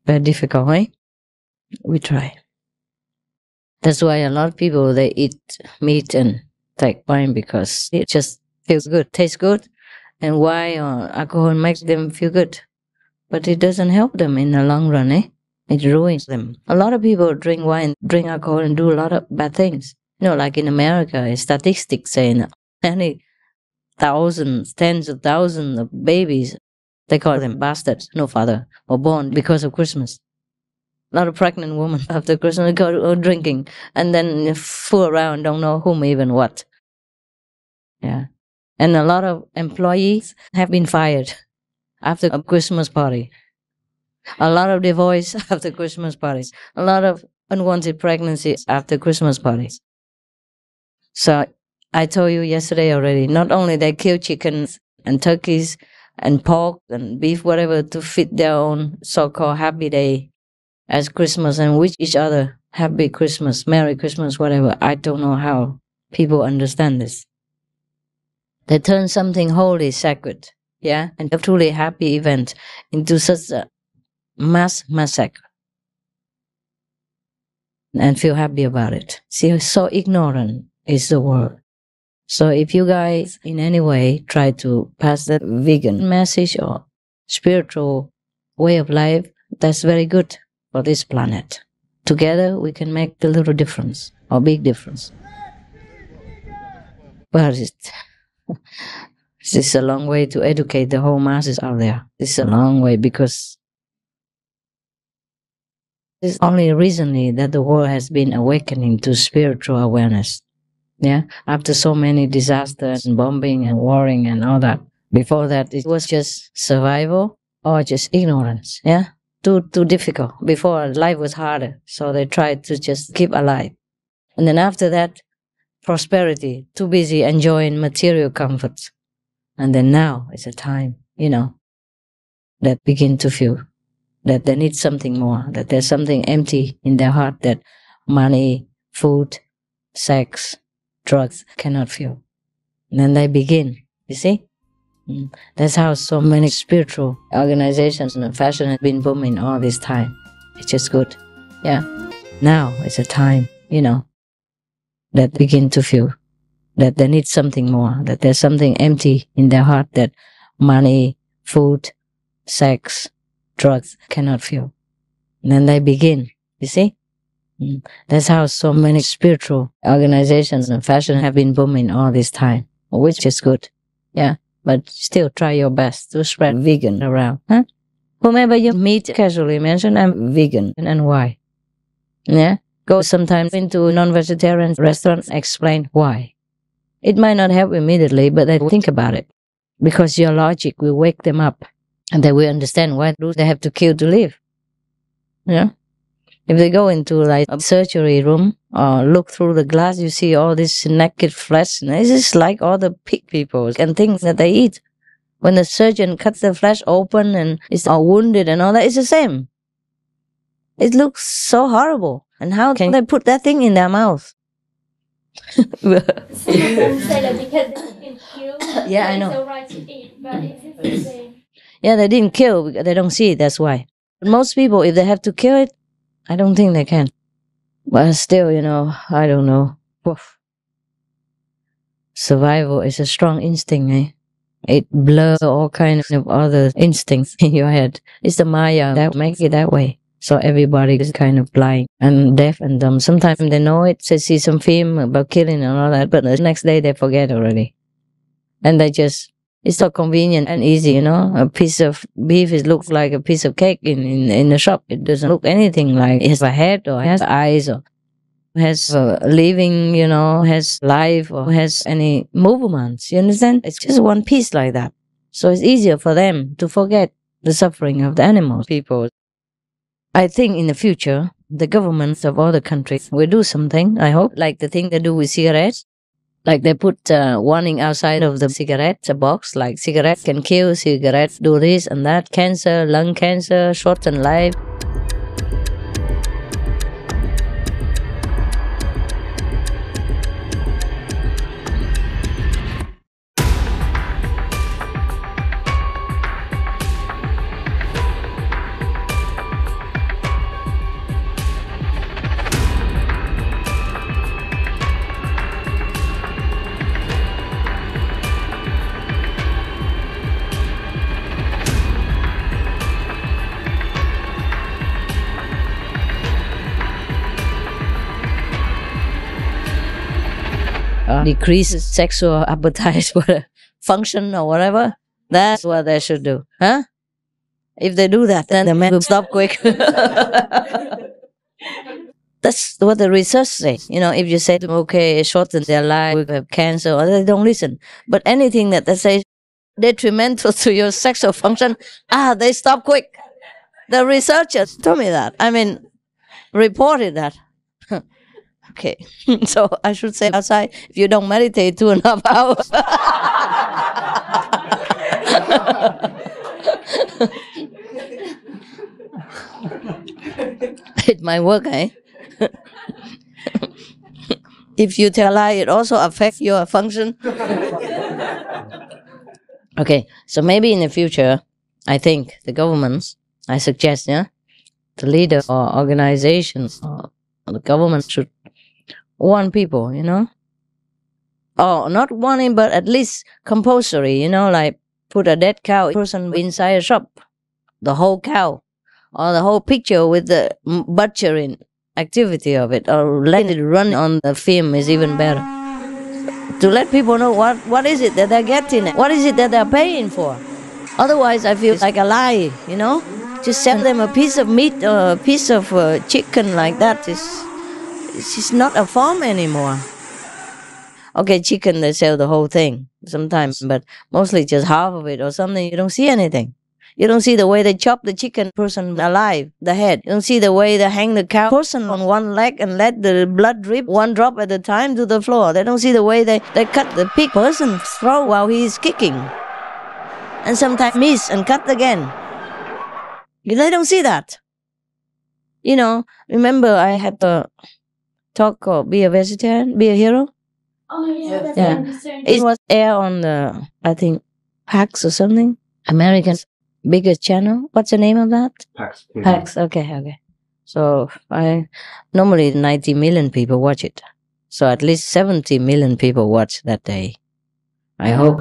Very difficult, right? We try. That's why a lot of people, they eat meat and take wine because it just feels good, tastes good, and wine or alcohol makes them feel good. But it doesn't help them in the long run, It ruins them. A lot of people drink wine, drink alcohol, and do a lot of bad things. Like in America, statistics saying many thousands, tens of thousands of babies, they call them bastards, no father, were born because of Christmas. A lot of pregnant women after Christmas go drinking and then fool around, don't know whom even what. Yeah. And a lot of employees have been fired after a Christmas party. A lot of divorce after Christmas parties. A lot of unwanted pregnancies after Christmas parties. So I told you yesterday already, not only they kill chickens and turkeys and pork and beef, whatever, to fit their own so-called happy day as Christmas and wish each other Happy Christmas, Merry Christmas, whatever. I don't know how people understand this. They turn something holy, sacred, and a truly happy event into such a mass massacre and feel happy about it. See, so ignorant is the world. So if you guys in any way try to pass that vegan message or spiritual way of life, that's very good for this planet. Together we can make a little difference or big difference. But it's a long way to educate the whole masses out there. It's a long way because it's only recently that the world has been awakening to spiritual awareness. After so many disasters and bombing and warring and all that. Before that, it was just survival or just ignorance. Too difficult. Before, life was harder, so they tried to just keep alive. And then after that, prosperity, too busy enjoying material comforts. And then now is a time, that begin to feel that they need something more, that there's something empty in their heart that money, food, sex, drugs cannot fill. And then they begin, you see? That's how so many spiritual organizations and fashion have been booming all this time. It's just good. Yeah. Now is a time, that begin to feel that they need something more, that there's something empty in their heart that money, food, sex, drugs cannot fill. And then they begin, you see? That's how so many spiritual organizations and fashion have been booming all this time, which is good. Yeah. But still try your best to spread vegan around. Huh? Whomever you meet, casually mention, I'm vegan. And why? Yeah? Go sometimes into a non-vegetarian restaurant, explain why. It might not help immediately, but they think about it. Because your logic will wake them up. And they will understand why do they have to kill to live. Yeah? If they go into like a surgery room or look through the glass, you see all this naked flesh. And it's just like all the pig people and things that they eat. When the surgeon cuts the flesh open and it's all wounded and all that, it's the same. It looks so horrible. And how can they put that thing in their mouth? Say that because they didn't kill, yeah, I know. It's alright to eat, but it's the same. Yeah, they didn't kill because they don't see it, that's why. But most people, if they have to kill it, I don't think they can. But still, I don't know. Woof. Survival is a strong instinct, eh? It blurs all kinds of other instincts in your head. It's the Maya that makes it that way. So everybody is kind of blind and deaf and dumb. Sometimes they know it, they see some film about killing and all that, but the next day they forget already. And it's so convenient and easy, A piece of beef looks like a piece of cake in the shop. It doesn't look anything like it has a head or has eyes or has a living, has life or has any movements. You understand? It's just one piece like that. So it's easier for them to forget the suffering of the animals, people. I think in the future, the governments of all the countries will do something, I hope, like the thing they do with cigarettes. Like they put warning outside of the cigarette box, like cigarette can kill, cigarettes do this and that, cancer, lung cancer, shorten life. Decrease sexual appetite for the function or whatever. That's what they should do. Huh? If they do that, then the men will stop quick. That's what the research says. If you say to them, okay, shorten their life, we have cancer, or they don't listen. But anything that they say detrimental to your sexual function, they stop quick. The researchers told me that. Reported that. Okay, so I should say outside, if you don't meditate 2.5 hours. It might work, eh? If you tell lie, it also affects your function. Okay, so maybe in the future, I think the governments, I suggest, the leader or organizations or the government should warn people, or not warning, but at least compulsory, like put a dead cow person inside a shop, the whole cow, or the whole picture with the butchering activity of it, or let it run on the film is even better. To let people know what is it that they're getting, what is it that they're paying for. Otherwise, I feel like a lie, Just sell them a piece of meat or a piece of chicken like that. It's not a farm anymore. Okay, chicken, they sell the whole thing sometimes, but mostly just half of it or something. You don't see anything. You don't see the way they chop the chicken person alive, the head. You don't see the way they hang the cow person on one leg and let the blood drip one drop at a time to the floor. They don't see the way they cut the pig person's throat while he is kicking. And sometimes miss and cut again. They don't see that. Remember I had to talk called Be a Vegetarian, Be a Hero? Oh, yeah. Yeah. It was aired on the, I think, Pax or something. American biggest channel. What's the name of that? Pax. Pax. Okay. So normally 90 million people watch it. So at least 70 million people watch that day. I hope.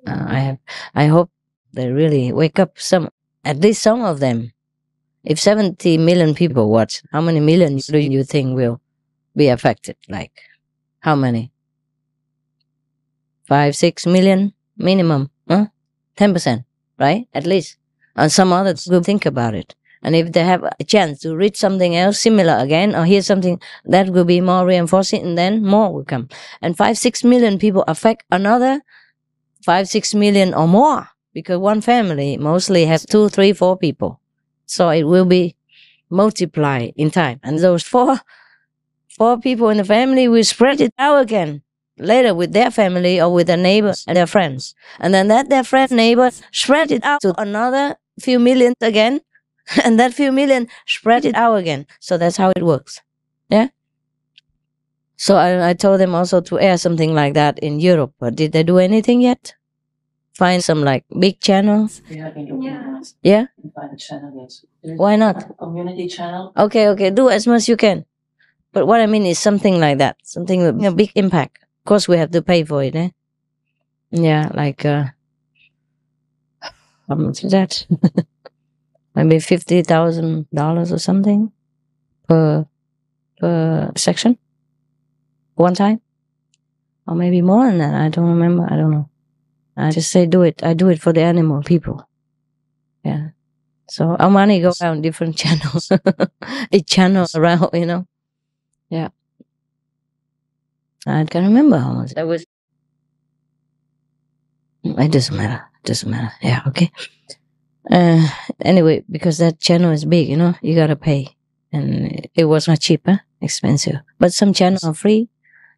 I hope they really wake up. At least some of them. If 70 million people watch, how many millions do you think will be affected? Like, how many? 5, 6 million minimum, 10%, right? At least. And some others will think about it. And if they have a chance to read something else similar again or hear something that will be more reinforcing, and then more will come. And 5, 6 million people affect another 5, 6 million or more, because one family mostly has 2, 3, 4 people. So it will be multiplied in time. And those four people in the family will spread it out again later with their family or with their neighbors and their friends. And then their friend, neighbor, spread it out to another few million again. And that few million spread it out again. So that's how it works. Yeah? So I told them also to air something like that in Europe. But did they do anything yet? Find some like big channels? Yeah? Find a channel, yes. Why not? A community channel. Okay. Do as much as you can. But what I mean is something like that. Something with a big impact. Of course, we have to pay for it, eh? Yeah, like, how much is that? Maybe $50,000 or something per section, one time, or maybe more than that. I don't remember. I don't know. I just say do it. I do it for the animal people. Yeah. So our money goes around different channels. Each channel around, Yeah. I can't remember how much that was. It doesn't matter. Yeah, okay. Anyway, because that channel is big, you gotta pay. And it was not cheap, expensive. But some channels are free,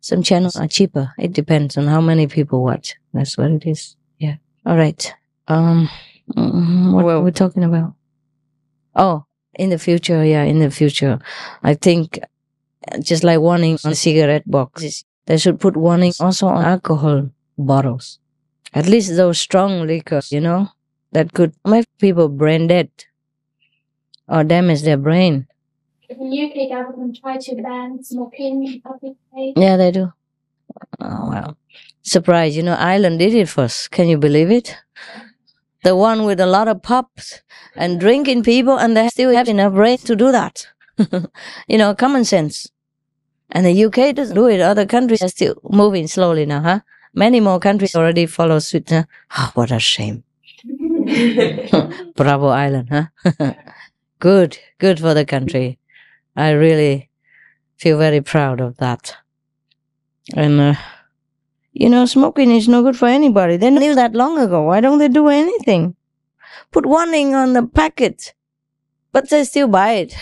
some channels are cheaper. It depends on how many people watch. That's what it is. Yeah. All right. What were we talking about? Oh, in the future, I think just like warning on cigarette boxes, they should put warning also on alcohol bottles. At least those strong liquors, that could make people brain dead or damage their brain. The UK government tried to ban smoking in public places. Yeah, they do. Oh, well. Surprise, Ireland did it first. Can you believe it? The one with a lot of pubs and drinking people, and they still have enough brain to do that. Common sense. And the UK doesn't do it. Other countries are still moving slowly now, Many more countries already follow suit. Oh, what a shame. Bravo, Ireland, Good for the country. I really feel very proud of that. And, smoking is no good for anybody. They knew that long ago. Why don't they do anything? Put warning on the packet. But they still buy it.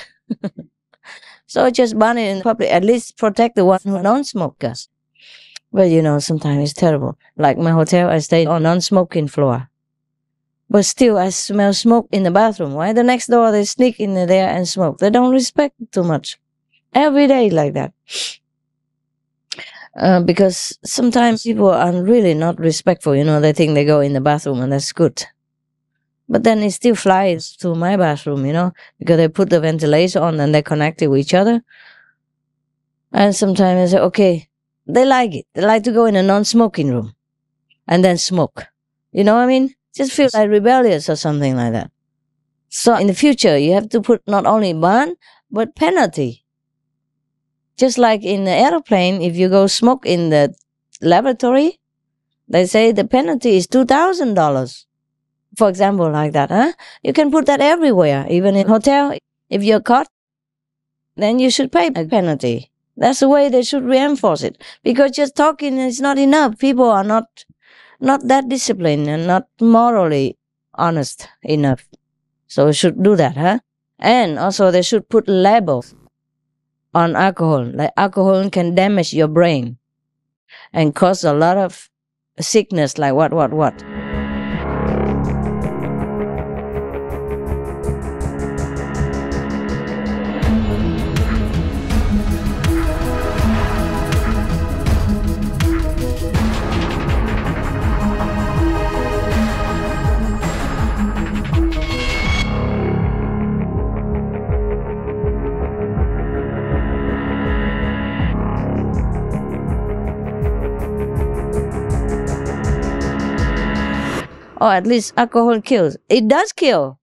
So just ban it in public. At least protect the one who don't smoke. But, sometimes it's terrible. Like my hotel, I stayed on non-smoking floor. But still, I smell smoke in the bathroom. Why? The next door, they sneak in there and smoke. They don't respect too much. Every day like that. Because sometimes people are really not respectful. They think they go in the bathroom and that's good. But then it still flies to my bathroom, because they put the ventilator on and they connect it with each other. And sometimes I say, okay, they like it. They like to go in a non-smoking room and then smoke. You know what I mean? Just feel like rebellious or something like that. So in the future, you have to put not only ban, but penalty. Just like in the airplane, if you go smoke in the laboratory, they say the penalty is $2,000. For example, like that, You can put that everywhere, even in hotel. If you're caught, then you should pay a penalty. That's the way they should reinforce it. Because just talking is not enough. People are not that disciplined and not morally honest enough. So we should do that, And also they should put labels on alcohol. Like alcohol can damage your brain and cause a lot of sickness like what. or at least alcohol kills. It does kill.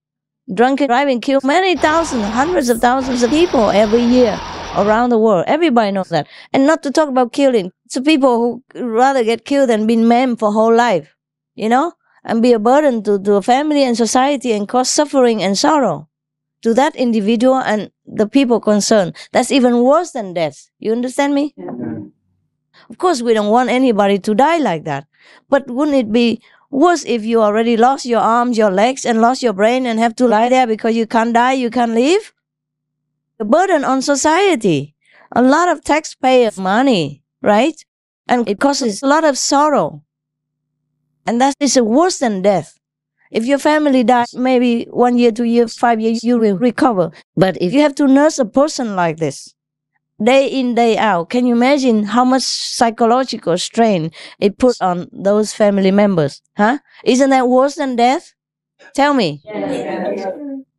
Drunken driving kills many thousands, hundreds of thousands of people every year around the world. Everybody knows that. And not to talk about killing. So people who rather get killed than being maimed for whole life, and be a burden to a family and society and cause suffering and sorrow to that individual and the people concerned. That's even worse than death. You understand me? Yeah. Of course, we don't want anybody to die like that. But wouldn't it be worse if you already lost your arms, your legs, and lost your brain and have to lie there because you can't die, you can't live? A burden on society. A lot of taxpayer money, right? And it causes a lot of sorrow. And that is worse than death. If your family dies, maybe 1 year, 2 years, 5 years, you will recover. But if you have to nurse a person like this, day in, day out, can you imagine how much psychological strain it puts on those family members? Huh? Isn't that worse than death? Tell me. Yeah.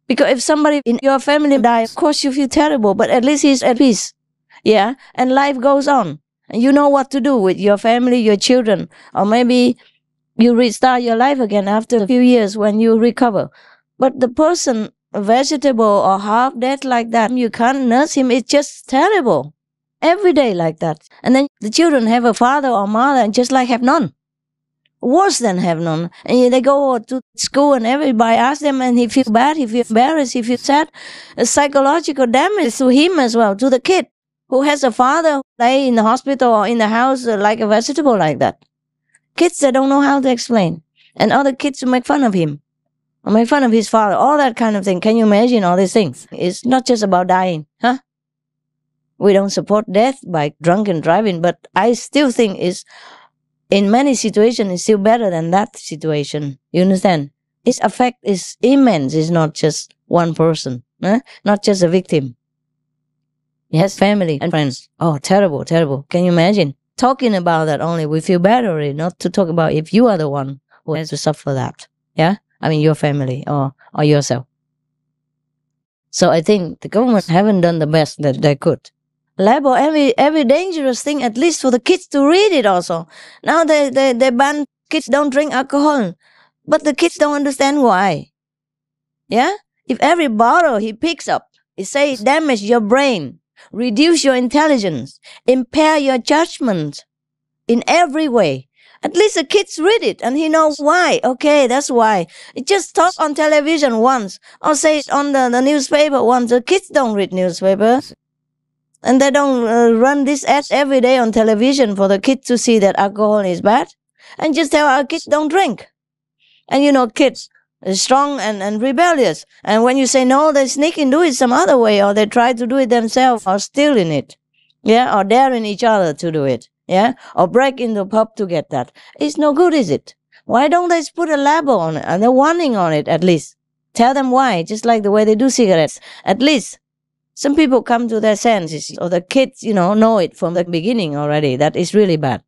Because if somebody in your family dies, of course you feel terrible, but at least he's at peace. Yeah? And life goes on. And you know what to do with your family, your children, or maybe you restart your life again after a few years when you recover. But the person, vegetable or half dead like that, you can't nurse him. It's just terrible. Every day like that. And then the children have a father or mother and just like have none. Worse than have none. And they go to school and everybody asks them and he feels bad, he feels embarrassed, he feels sad. A psychological damage to him as well, to the kid who has a father who lay in the hospital or in the house like a vegetable like that. Kids that don't know how to explain. And other kids who make fun of him. Or make fun of his father. All that kind of thing. Can you imagine all these things? It's not just about dying. Huh? We don't support death by drunken driving. But I still think it's, in many situations, it's still better than that situation. You understand? Its effect is immense. It's not just one person. Not just a victim. Yes, family and friends. Oh, terrible, terrible. Can you imagine? Talking about that only, we feel bad already, not to talk about if you are the one who has to suffer that. Yeah? I mean, your family or yourself. So I think the government haven't done the best that they could. Label every dangerous thing, at least for the kids to read it also. Now they ban kids don't drink alcohol. But the kids don't understand why. Yeah? If every bottle he picks up, it says damage your brain, reduce your intelligence, impair your judgment in every way. At least the kids read it and he knows why. Okay, that's why. It just talk on television once or say it on the newspaper once. The kids don't read newspapers. And they don't run this ad every day on television for the kids to see that alcohol is bad. And just tell our kids don't drink. And kids are strong and rebellious. And when you say no, they sneak and do it some other way, or they try to do it themselves, or stealing it. Yeah, or daring each other to do it. Yeah, or break into a pub to get that. It's no good, is it? Why don't they put a label on it and a warning on it at least? Tell them why, just like the way they do cigarettes. At least some people come to their senses, or the kids, know it from the beginning already. That is really bad.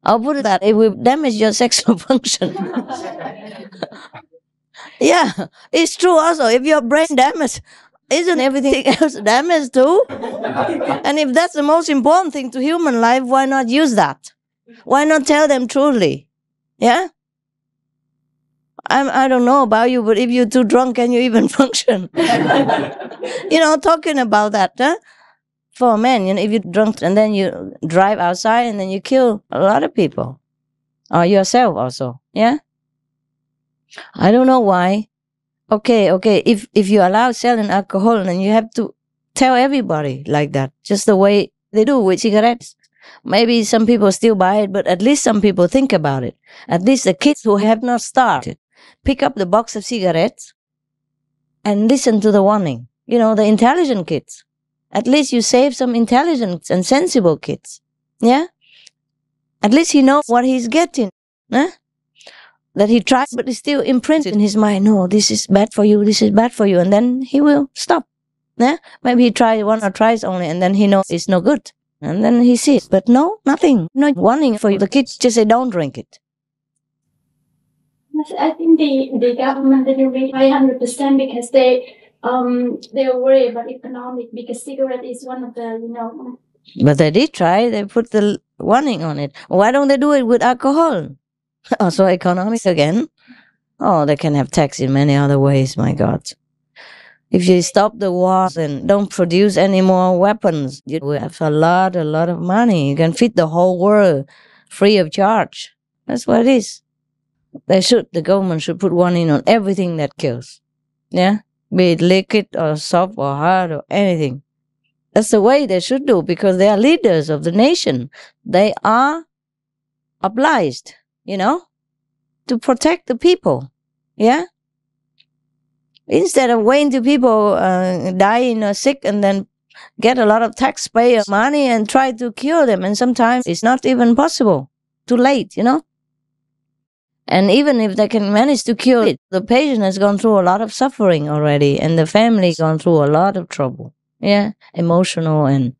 I'll put it that it will damage your sexual function. Yeah, it's true also. If your brain damaged, isn't everything else damaged too? And if that's the most important thing to human life, why not use that? Why not tell them truly? Yeah? I don't know about you, but if you're too drunk, can you even function? Talking about that, huh? For a man, if you're drunk and then you drive outside and then you kill a lot of people. Or yourself also, yeah? I don't know why. Okay, if you allow selling alcohol, then you have to tell everybody like that, just the way they do with cigarettes. Maybe some people still buy it, but at least some people think about it. At least the kids who have not started, pick up the box of cigarettes and listen to the warning. The intelligent kids. At least you save some intelligent and sensible kids. Yeah? At least he knows what he's getting. Huh? That he tries, but it's still imprinted in his mind. No, this is bad for you, this is bad for you. And then he will stop. Yeah? Maybe he tries one or twice only, and then he knows it's no good. And then he sees. But no, nothing. No warning for the kids. Just say, don't drink it. I think the government didn't read 100% because they're worried about economic, because cigarette is one of the, But they did try. They put the warning on it. Why don't they do it with alcohol? Also economic again. Oh, they can have tax in many other ways, my God. If you stop the wars and don't produce any more weapons, you will have a lot of money. You can feed the whole world free of charge. That's what it is. The government should put one in on everything that kills. Yeah? Be it liquid or soft or hard or anything. That's the way they should do, because they are leaders of the nation. They are obliged, to protect the people. Yeah? Instead of waiting till people dying or sick and then get a lot of taxpayer money and try to cure them. And sometimes it's not even possible. Too late, And even if they can manage to cure it, the patient has gone through a lot of suffering already, and the family gone through a lot of trouble. Yeah, emotional and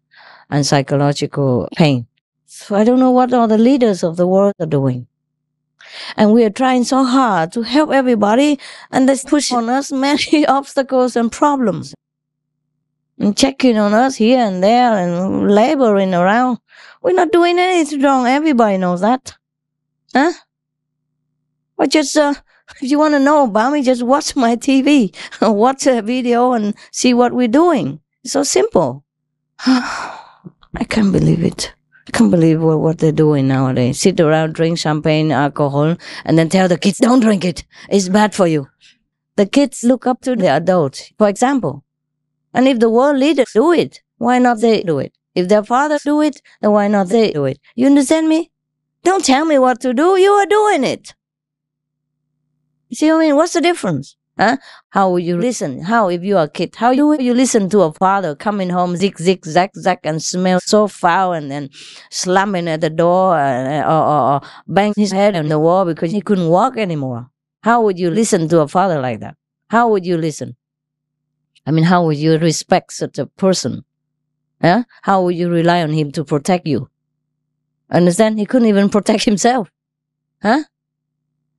psychological pain. So I don't know what all the leaders of the world are doing. And we are trying so hard to help everybody, and they push on us many obstacles and problems. And checking on us here and there and laboring around. We're not doing anything wrong. Everybody knows that. Huh? But just, if you want to know about me, just watch my TV or watch a video and see what we're doing. It's so simple. I can't believe it. I can't believe what they're doing nowadays. Sit around, drink champagne, alcohol, and then tell the kids, don't drink it. It's bad for you. The kids look up to the adults, for example. And if the world leaders do it, why not they do it? If their fathers do it, then why not they do it? You understand me? Don't tell me what to do. You are doing it. You see what I mean? What's the difference? Huh? How will you listen? How, if you are a kid, how will you listen to a father coming home zig, zag, and smell so foul and then slamming at the door or bang his head on the wall because he couldn't walk anymore? How would you listen to a father like that? How would you listen? I mean, how would you respect such a person? Huh? How would you rely on him to protect you? Understand? He couldn't even protect himself. Huh?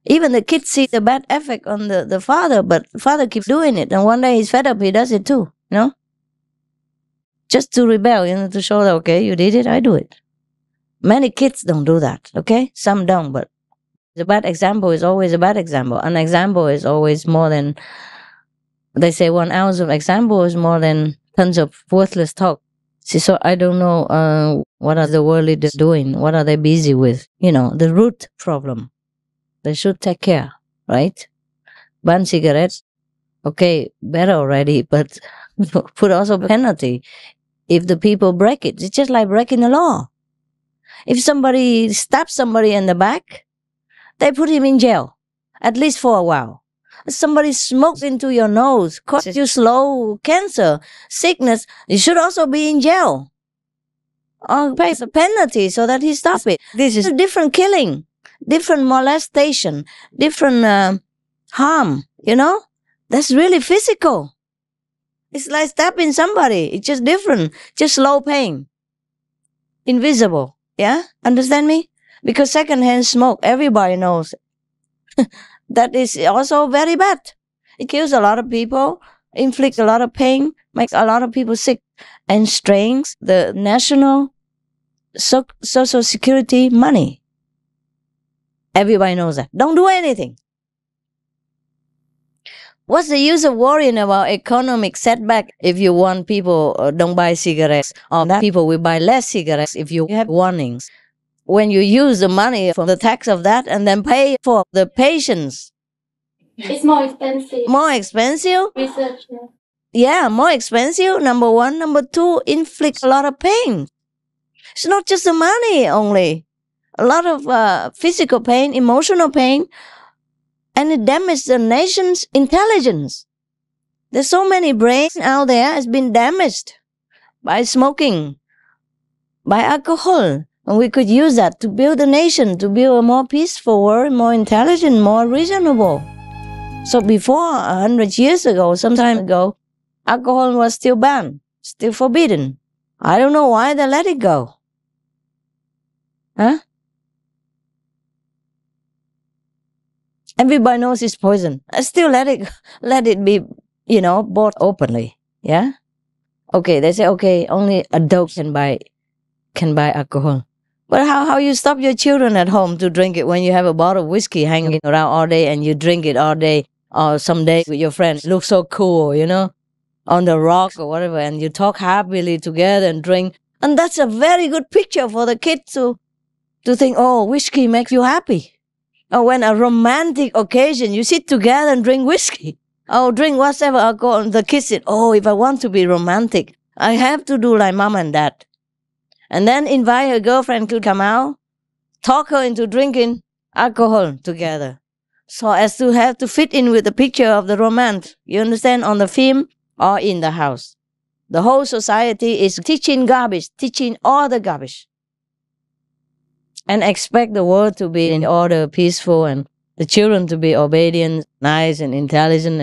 Even the kids see the bad effect on the father, but the father keeps doing it. And one day he's fed up, he does it too, Just to rebel, to show that, okay, you did it, I do it. Many kids don't do that, okay? Some don't, but the bad example is always a bad example. An example is always more than, they say 1 ounce of example is more than tons of worthless talk. See, so I don't know what are the world leaders doing? What are they busy with? The root problem. They should take care, right? Ban cigarettes, okay, better already, but put also penalty if the people break it. It's just like breaking the law. If somebody stabs somebody in the back, they put him in jail, at least for a while. If somebody smokes into your nose, causes you slow cancer, sickness, you should also be in jail. Or pay a penalty so that he stops it. This is a different killing. Different molestation, different harm, That's really physical. It's like stabbing somebody. It's just different, just slow pain. Invisible, yeah? Understand me? Because secondhand smoke, everybody knows. That is also very bad. It kills a lot of people, inflicts a lot of pain, makes a lot of people sick, and strains the national social security money. Everybody knows that. Don't do anything. What's the use of worrying about economic setback if you want people don't buy cigarettes, or that people will buy less cigarettes if you have warnings? When you use the money from the tax of that and then pay for the patients. It's more expensive. More expensive? Research, yeah, more expensive, number one. Number two, inflict a lot of pain. It's not just the money only. A lot of physical pain, emotional pain, and it damages the nation's intelligence. There's so many brains out there has been damaged by smoking, by alcohol. And we could use that to build a nation, to build a more peaceful world, more intelligent, more reasonable. So before 100 years ago, some time ago, alcohol was still banned, still forbidden. I don't know why they let it go. Huh? Everybody knows it's poison. I still let it be, bought openly. Yeah? Okay, they say, okay, only adults can buy alcohol. But how you stop your children at home to drink it when you have a bottle of whiskey hanging around all day and you drink it all day, or some day with your friends, look so cool, you know, on the rock or whatever, and you talk happily together and drink. And that's a very good picture for the kids to think, oh, whiskey makes you happy. Or when a romantic occasion, you sit together and drink whiskey. Oh, drink whatever alcohol. And the kids said, oh, if I want to be romantic, I have to do like mom and dad. And then invite her girlfriend to come out, talk her into drinking alcohol together. So as to have to fit in with the picture of the romance, you understand, on the film or in the house. The whole society is teaching garbage, teaching all the garbage. And expect the world to be in order, peaceful, and the children to be obedient, nice and intelligent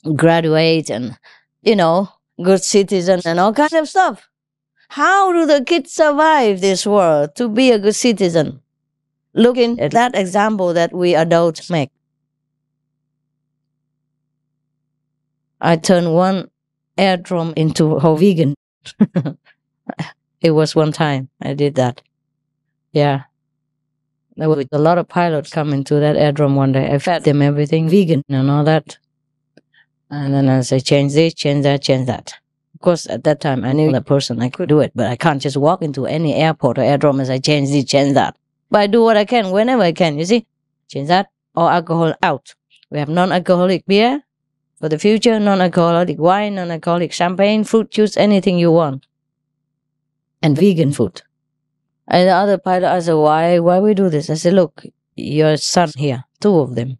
and graduate and, you know, good citizens and all kinds of stuff. How do the kids survive this world to be a good citizen? Looking at that example that we adults make. I turned one airdrome into a whole vegan. It was one time I did that. Yeah. There was a lot of pilots coming to that airdrome one day. I fed them everything vegan and all that. And then I say, change this, change that, change that. Of course, at that time, I knew that person, I could do it, but I can't just walk into any airport or airdrome and say, change this, change that. But I do what I can, whenever I can, you see. Change that, or alcohol out. We have non-alcoholic beer for the future, non-alcoholic wine, non-alcoholic champagne, fruit juice, anything you want. And vegan food. And the other pilot, I said, why we do this? I said, look, your son here, 2 of them,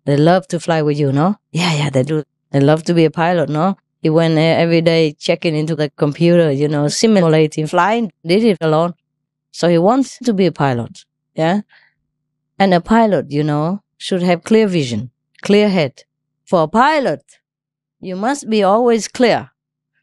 they love to fly with you, no? Yeah, they do. They love to be a pilot, no? He went every day checking into the computer, you know, simulating flying, did it alone. So he wants to be a pilot, yeah? And a pilot, you know, should have clear vision, clear head. For a pilot, you must be always clear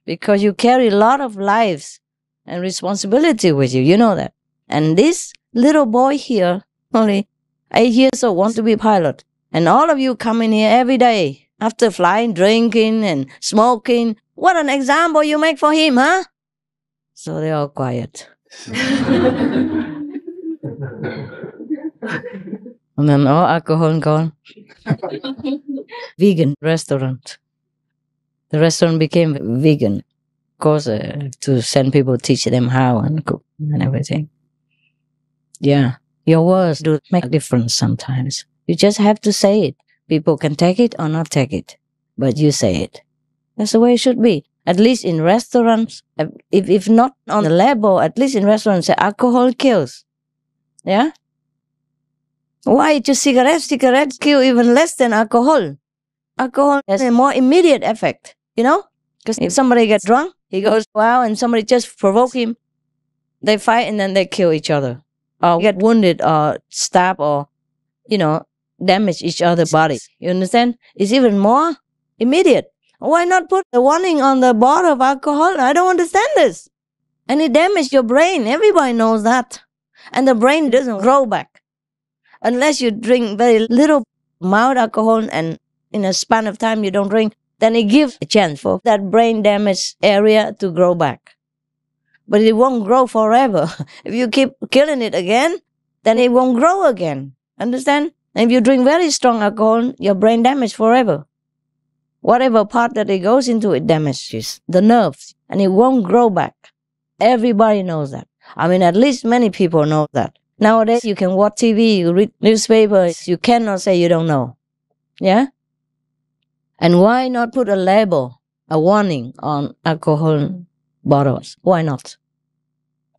because you carry a lot of lives and responsibility with you, you know that. And this little boy here, only 8 years old, wants to be a pilot. And all of you come in here every day after flying, drinking and smoking. What an example you make for him, huh? So they're all quiet. And then all alcohol gone. Vegan restaurant. The restaurant became vegan. Of course, to send people, teach them how and cook and everything. Yeah, your words do make a difference sometimes. You just have to say it. People can take it or not take it, but you say it. That's the way it should be. At least in restaurants, if not on the label, at least in restaurants, say alcohol kills. Yeah? Why just cigarettes? Cigarettes kill even less than alcohol. Alcohol has a more immediate effect, you know? Because if somebody gets drunk, he goes wow, and somebody just provoke him, they fight and then they kill each other. Or get wounded or stab or, you know, damage each other's bodies. You understand? It's even more immediate. Why not put a warning on the bottle of alcohol? I don't understand this. And it damages your brain. Everybody knows that. And the brain doesn't grow back. Unless you drink very little mild alcohol and in a span of time you don't drink, then it gives a chance for that brain damaged area to grow back. But it won't grow forever. If you keep killing it again, then it won't grow again. Understand? And if you drink very strong alcohol, your brain damaged forever. Whatever part that it goes into, it damages the nerves, and it won't grow back. Everybody knows that. I mean, at least many people know that. Nowadays, you can watch TV, you read newspapers, you cannot say you don't know. Yeah? And why not put a label, a warning on alcohol bottles? Why not?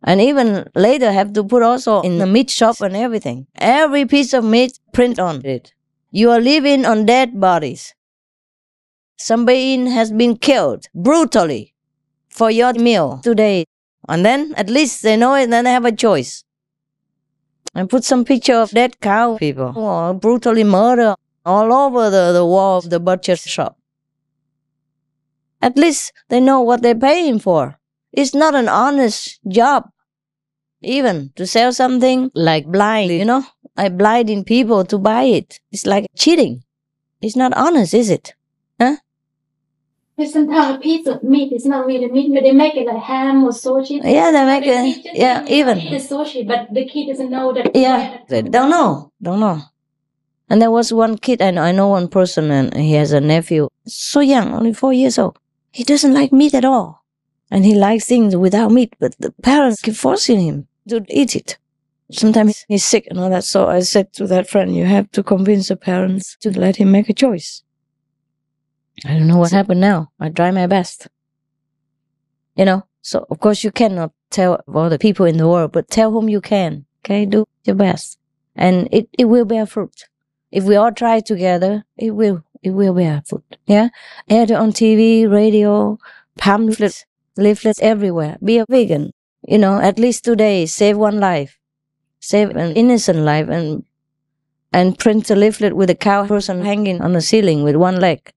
And even later have to put also in the meat shop and everything. Every piece of meat, print on it. You are living on dead bodies. Somebody has been killed brutally for your meal today. And then at least they know it and then they have a choice. And put some picture of dead cow people or brutally murdered all over the wall of the butcher shop. At least they know what they're paying for. It's not an honest job. Even to sell something like blind, you know, like blinding people to buy it. It's like cheating. It's not honest, is it? Huh? sometimes a piece of meat is not really meat, but they make it like ham or sushi. Yeah, they make it. Yeah, even. The sushi, but the kid doesn't know that. Yeah, they don't know. And there was one kid, and I know one person, and he has a nephew, so young, only 4 years old. He doesn't like meat at all. And he likes things without meat, but the parents keep forcing him to eat it. Sometimes he's sick and all that. So I said to that friend, you have to convince the parents to let him make a choice. I don't know what happened now. I try my best. So of course you cannot tell all the people in the world, but tell whom you can. Okay, do your best. And it will bear fruit. If we all try together, it will bear fruit. Yeah? Air on TV, radio, pamphlets, leaflets everywhere. Be a vegan. At least today, save one life. Save an innocent life, and print a leaflet with a cow person hanging on the ceiling with one leg.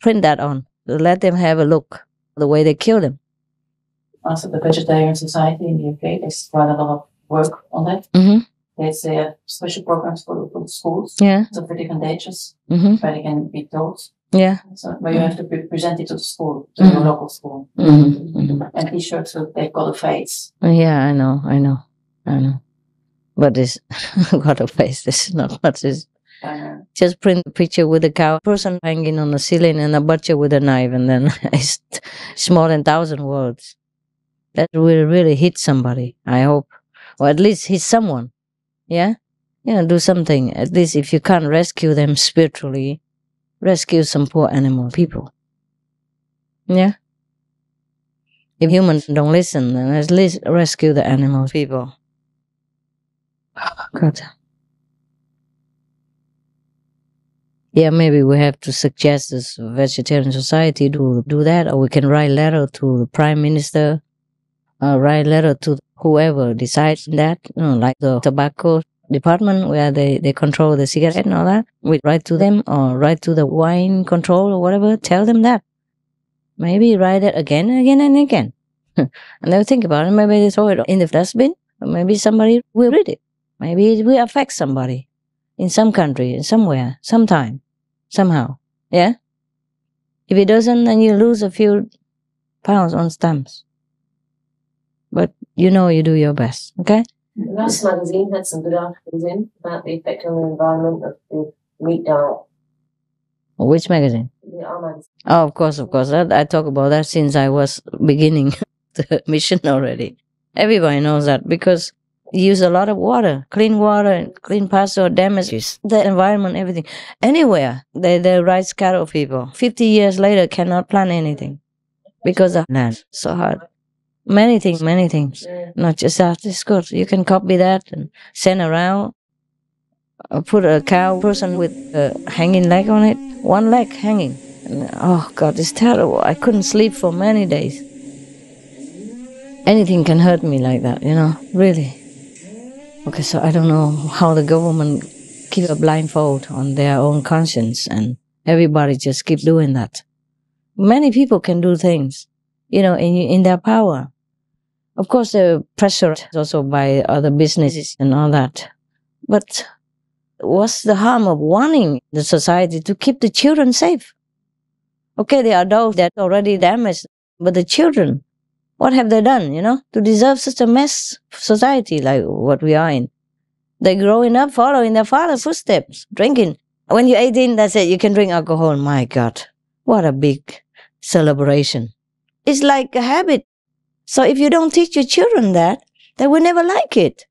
Print that on. Let them have a look the way they kill them. Also, the Vegetarian Society in the UK, there's quite a lot of work on that. Mm-hmm. There's special programs for the schools. Yeah. So for different ages, Mm-hmm. where they can be taught. Yeah. So where you have to present it to the school, to your local school. Mm-hmm. And t-shirts, so they've got a face. Yeah, I know. But this got a face. This is not what is. Just print a picture with a cow person hanging on the ceiling and a butcher with a knife, and then it's more than 1,000 words. That will really hit somebody, I hope. Or at least hit someone. Yeah? Do something. At least if you can't rescue them spiritually, rescue some poor animal people. Yeah? If humans don't listen, then at least rescue the animal people. God. Yeah, maybe we have to suggest this Vegetarian Society to do that, or we can write a letter to the Prime Minister, write a letter to whoever decides that, like the tobacco department where they control the cigarette and all that. We write to them, or write to the wine control or whatever, tell them that. Maybe write it again and again and again. And they'll think about it. Maybe they throw it in the dustbin, or maybe somebody will read it. Maybe it will affect somebody in some country, somewhere, sometime, somehow. Yeah? If it doesn't, then you lose a few pounds on stamps. But you do your best, okay? The last magazine had some good articles in about the effect on the environment of the meat diet. Which magazine? The R magazine. Oh, of course. I talk about that since I was beginning the mission already. Everybody knows that because you use a lot of water, clean pasta, damages the environment, everything. Anywhere, they rise cattle people. 50 years later, cannot plant anything because of land. So hard. Many things. Yeah. Not just that. It's good. You can copy that and send around. Or put a cow person with a hanging leg on it. One leg hanging. And, oh, God, it's terrible. I couldn't sleep for many days. Anything can hurt me like that, really. Okay, so I don't know how the government keep a blindfold on their own conscience, and everybody just keep doing that. Many people can do things, in their power. Of course, they're pressured also by other businesses and all that. But what's the harm of wanting the society to keep the children safe? Okay, the adults that already damaged, but the children, what have they done, to deserve such a mess society like what we are in? They're growing up following their father's footsteps, drinking. When you're 18, that's it, you can drink alcohol. My God, what a big celebration. It's like a habit. So if you don't teach your children that, they will never like it.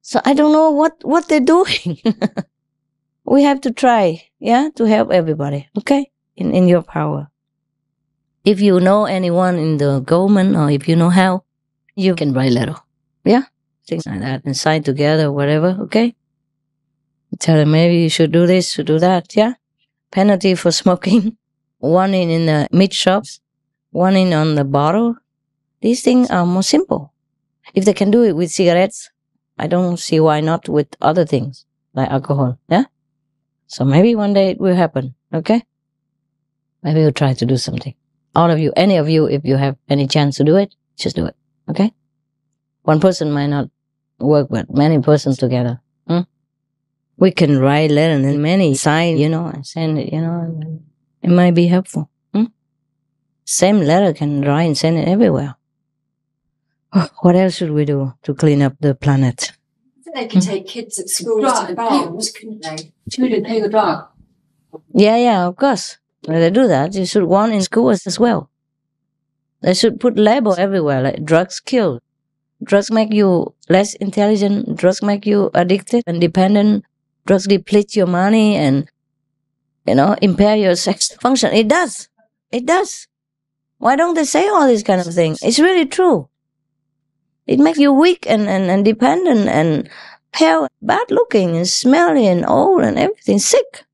So I don't know what they're doing. We have to try, to help everybody, okay? In your power. If you know anyone in the government, or if you know how, you can write a letter. Yeah? Things like that. And sign together, whatever, okay? Tell them maybe you should do this, should do that, yeah? Penalty for smoking. Warning in the meat shops. Warning on the bottle. These things are more simple. If they can do it with cigarettes, I don't see why not with other things, like alcohol, yeah? So maybe one day it will happen, okay? Maybe we'll try to do something. All of you, any of you, if you have any chance to do it, just do it, okay? One person might not work, but many persons together. We can write letters and many sign, and send it, It might be helpful. Same letter can write and send it everywhere. What else should we do to clean up the planet? I think they could take kids at schools to the farms, couldn't they? Children take a dog. Yeah, of course. When they do that, you should want in schools as well. They should put label everywhere, like drugs kill. Drugs make you less intelligent. Drugs make you addicted and dependent. Drugs deplete your money and, impair your sex function. It does. It does. Why don't they say all these kind of things? It's really true. It makes you weak and dependent and pale, bad looking and smelly and old and everything, sick.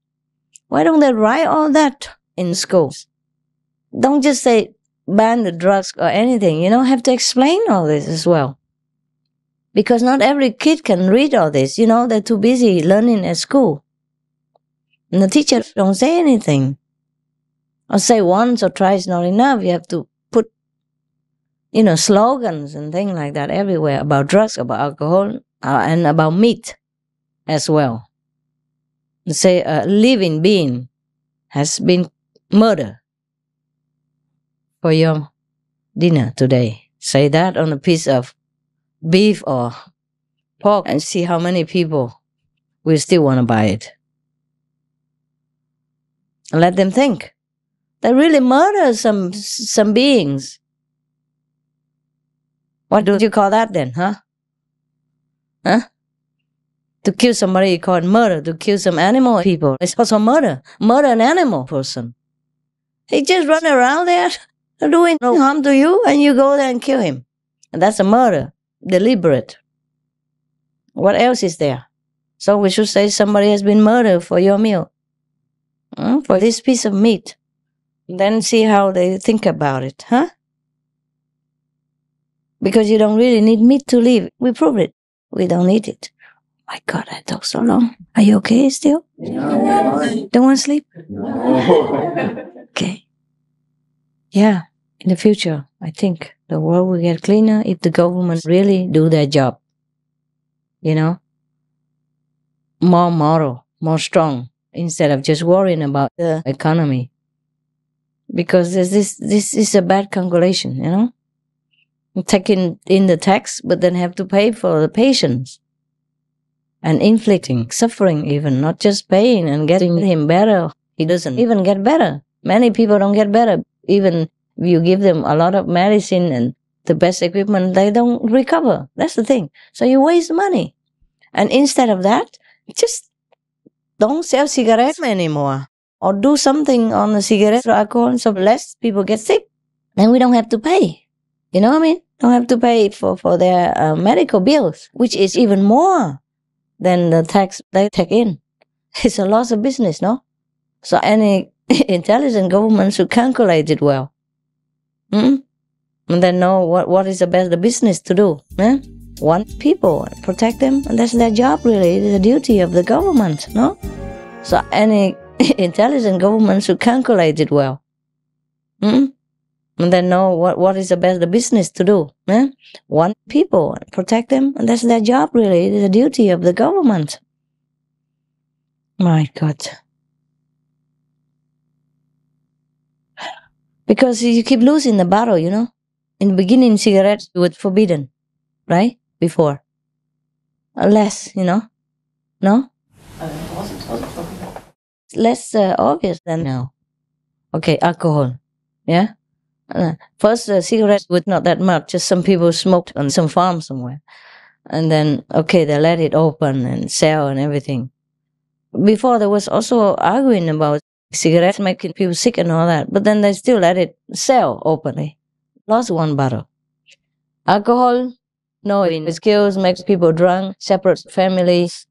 Why don't they write all that in schools? Don't just say ban the drugs or anything. You have to explain all this as well. Because not every kid can read all this. They're too busy learning at school. And the teachers don't say anything. Or say once or twice not enough. You have to put, slogans and things like that everywhere about drugs, about alcohol, and about meat as well. Say a living being has been murdered for your dinner today. Say that on a piece of beef or pork and see how many people will still want to buy it. And let them think. They really murder some beings. What do you call that then, huh? To kill somebody, you call it murder. To kill some animal people, it's also murder. Murder an animal person. He just run around there doing no harm to you, and you go there and kill him. And that's a murder. Deliberate. What else is there? So we should say somebody has been murdered for your meal. For this piece of meat. Then see how they think about it, huh? Because you don't really need meat to live. We proved it. We don't need it. My God, I talk so long. Are you okay still? No. Don't want to sleep? No. Okay. Yeah, in the future, I think the world will get cleaner if the government really do their job. More moral, more strong, instead of just worrying about the economy. Because this is a bad calculation, Taking in the tax, but then have to pay for the patients. And inflicting suffering even, not just paying and getting him better. He doesn't even get better. Many people don't get better. Even if you give them a lot of medicine and the best equipment, they don't recover. That's the thing. So you waste money. And instead of that, just don't sell cigarettes anymore. Or do something on the cigarette or alcohol so less people get sick. Then we don't have to pay. You know what I mean? Don't have to pay for their medical bills, which is even more than the tax they take in. It's a loss of business, no? So any intelligent government should calculate it well. And then know what is the best business to do. Want people, protect them, and that's their job really. It's a duty of the government, no? So any intelligent government should calculate it well. And then know what is the best business to do. Want people, protect them, and that's their job really. It's a duty of the government. My God. Because you keep losing the battle, In the beginning, cigarettes were forbidden, right? Before. Less, No? Less obvious than now. Okay, alcohol. Yeah? First, cigarettes were not that much. Just some people smoked on some farm somewhere. And then, okay, they let it open and sell and everything. Before, there was also arguing about cigarettes making people sick and all that. But then they still let it sell openly. Lost one bottle. Alcohol, no, it kills, makes people drunk, separates families,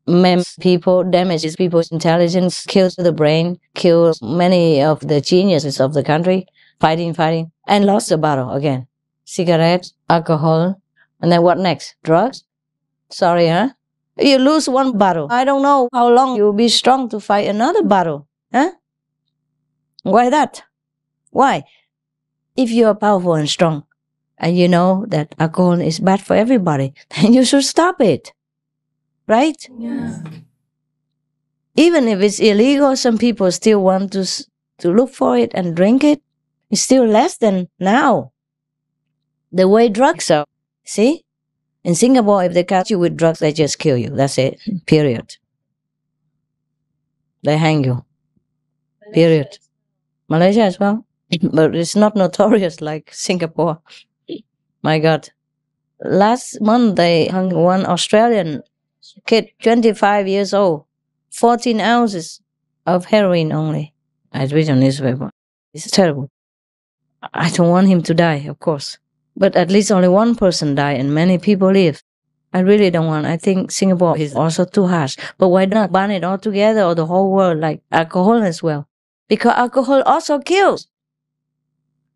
maims people, damages people's intelligence, kills the brain, kills many of the geniuses of the country. Fighting, and lost the battle again. Cigarettes, alcohol, and then what next? Drugs? Sorry, huh? You lose one battle. I don't know how long you'll be strong to fight another battle, huh? Why that? Why? If you are powerful and strong, and you know that alcohol is bad for everybody, then you should stop it, right? Yeah. Even if it's illegal, some people still want to to look for it and drink it. It's still less than now. The way drugs are, see? In Singapore, if they catch you with drugs, they just kill you. That's it. Period. They hang you. Period. Malaysia as well. But it's not notorious like Singapore. My God. Last month, they hung one Australian kid, 25 years old, 14 ounces of heroin only. I read on newspaper. It's terrible. I don't want him to die, of course. But at least only one person died and many people live. I really don't want. I think Singapore is also too harsh. But why not ban it all together or the whole world, like alcohol as well? Because alcohol also kills.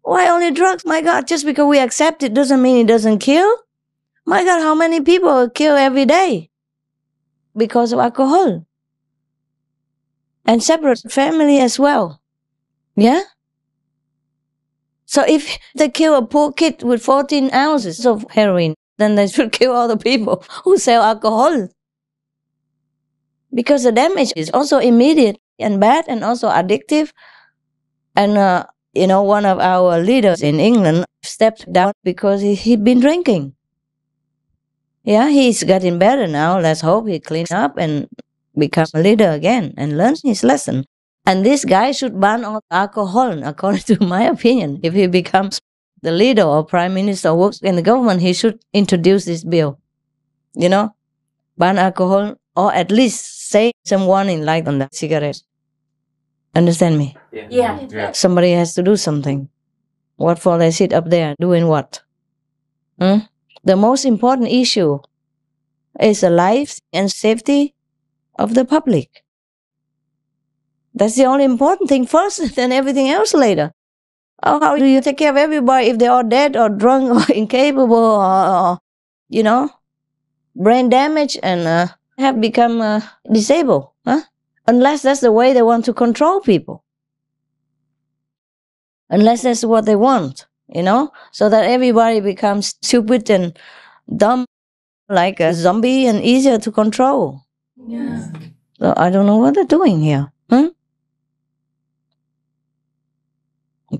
Why only drugs? My God, just because we accept it doesn't mean it doesn't kill. My God, how many people are killed every day because of alcohol? And separate family as well. Yeah? So if they kill a poor kid with 14 ounces of heroin, then they should kill all the people who sell alcohol. Because the damage is also immediate and bad and also addictive. And, one of our leaders in England stepped down because he'd been drinking. Yeah, he's getting better now. Let's hope he cleans up and becomes a leader again and learns his lesson. And this guy should ban all alcohol, according to my opinion. If he becomes the leader or prime minister or works in the government, he should introduce this bill. Ban alcohol or at least say some warning like on the cigarette. Understand me? Yeah. Somebody has to do something. What for they sit up there doing what? The most important issue is the life and safety of the public. That's the only important thing first, then everything else later. How do you take care of everybody if they're all dead or drunk or incapable or brain damage and have become disabled? Unless that's the way they want to control people. Unless that's what they want, so that everybody becomes stupid and dumb like a zombie and easier to control. Yeah. So I don't know what they're doing here.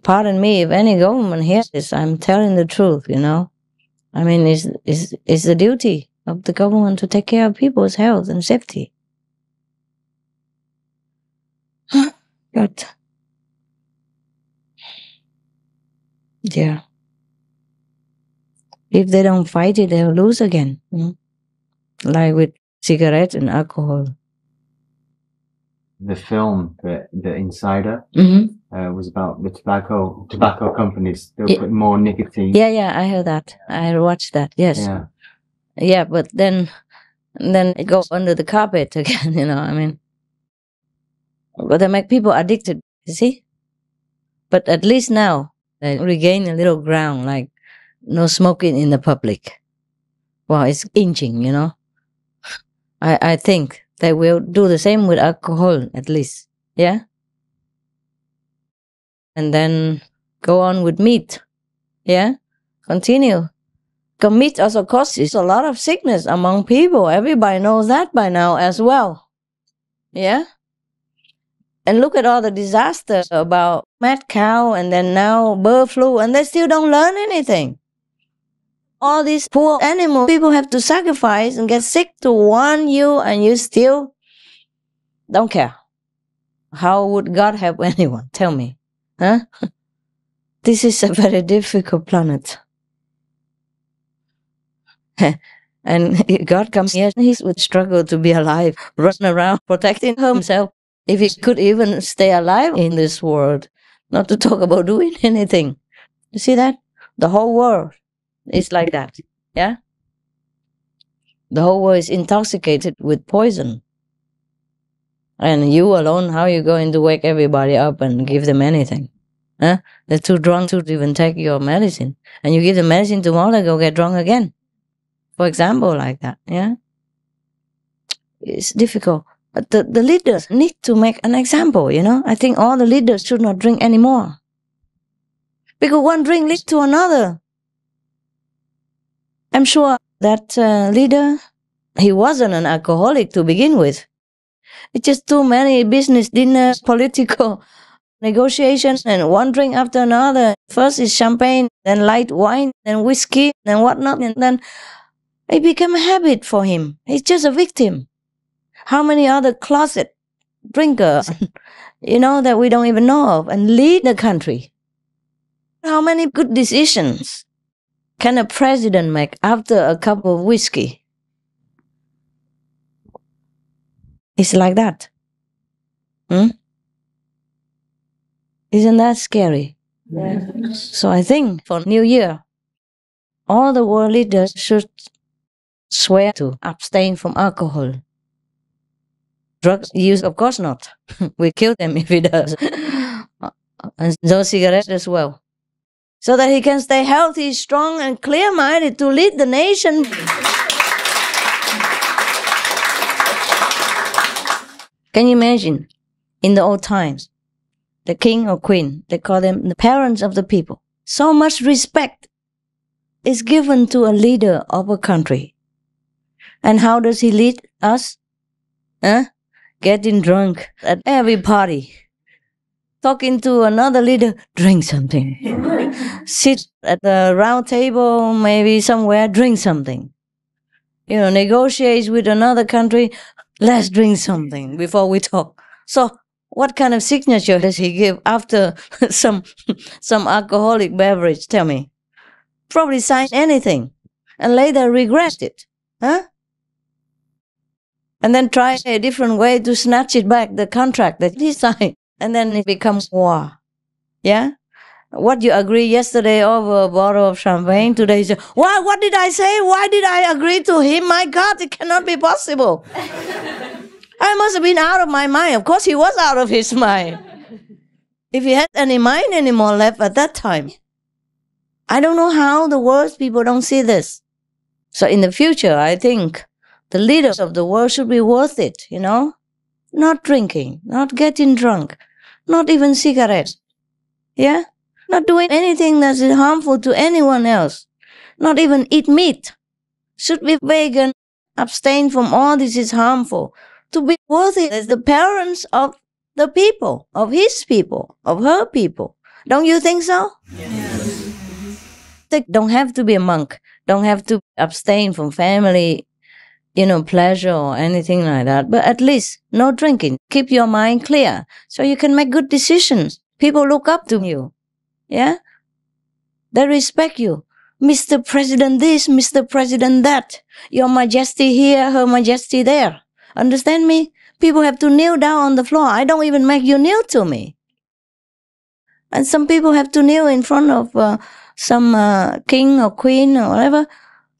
Pardon me if any government hears this, I'm telling the truth, I mean, it's the duty of the government to take care of people's health and safety. God. Yeah. If they don't fight it, they'll lose again. Like with cigarettes and alcohol. The film, The Insider, was about the tobacco companies. They were putting more nicotine. Yeah, I heard that. I watched that, yes. Yeah, but then it goes under the carpet again, I mean. But they make people addicted, you see? But at least now, they regain a little ground, like no smoking in the public. Well, it's inching, I think they will do the same with alcohol, at least. Yeah? And then go on with meat. Yeah? Continue. Because meat also causes a lot of sickness among people. Everybody knows that by now as well. Yeah? And look at all the disasters about mad cow and then now bird flu, and they still don't learn anything. All these poor animals people have to sacrifice and get sick to warn you, and you still don't care. How would God help anyone? Tell me. This is a very difficult planet. And God comes here, he would struggle to be alive, run around protecting himself. If he could even stay alive in this world, not to talk about doing anything. You see that? The whole world is like that. Yeah? The whole world is intoxicated with poison. And you alone, how are you going to wake everybody up and give them anything? They're too drunk to even take your medicine. And you give them medicine tomorrow, they go get drunk again. For example, like that. Yeah? It's difficult. But the leaders need to make an example, I think all the leaders should not drink anymore. Because one drink leads to another. I'm sure that leader, he wasn't an alcoholic to begin with. It's just too many business dinners, political negotiations and one drink after another. First is champagne, then light wine, then whiskey, then whatnot, and then it became a habit for him. He's just a victim. How many other closet drinkers, that we don't even know of and lead the country? How many good decisions can a president make after a cup of whiskey? It's like that. Isn't that scary? Yeah. So I think for New Year, all the world leaders should swear to abstain from alcohol. Drug use, of course not. We kill them if he does. And those cigarettes as well. So that he can stay healthy, strong, and clear-minded to lead the nation. Can you imagine, in the old times, the king or queen, they call them the parents of the people. So much respect is given to a leader of a country. And how does he lead us? Getting drunk at every party. Talking to another leader, drink something. Sit at the round table, maybe somewhere, drink something. Negotiate with another country, let's drink something before we talk. So what kind of signature does he give after some alcoholic beverage? Tell me. Probably sign anything and later regret it. And then try a different way to snatch it back, the contract that he signed. And then it becomes war. Yeah? What you agree yesterday over a bottle of champagne, today you say, what did I say? Why did I agree to him? My God, it cannot be possible. I must have been out of my mind. Of course he was out of his mind. If he had any mind anymore left at that time. I don't know how the world's people don't see this. So in the future, I think the leaders of the world should be worth it, Not drinking, not getting drunk, not even cigarettes. Yeah? Not doing anything that is harmful to anyone else. Not even eat meat. Should be vegan, abstain from all this is harmful. To be worthy as the parents of the people, of his people, of her people. Don't you think so? Yes. They don't have to be a monk. Don't have to abstain from family, pleasure or anything like that. But at least no drinking. Keep your mind clear so you can make good decisions. People look up to you. Yeah? They respect you. Mr. President this, Mr. President that. Your Majesty here, Her Majesty there. Understand me? People have to kneel down on the floor. I don't even make you kneel to me. And some people have to kneel in front of some king or queen or whatever.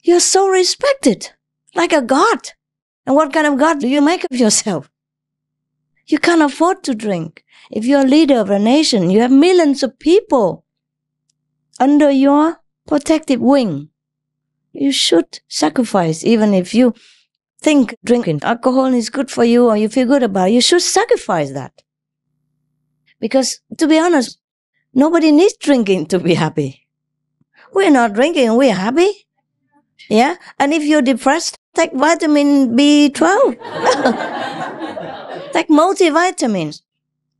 You're so respected. Like a god. And what kind of god do you make of yourself? You can't afford to drink. If you're a leader of a nation, you have millions of people under your protective wing. You should sacrifice, even if you think drinking alcohol is good for you or you feel good about it, you should sacrifice that. Because, to be honest, nobody needs drinking to be happy. We're not drinking, we're happy. Yeah? And if you're depressed, take vitamin B12. Take multivitamins.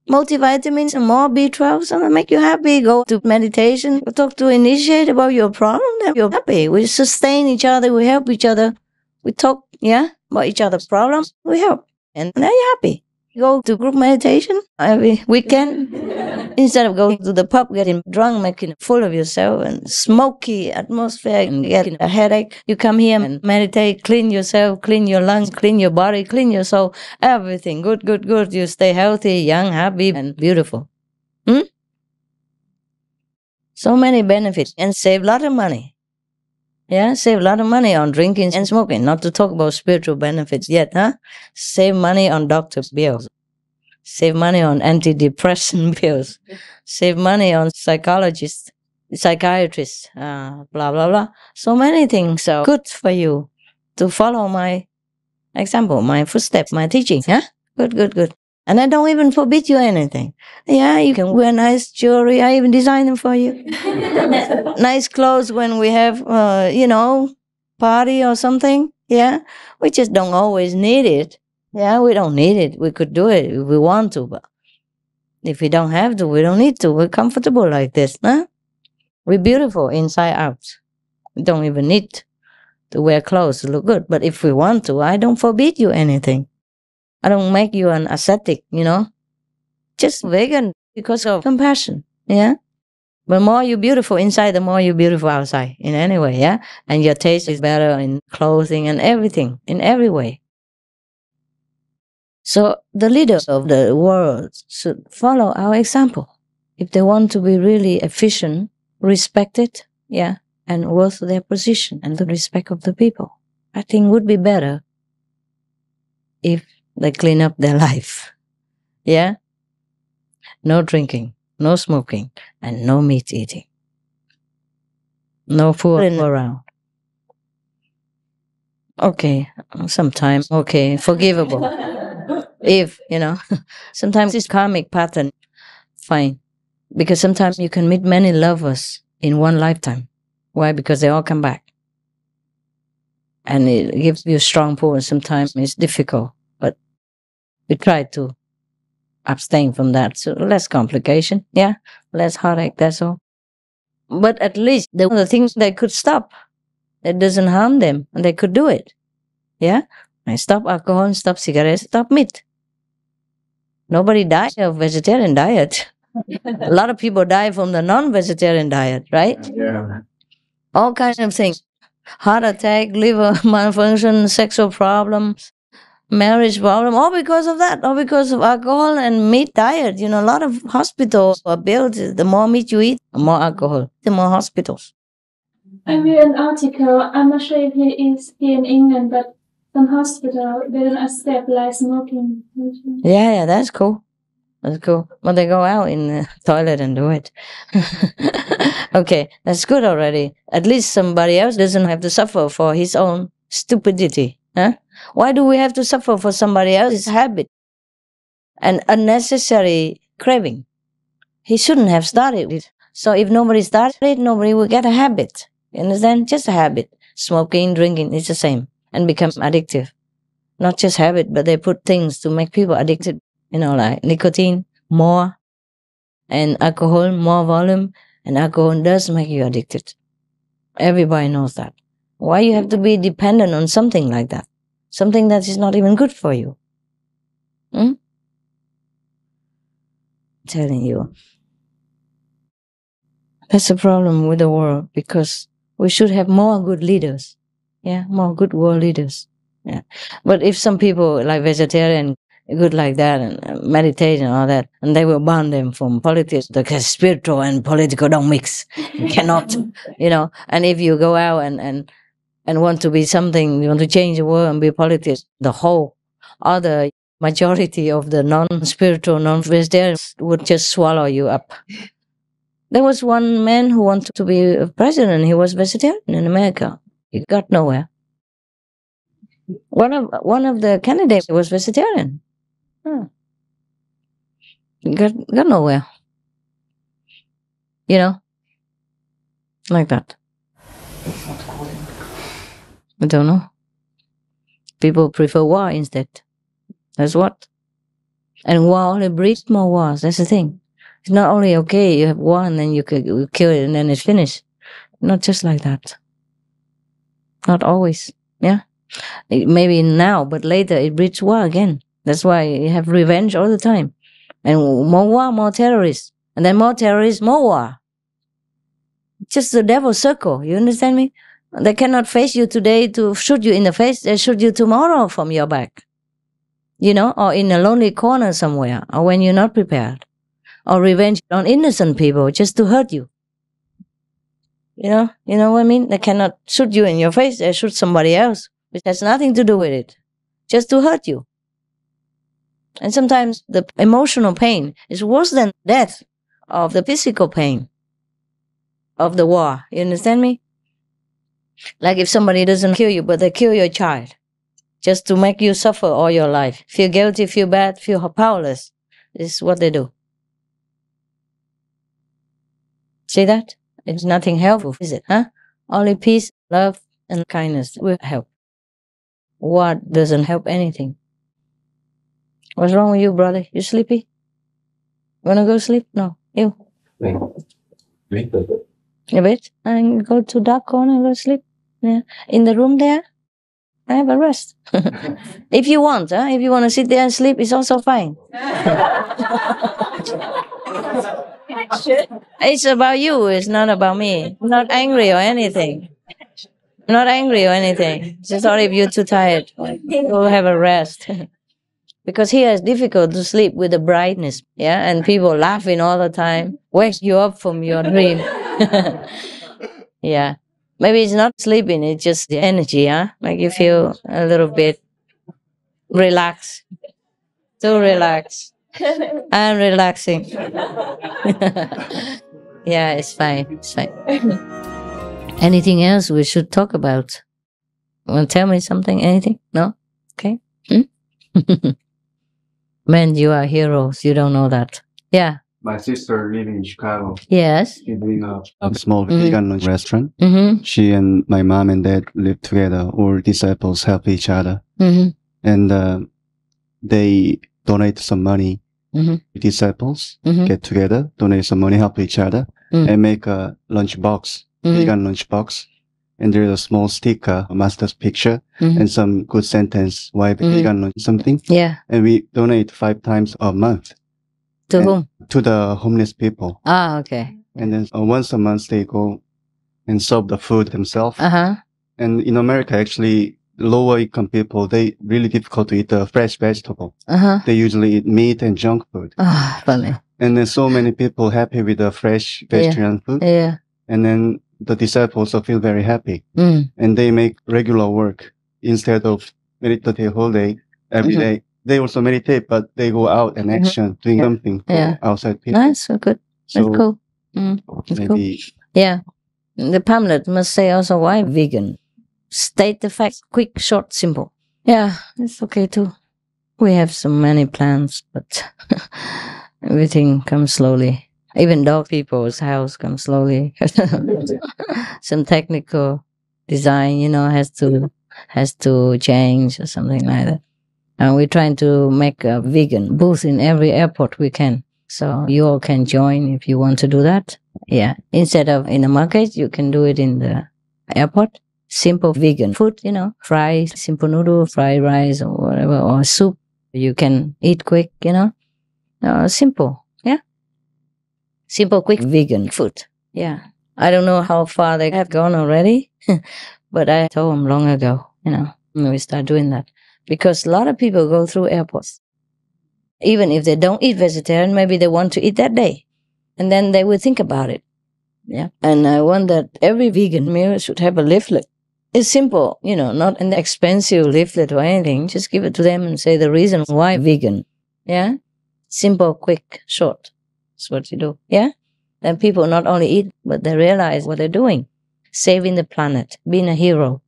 Multivitamins and more B12, something make you happy. Go to meditation, talk to initiate about your problem, then you're happy. We sustain each other, we help each other. We talk, about each other's problems, we help. And then you're happy. Go to group meditation every weekend. Instead of going to the pub, getting drunk, making a fool of yourself, and smoky atmosphere, and getting a headache, you come here and meditate, clean yourself, clean your lungs, clean your body, clean your soul, everything. Good, good, good. You stay healthy, young, happy, and beautiful. So many benefits, and save a lot of money. Yeah, save a lot of money on drinking and smoking, not to talk about spiritual benefits yet, Save money on doctor's bills. Save money on antidepressant bills. Save money on psychologists, psychiatrists, blah, blah, blah. So many things are good for you to follow my example, my footsteps, my teaching. Good, good, good. And I don't even forbid you anything. Yeah, you can wear nice jewelry. I even design them for you. Nice clothes when we have, party or something. Yeah, we just don't always need it. Yeah, we don't need it. We could do it if we want to, but If we don't have to, we don't need to. We're comfortable like this, huh? We're beautiful inside out. We don't even need to wear clothes to look good. But if we want to, I don't forbid you anything. I don't make you an ascetic, Just vegan because of compassion, yeah? The more you're beautiful inside, the more you're beautiful outside, in any way, yeah? And your taste is better in clothing and everything, in every way. So the leaders of the world should follow our example. If they want to be really efficient, respected, yeah, and worth their position and the respect of the people, I think would be better if they clean up their life, yeah? No drinking, no smoking, and no meat eating. No fooling around. Okay, sometimes, okay, forgivable. If, sometimes it's karmic pattern, fine. Because sometimes you can meet many lovers in one lifetime. Why? Because they all come back. And it gives you a strong pull, and sometimes it's difficult. But we try to abstain from that. So less complication, yeah? Less heartache, that's all. But at least the things they could stop. It doesn't harm them, and they could do it. Yeah? And stop alcohol, stop cigarettes, stop meat. Nobody died of vegetarian diet. A lot of people die from the non-vegetarian diet, right? Yeah. All kinds of things. Heart attack, liver malfunction, sexual problems, marriage problem, all because of that, all because of alcohol and meat diet. A lot of hospitals are built. The more meat you eat, the more alcohol, the more hospitals. I read an article, I'm not sure if it is here in England, but some hospital, they don't accept like smoking. Yeah, that's cool. That's cool. But they go out in the toilet and do it. Okay, that's good already. At least somebody else doesn't have to suffer for his own stupidity. Huh? Why do we have to suffer for somebody else's habit and unnecessary craving? He shouldn't have started it. So if nobody started it, nobody will get a habit. You understand? Just a habit. Smoking, drinking, it's the same. And become addictive. Not just habit, but they put things to make people addicted. Like nicotine, more. And alcohol, more volume. And alcohol does make you addicted. Everybody knows that. Why you have to be dependent on something like that? Something that is not even good for you. I'm telling you. That's the problem with the world, because we should have more good leaders. Yeah, more good world leaders. Yeah. But if some people like vegetarian, good like that, and meditate and all that, and they will ban them from politics because spiritual and political don't mix. You cannot, and if you go out and want to be something, you want to change the world and be politics, the whole other majority of the non-spiritual, non-vegetarians would just swallow you up. There was one man who wanted to be a president. He was vegetarian in America. He got nowhere. One of the candidates was vegetarian. He got nowhere. Like that. I don't know. People prefer war instead. That's what. And war only breeds more wars. That's the thing. It's not only, okay, you have war and then you kill it and then it's finished. Not just like that. Not always. Yeah. Maybe now, but later it breeds war again. That's why you have revenge all the time. And more war, more terrorists. And then more terrorists, more war. Just the devil's circle. You understand me? They cannot face you today to shoot you in the face. They shoot you tomorrow from your back. Or in a lonely corner somewhere. Or when you're not prepared. Or revenge on innocent people just to hurt you. You know what I mean? They cannot shoot you in your face. They shoot somebody else, which has nothing to do with it. Just to hurt you. And sometimes the emotional pain is worse than death of the physical pain of the war. You understand me? Like if somebody doesn't kill you, but they kill your child. Just to make you suffer all your life. Feel guilty, feel bad, feel powerless. This is what they do. See that? It's nothing helpful, is it? Huh? Only peace, love, and kindness will help. War doesn't help anything. What's wrong with you, brother? You sleepy? Wanna go sleep? No. You? A bit? And go to dark corner and go sleep. Yeah. In the room there, I have a rest. If you want, if you want to sit there and sleep, it's also fine. It's about you, it's not about me. I'm not angry or anything. I'm not angry or anything. Just sorry if you're too tired. Go have a rest. Because here it's difficult to sleep with the brightness, yeah, and people laughing all the time, wakes you up from your dream. Yeah. Maybe it's not sleeping, it's just the energy, make you feel a little bit relaxed. Too relaxed. I'm relaxing. Yeah, it's fine. It's fine. Anything else we should talk about? Want to tell me something? Anything? No? Okay. Men, you are heroes. You don't know that. Yeah. My sister living in Chicago. Yes. She's doing a small vegan restaurant. She and my mom and dad live together. All disciples help each other. And they donate some money. Disciples get together, donate some money, help each other, and make a lunch box, vegan lunch box. And there's a small sticker, a master's picture, and some good sentence, why vegan lunch something. Yeah. And we donate 5 times a month. To whom? To the homeless people. Ah, okay. And then once a month they go and serve the food themselves. And in America, actually, lower income people, they really difficult to eat the fresh vegetable. They usually eat meat and junk food. Funny. And then so many people happy with the fresh vegetarian food. Yeah. And then the disciples also feel very happy. And they make regular work instead of meditate whole day, every day. They also meditate, but they go out and action, doing something for outside people. Nice, so good. So that's cool. That's maybe cool. Yeah. The pamphlet must say also why vegan. State the facts, quick, short, simple. Yeah, it's okay too. We have so many plans, but everything comes slowly. Even dog people's house comes slowly. Some technical design, has to change or something like that. And we're trying to make a vegan booth in every airport we can. So you all can join if you want to do that. Yeah. Instead of in the market, you can do it in the airport. Simple vegan food, fries, simple noodle, fried rice or whatever, or soup. You can eat quick, simple. Yeah. Simple, quick vegan food. Yeah. I don't know how far they have gone already, but I told them long ago, when we start doing that. Because a lot of people go through airports. Even if they don't eat vegetarian, maybe they want to eat that day. And then they will think about it. Yeah. And I want that every vegan meal should have a leaflet. It's simple, not an expensive leaflet or anything. Just give it to them and say the reason why vegan. Yeah. Simple, quick, short. That's what you do. Yeah. Then people not only eat, but they realize what they're doing. Saving the planet. Being a hero.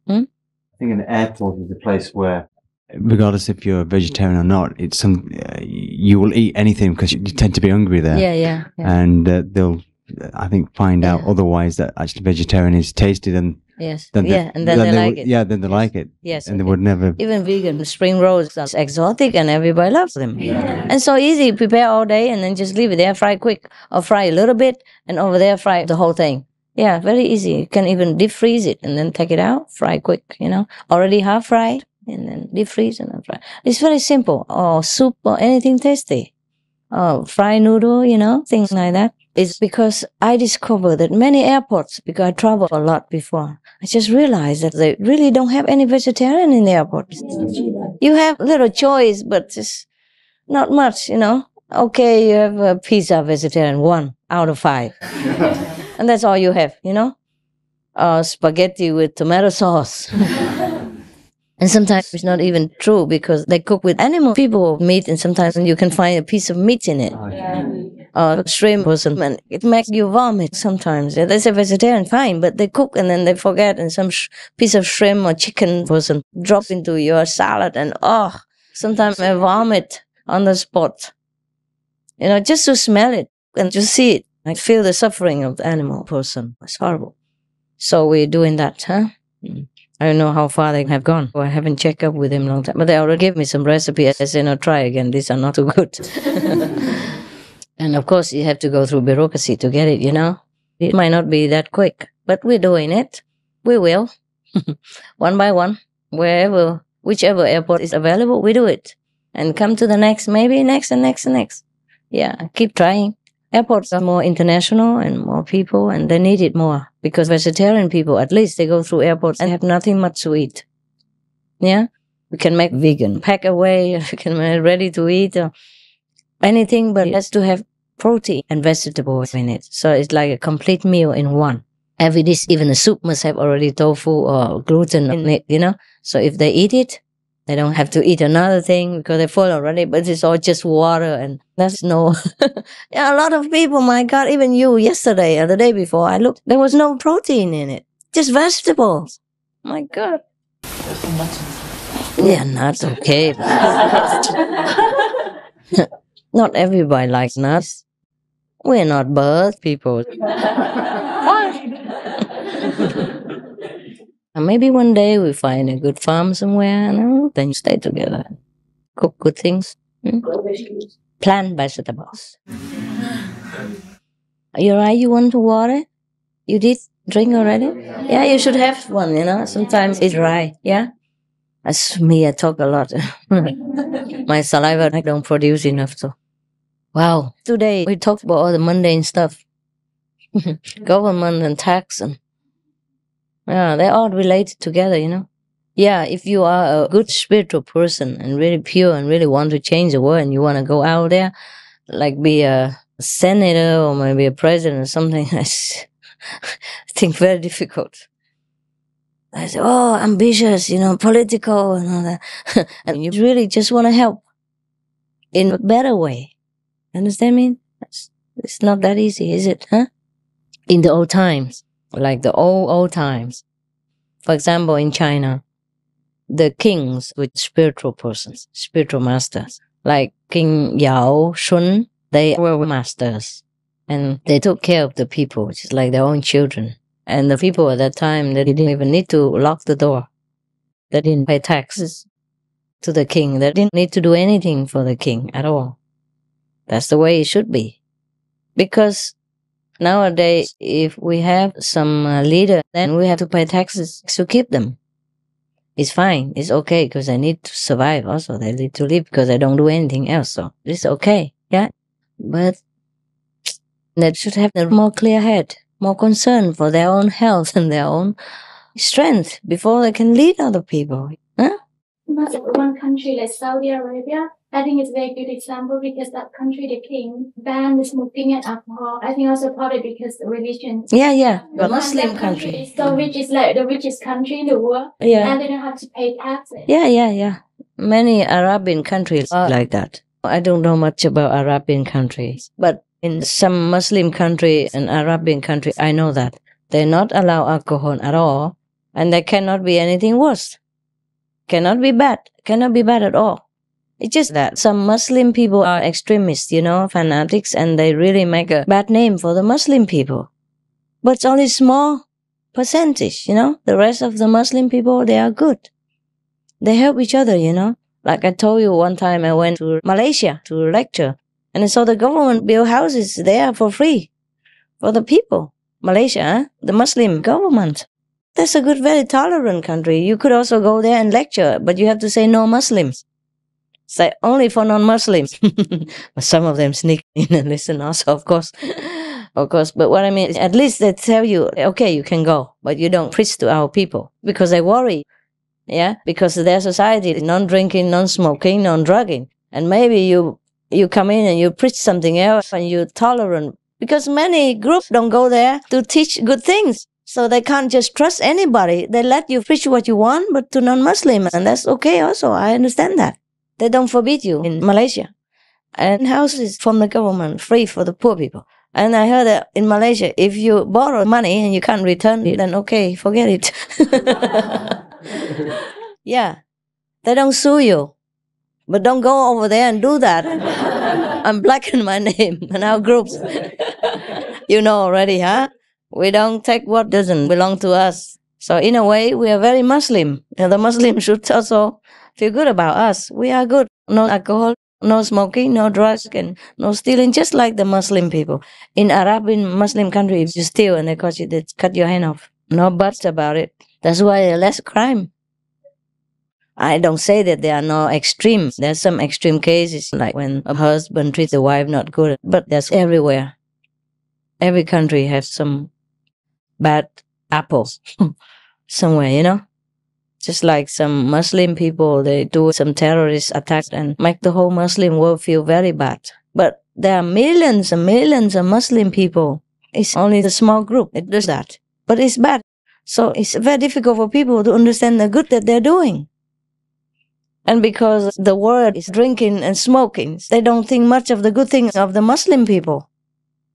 I think an airport is a place where, regardless if you're a vegetarian or not, it's you will eat anything because you tend to be hungry there. Yeah. And they'll, I think, find out otherwise that actually vegetarian is tasty. And yes. And then they like it. Yeah, then they like it. Yes. And they would never. Even vegan spring rolls are exotic and everybody loves them. And so easy, prepare all day and then just leave it there, fry quick or fry a little bit and over there fry the whole thing. Yeah, very easy. You can even deep freeze it and then take it out, fry quick, already half fried and then deep freeze and then fry. It's very simple. Or soup or anything tasty. Or fried noodle, things like that. It's because I discovered that many airports, because I traveled a lot before, I just realized that they really don't have any vegetarian in the airports. You have little choice, but just not much, Okay, you have a pizza vegetarian, 1 out of 5. And that's all you have, spaghetti with tomato sauce. And sometimes it's not even true because they cook with animal people meat and sometimes you can find a piece of meat in it. Shrimp or something. And it makes you vomit sometimes. They say vegetarian, fine, but they cook and then they forget and some piece of shrimp or chicken person drop into your salad and sometimes I vomit on the spot. Just to smell it and to see it. I feel the suffering of the animal person. It's horrible. So we're doing that, I don't know how far they have gone. I haven't checked up with them long time. But they already gave me some recipe. I said, no, try again. These are not too good. And of course, you have to go through bureaucracy to get it, you know. It might not be that quick, but we're doing it. We will. One by one. Wherever, whichever airport is available, we do it. And come to the next, maybe next and next and next. Yeah, keep trying. Airports are more international and more people, and they need it more. Because vegetarian people, at least they go through airports and have nothing much to eat. Yeah? We can make vegan, pack away, we can make ready to eat, or anything, but it has to have protein and vegetables in it. So it's like a complete meal in one. Every dish, even a soup, must have already tofu or gluten in it, you know? So if they eat it, they don't have to eat another thing because they're full already, but it's all just water and there's no... Yeah, a lot of people, my God, even you yesterday or the day before, I looked, there was no protein in it. Just vegetables. My God. Yeah, nuts, okay. Not everybody likes nuts. We're not bird people. Maybe one day we find a good farm somewhere, and then you stay together. Cook good things. Plant vegetables. Are you right? You want to water? You did drink already? Yeah, you should have one, you know. Sometimes it's dry, yeah? As me, I talk a lot. My saliva, I don't produce enough, so. Wow. Today, we talked about all the mundane stuff. Government and tax and... Yeah, they're all related together, you know. Yeah, if you are a good spiritual person and really pure and really want to change the world and you want to go out there, like be a senator or maybe a president or something, I think very difficult. I say, oh, ambitious, you know, political and all that. And you really just want to help in a better way. Understand me? It's not that easy, is it? Huh? In the old times. Like the old times. For example, in China, the kings were spiritual persons, spiritual masters. Like King Yao Shun, they were masters. And they took care of the people, just like their own children. And the people at that time, they didn't even need to lock the door. They didn't pay taxes to the king. They didn't need to do anything for the king at all. That's the way it should be. Because nowadays, if we have some leader, then we have to pay taxes to keep them. It's fine. It's okay because they need to survive also. They need to live because they don't do anything else. So it's okay. Yeah. But they should have a more clear head, more concern for their own health and their own strength before they can lead other people. Huh? One country like Saudi Arabia, I think it's a very good example because that country, the king, banned the smoking and alcohol. I think also probably because the religion. Yeah. The Muslim country. Is so rich, it's like the richest country in the world. Yeah. And they don't have to pay taxes. Yeah. Many Arabian countries are like that. I don't know much about Arabian countries, but in some Muslim country and Arabian country, I know that they not allow alcohol at all, and there cannot be anything worse. Cannot be bad at all. It's just that some Muslim people are extremists, you know, fanatics, and they really make a bad name for the Muslim people. But it's only small percentage, you know. The rest of the Muslim people, they are good. They help each other, you know. Like I told you one time I went to Malaysia to lecture, and I saw the government build houses there for free for the people. Malaysia, the Muslim government. That's a good, very tolerant country. You could also go there and lecture, but you have to say no Muslims. Say only for non-Muslims. But some of them sneak in and listen also, of course. But what I mean is, at least they tell you, okay, you can go, but you don't preach to our people because they worry. Yeah, because their society is non-drinking, non-smoking, non-drugging. And maybe you come in and you preach something else and you're tolerant. Because many groups don't go there to teach good things. So they can't just trust anybody. They let you preach what you want, but to non-Muslim. And that's okay also. I understand that. They don't forbid you in Malaysia. And houses from the government, free for the poor people. And I heard that in Malaysia, if you borrow money and you can't return it, then okay, forget it. Yeah. They don't sue you. But don't go over there and do that. I'm blacking my name in our groups. You know already, huh? We don't take what doesn't belong to us. So in a way, we are very Muslim. And the Muslims should also feel good about us. We are good. No alcohol, no smoking, no drugs, and no stealing, just like the Muslim people. In Arab, in Muslim country, if you steal and they caught you, they cut your hand off. No buts about it. That's why there's less crime. I don't say that there are no extremes. There's some extreme cases, like when a husband treats the wife not good, but that's everywhere. Every country has some bad apples somewhere, you know? Just like some Muslim people, they do some terrorist attacks and make the whole Muslim world feel very bad. But there are millions and millions of Muslim people. It's only a small group that does that. But it's bad. So it's very difficult for people to understand the good that they're doing. And because the world is drinking and smoking, they don't think much of the good things of the Muslim people.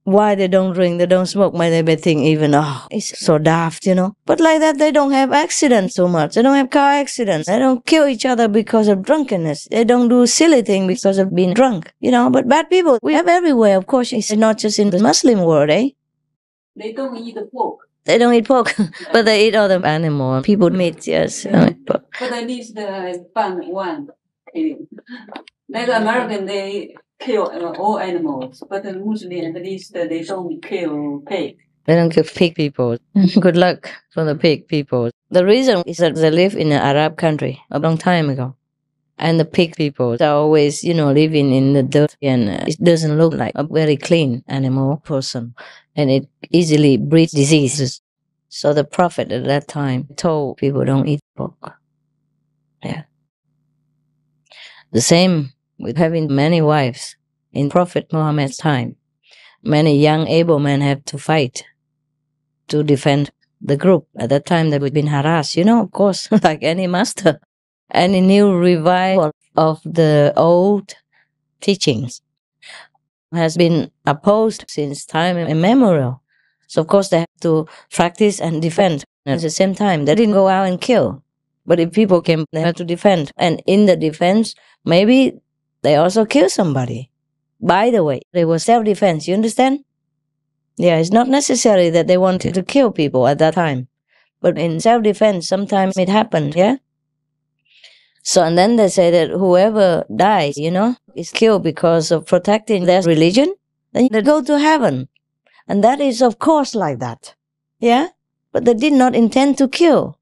Why they don't drink, they don't smoke, maybe they think even, oh, it's so daft, you know. But like that, they don't have accidents so much. They don't have car accidents. They don't kill each other because of drunkenness. They don't do silly things because of being drunk, you know. But bad people, we have everywhere. Of course, it's not just in the Muslim world, eh? They don't eat the pork. They don't eat pork, but they eat other animals. People meat, yes. But at least the fun one killing. Like American, they kill all animals, but the Muslim, at least they don't kill pig. They don't kill pig people. Good luck for the pig people. The reason is that they live in an Arab country a long time ago. And the pig people are always, you know, living in the dirt, and it doesn't look like a very clean animal person. And it easily breeds diseases. So the Prophet at that time told people don't eat pork. Yeah. The same with having many wives. In Prophet Muhammad's time, many young able men have to fight to defend the group. At that time, they would have been harassed, you know, of course, like any master. Any new revival of the old teachings has been opposed since time immemorial. So, of course, they have to practice and defend. At the same time, they didn't go out and kill. But if people came, they had to defend. And in the defense, maybe they also kill somebody. By the way, it was self-defense, you understand? Yeah, it's not necessary that they wanted to kill people at that time. But in self-defense, sometimes it happened, yeah? So, and then they say that whoever dies, you know, is killed because of protecting their religion, then they go to heaven. And that is, of course, like that. Yeah? But they did not intend to kill.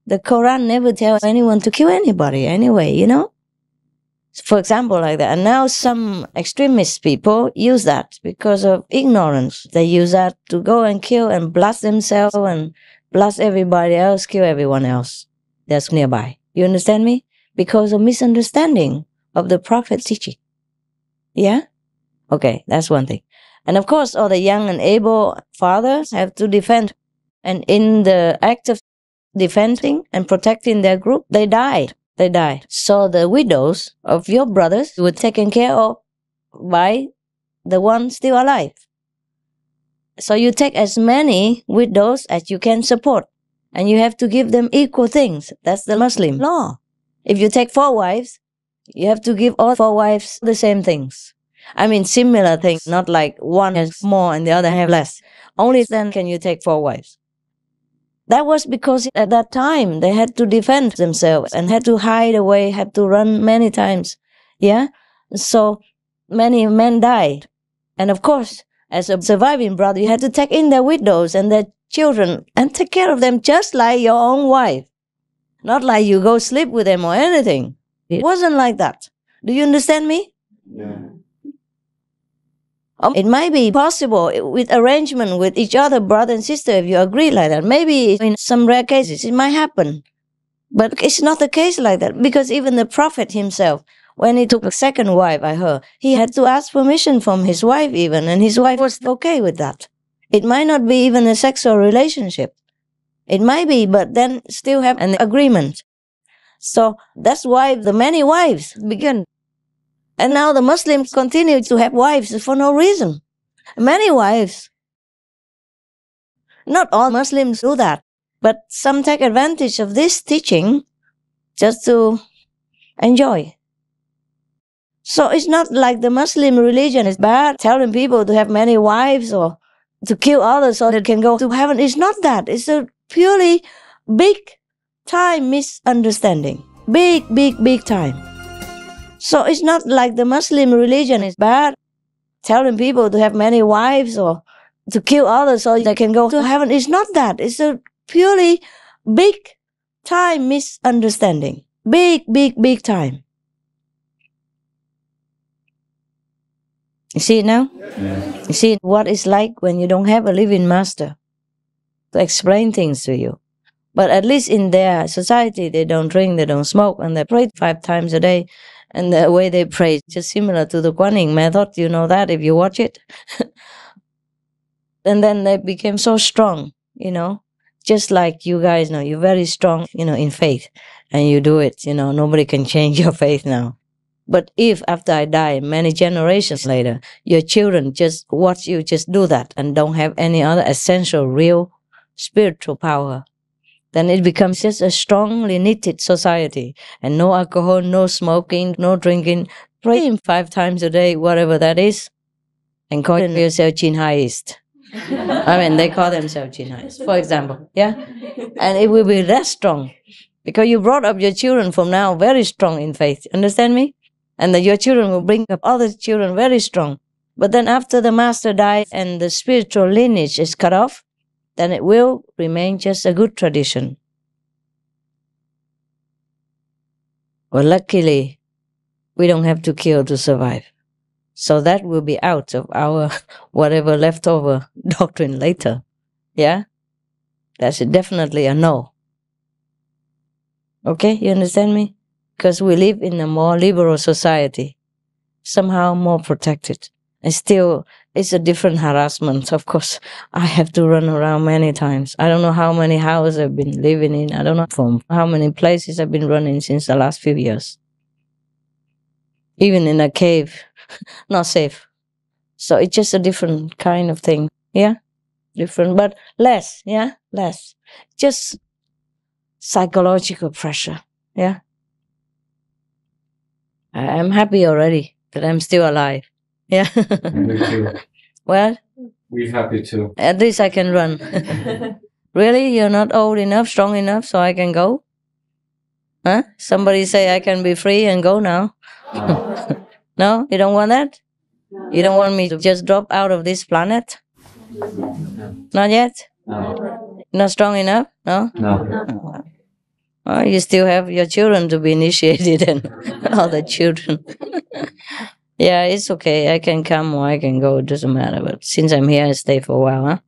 The Quran never tells anyone to kill anybody anyway, you know? For example, like that. And now some extremist people use that because of ignorance. They use that to go and kill and blast themselves and blast everybody else, kill everyone else that's nearby. You understand me? Because of misunderstanding of the Prophet's teaching. Yeah? Okay, that's one thing. And of course, all the young and able fathers have to defend. And in the act of defending and protecting their group, they died. They died. So the widows of your brothers were taken care of by the one still alive. So you take as many widows as you can support. And you have to give them equal things. That's the Muslim law. If you take 4 wives, you have to give all 4 wives the same things. I mean, similar things, not like one has more and the other have less. Only then can you take 4 wives. That was because at that time they had to defend themselves and had to hide away, had to run many times. Yeah? So many men died. And of course, as a surviving brother, you had to take in their widows and their children and take care of them just like your own wife. Not like you go sleep with them or anything. It wasn't like that. Do you understand me? Yeah. It might be possible with arrangement with each other, brother and sister, if you agree like that. Maybe in some rare cases it might happen. But it's not the case like that, because even the Prophet himself, when he took a second wife, I heard, he had to ask permission from his wife even, and his wife was okay with that. It might not be even a sexual relationship. It might be, but then still have an agreement. So that's why the many wives began. And now the Muslims continue to have wives for no reason. Many wives. Not all Muslims do that, but some take advantage of this teaching just to enjoy. So it's not like the Muslim religion is bad, telling people to have many wives or to kill others so they can go to heaven. It's not that. It's a purely big time misunderstanding. Big time. So it's not like the Muslim religion is bad, telling people to have many wives or to kill others so they can go to heaven. It's not that. It's a purely big time misunderstanding. Big time. You see it now? Yeah. You see what it's like when you don't have a living master to explain things to you. But at least in their society, they don't drink, they don't smoke, and they pray 5 times a day. And the way they pray is just similar to the Guanyin method. You know that if you watch it. And then they became so strong, just like you guys know. You're very strong, in faith. And you do it, nobody can change your faith now. But if after I die, many generations later, your children just watch you just do that and don't have any other essential, real spiritual power, then it becomes just a strongly knitted society. And no alcohol, no smoking, no drinking, praying 5 times a day, whatever that is, and calling yourself Chinhaist. I mean, they call themselves Chinhais, for example, yeah? And it will be that strong, because you brought up your children from now very strong in faith, understand me? And that your children will bring up other children very strong. But then after the master dies and the spiritual lineage is cut off, then it will remain just a good tradition. Well, luckily, we don't have to kill to survive. So that will be out of our whatever leftover doctrine later. Yeah? That's definitely a no. Okay, you understand me? Because we live in a more liberal society, somehow more protected. And still, it's a different harassment. Of course, I have to run around many times. I don't know how many houses I've been living in. I don't know from how many places I've been running since the last few years. Even in a cave, not safe. So it's just a different kind of thing. Yeah? Different, but less. Yeah? Less. Just psychological pressure. Yeah? I'm happy already that I'm still alive. Yeah. Me too. Well? We're happy too. At least I can run. Really? You're not old enough, strong enough so I can go? Huh? Somebody say I can be free and go now. No? You don't want that? You don't want me to just drop out of this planet? Not yet? No. Not strong enough? No? No. Well, you still have your children to be initiated and all the children. Yeah, it's okay. I can come or I can go. It doesn't matter. But since I'm here, I stay for a while, huh?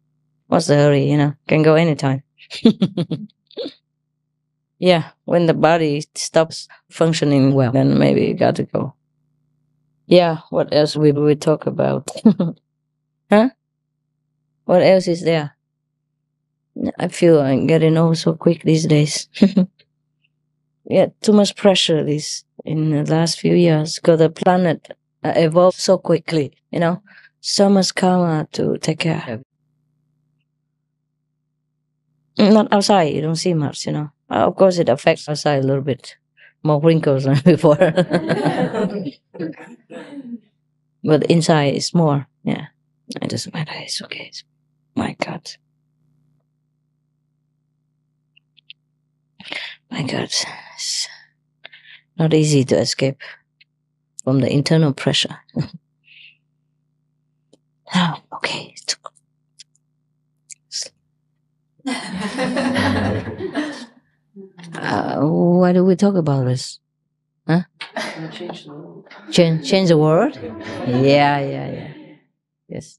What's the hurry, Can go anytime. Yeah, when the body stops functioning well, then maybe you got to go. Yeah, what else will we talk about? Huh? What else is there? I feel I'm getting old so quick these days. Yeah, too much pressure in the last few years because the planet evolved so quickly, so much karma to take care of. Not outside, you don't see much, Of course, it affects outside a little bit. More wrinkles than before. But inside it's more, yeah. It doesn't matter, it's okay. My God. My God. It's not easy to escape from the internal pressure. Oh, okay. Why do we talk about this? Huh? Change the world. Change the world? Yeah. Yes.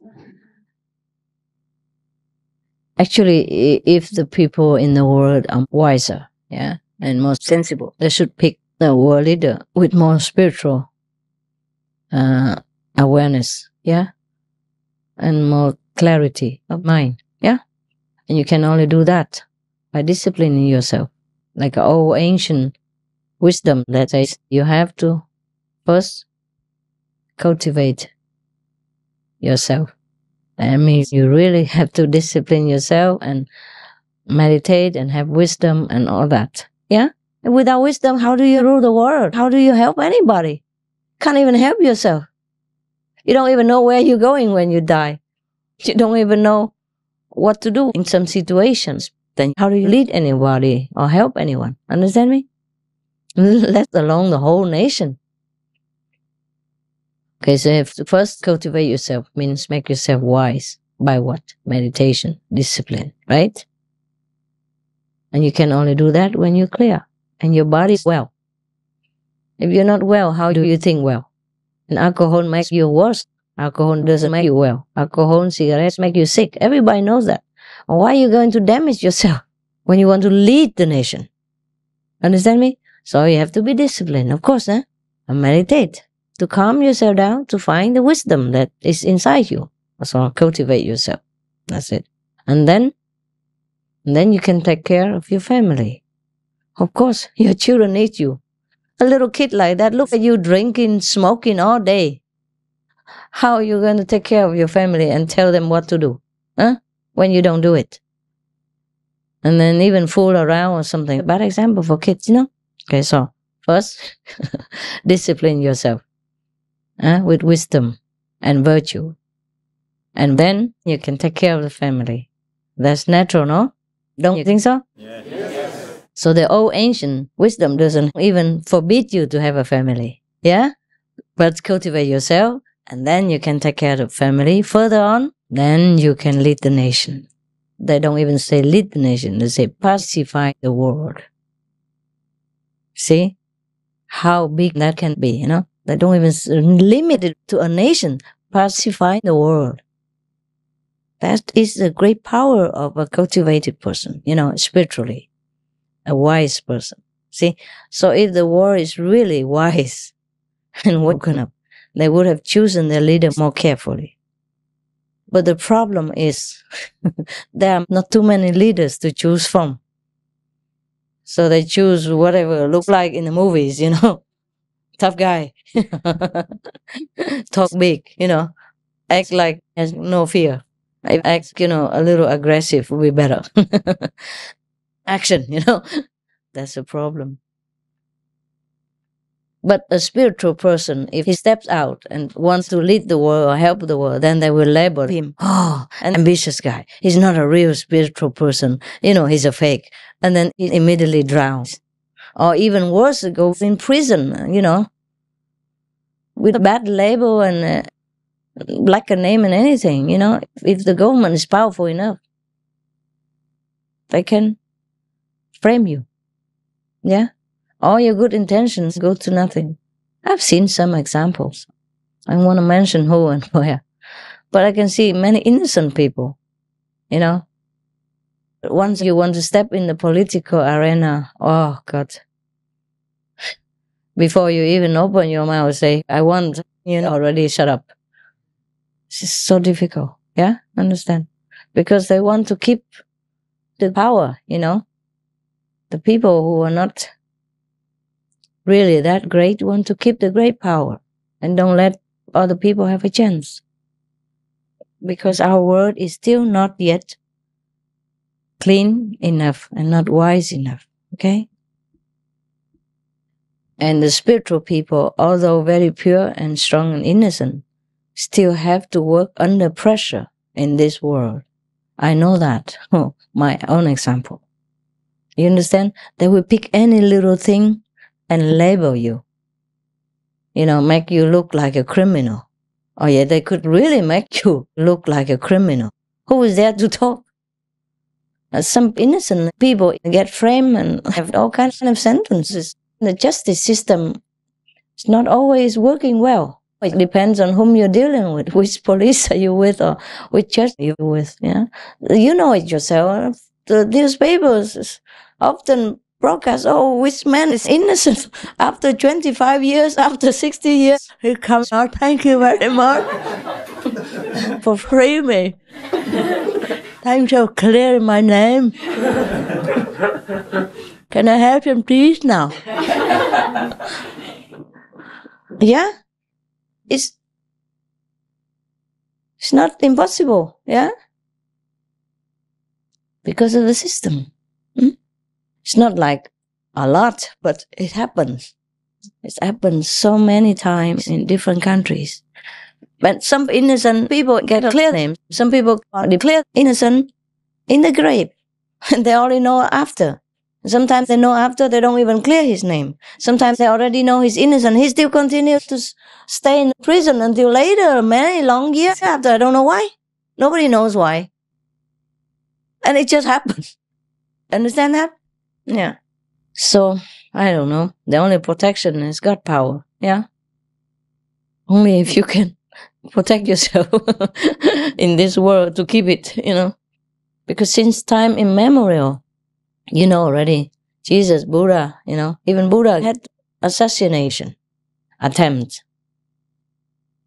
Actually, if the people in the world are wiser, yeah, and more sensible, they should pick the world leader with more spiritual awareness, yeah, and more clarity of mind, yeah. And you can only do that by disciplining yourself. Like an old ancient wisdom that says you have to first cultivate yourself. That means you really have to discipline yourself and meditate and have wisdom and all that. Yeah? And without wisdom, how do you rule the world? How do you help anybody? Can't even help yourself. You don't even know where you're going when you die. You don't even know what to do in some situations. then how do you lead anybody or help anyone? Understand me? Let alone the whole nation. Okay, so you have to first cultivate yourself, means make yourself wise. By what? Meditation, discipline, right? And you can only do that when you're clear and your body is well. If you're not well, how do you think well? And alcohol makes you worse. Alcohol doesn't make you well. Alcohol and cigarettes make you sick. Everybody knows that. Why are you going to damage yourself when you want to lead the nation? Understand me? So you have to be disciplined, of course, and meditate to calm yourself down, to find the wisdom that is inside you. So cultivate yourself. That's it. And then you can take care of your family. Of course, your children need you. A little kid like that, look at you drinking, smoking all day. How are you going to take care of your family and tell them what to do? When you don't do it? And then even fool around or something. Bad example for kids, Okay, so first, discipline yourself with wisdom and virtue. And then you can take care of the family. That's natural, no? Don't you think so? Yes. So the old ancient wisdom doesn't even forbid you to have a family. Yeah? But cultivate yourself, and then you can take care of the family. Further on, then you can lead the nation. They don't even say lead the nation. They say pacify the world. See? How big that can be, They don't even limit it to a nation. Pacify the world. That is the great power of a cultivated person, spiritually. A wise person. See? So if the world is really wise and woken up, they would have chosen their leader more carefully. But the problem is there are not too many leaders to choose from. So they choose whatever looks like in the movies, Tough guy. Talk big, Act like has no fear. Act, a little aggressive would be better. Action, That's a problem. But a spiritual person, if he steps out and wants to lead the world or help the world, then they will label him, an ambitious guy. He's not a real spiritual person. He's a fake. And then he immediately drowns. Or even worse, goes in prison, with a bad label and black a name and anything, If the government is powerful enough, they can frame you. Yeah? All your good intentions go to nothing. I've seen some examples. I don't want to mention who and where. But I can see many innocent people, Once you want to step in the political arena, oh God. Before you even open your mouth, say, I want, already shut up. It's so difficult. Yeah? Understand? Because they want to keep the power, The people who are not really that great want to keep the great power and don't let other people have a chance. Because our world is still not yet clean enough and not wise enough. Okay? And the spiritual people, although very pure and strong and innocent, still have to work under pressure in this world. I know that. My own example. You understand? They will pick any little thing and label you. Make you look like a criminal. Oh yeah, they could really make you look like a criminal. Who is there to talk? Some innocent people get framed and have all kinds of sentences. The justice system is not always working well. It depends on whom you're dealing with, which police are you with or which church are you with. Yeah, you know it yourself. The newspapers often broadcast, which man is innocent after 25 years, after 60 years. He comes out, thank you very much for freeing me. Thanks for clearing my name. Can I have him please now? Yeah? It's not impossible, yeah? Because of the system. It's not like a lot, but it happens. It's happened so many times in different countries. But some innocent people get a clear name. Some people are declared innocent in the grave. And they only know after. Sometimes they know after, they don't even clear his name. Sometimes they already know he's innocent. He still continues to stay in prison until later, many long years after. I don't know why. Nobody knows why. And it just happens. Understand that? Yeah. So, I don't know. The only protection is God power. Yeah. Only if you can protect yourself in this world to keep it, Because since time immemorial, already, Jesus, Buddha, even Buddha had assassination attempts,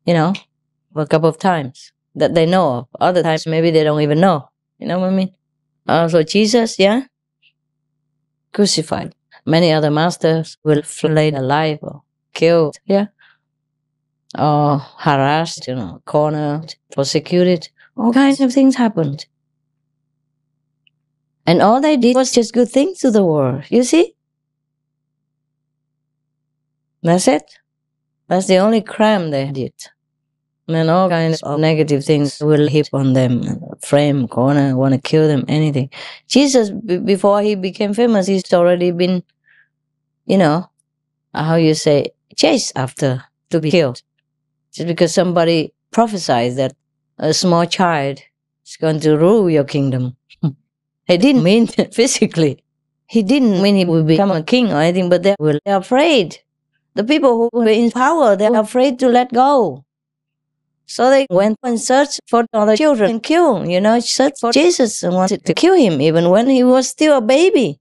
for a couple of times that they know of. Other times, maybe they don't even know. You know what I mean? So Jesus, crucified. Many other masters will flayed alive or killed, or harassed, cornered, persecuted. All kinds of things happened. And all they did was just good things to the world. You see? That's it. That's the only crime they did. And then all kinds of negative things will heap on them. Frame, corner, want to kill them, anything. Jesus, before he became famous, he's already been, chased after to be killed. Just because somebody prophesied that a small child is going to rule your kingdom. He didn't mean physically. He didn't mean he would become a king or anything, but they're afraid. The people who were in power, they're afraid to let go. So they went and searched for other children and killed, searched for Jesus and wanted to kill him even when he was still a baby.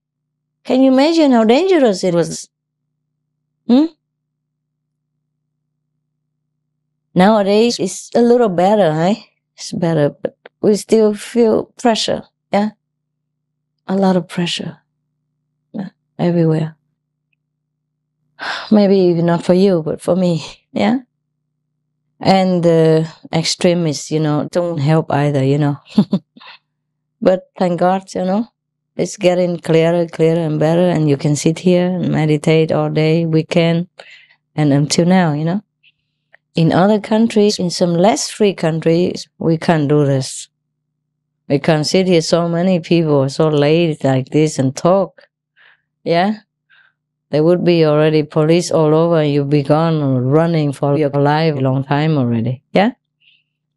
Can you imagine how dangerous it was? Nowadays, it's a little better, right? It's better, but we still feel pressure, A lot of pressure, everywhere. Maybe not for you, but for me, And the extremists, don't help either, But thank God, it's getting clearer and better, and you can sit here and meditate all day, weekend, and until now, In other countries, in some less free countries, we can't do this. We can't sit here, so many people so late like this and talk. There would be already police all over, and you'd be gone or running for your life a long time already.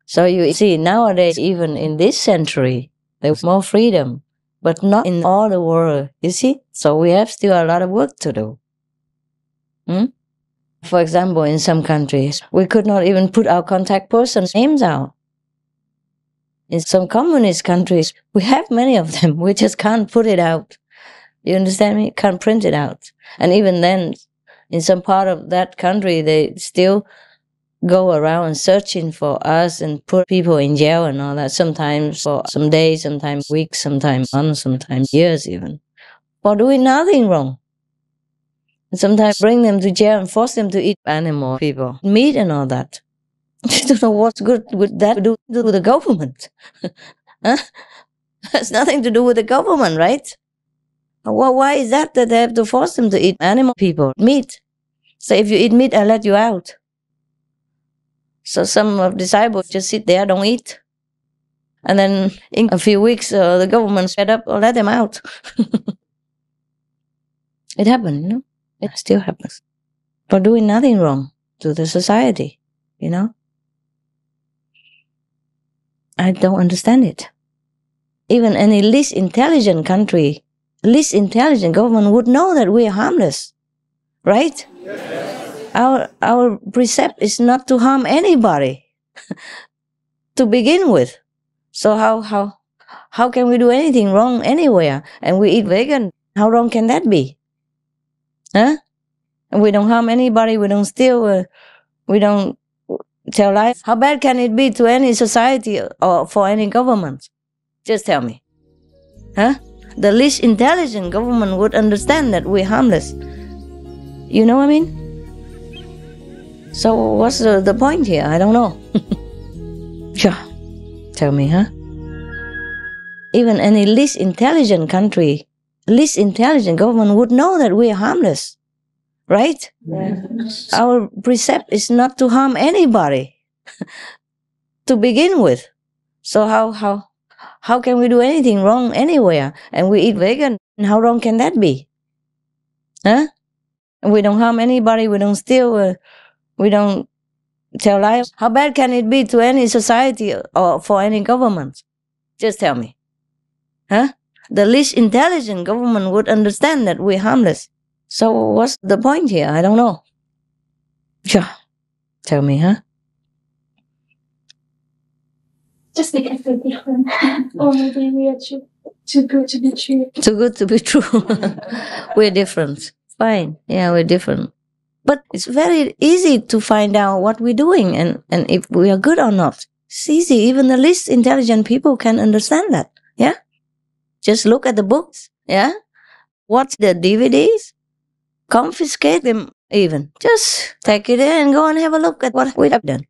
So you see, nowadays, even in this century, there's more freedom, but not in all the world, you see? So we have still a lot of work to do. For example, in some countries, we could not even put our contact person's names out. In some communist countries, we have many of them. We just can't put it out. You understand me? Can't print it out. And even then, in some part of that country, they still go around searching for us and put people in jail and all that. Sometimes for some days, sometimes weeks, sometimes months, sometimes years even. For doing nothing wrong. And sometimes bring them to jail and force them to eat animal people, meat and all that. I don't know what's good with that to do with the government. Has nothing to do with the government, right? Well, why is that they have to force them to eat animal people, meat? So if you eat meat, I let you out. So some of the disciples just sit there, don't eat. And then in a few weeks, the government fed up or let them out. It happened, It still happens. For doing nothing wrong to the society, I don't understand it. Even any least intelligent country, least intelligent government would know that we are harmless, right? Yes. Our precept is not to harm anybody to begin with. So how can we do anything wrong anywhere? And we eat vegan. How wrong can that be? And we don't harm anybody. We don't steal. We don't tell lies. How bad can it be to any society or for any government? Just tell me. The least intelligent government would understand that we're harmless. You know what I mean? So what's the point here? I don't know. Tell me, Even any least intelligent country, least intelligent government would know that we are harmless. Right? Yes. Our precept is not to harm anybody to begin with. So How can we do anything wrong anywhere? And we eat vegan. How wrong can that be? Huh? And we don't harm anybody. We don't steal. We don't tell lies. How bad can it be to any society or for any government? Just tell me. Huh? The least intelligent government would understand that we're harmless. So what's the point here? I don't know. Sure. Tell me, huh? Just because we're different. Or maybe we are too good to be true. Too good to be true. We're different. Fine. Yeah, we're different. But it's very easy to find out what we're doing and if we are good or not. It's easy. Even the least intelligent people can understand that. Yeah? Just look at the books. Yeah? Watch the DVDs. Confiscate them even. Just take it in and go and have a look at what we have done.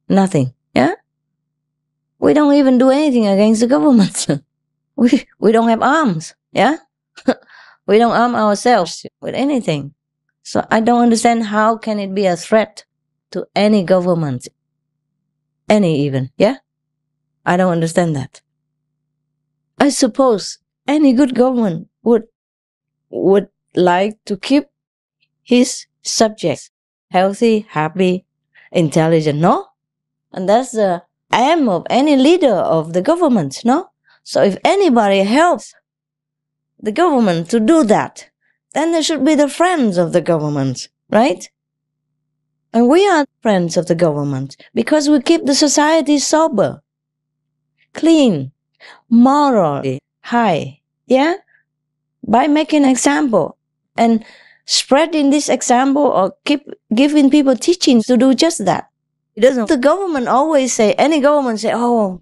Nothing. Yeah? We don't even do anything against the government. We don't have arms. Yeah? We don't arm ourselves with anything. So I don't understand how can it be a threat to any government. Any even. Yeah? I don't understand that. I suppose any good government would like to keep his subjects healthy, happy, intelligent, no? And that's the aim of any leader of the government, no? So if anybody helps the government to do that, then they should be the friends of the government, right? And we are friends of the government because we keep the society sober, clean, morally high, yeah? By making an example and spreading this example or keep giving people teachings to do just that. It doesn't. The government always say, any government say, oh,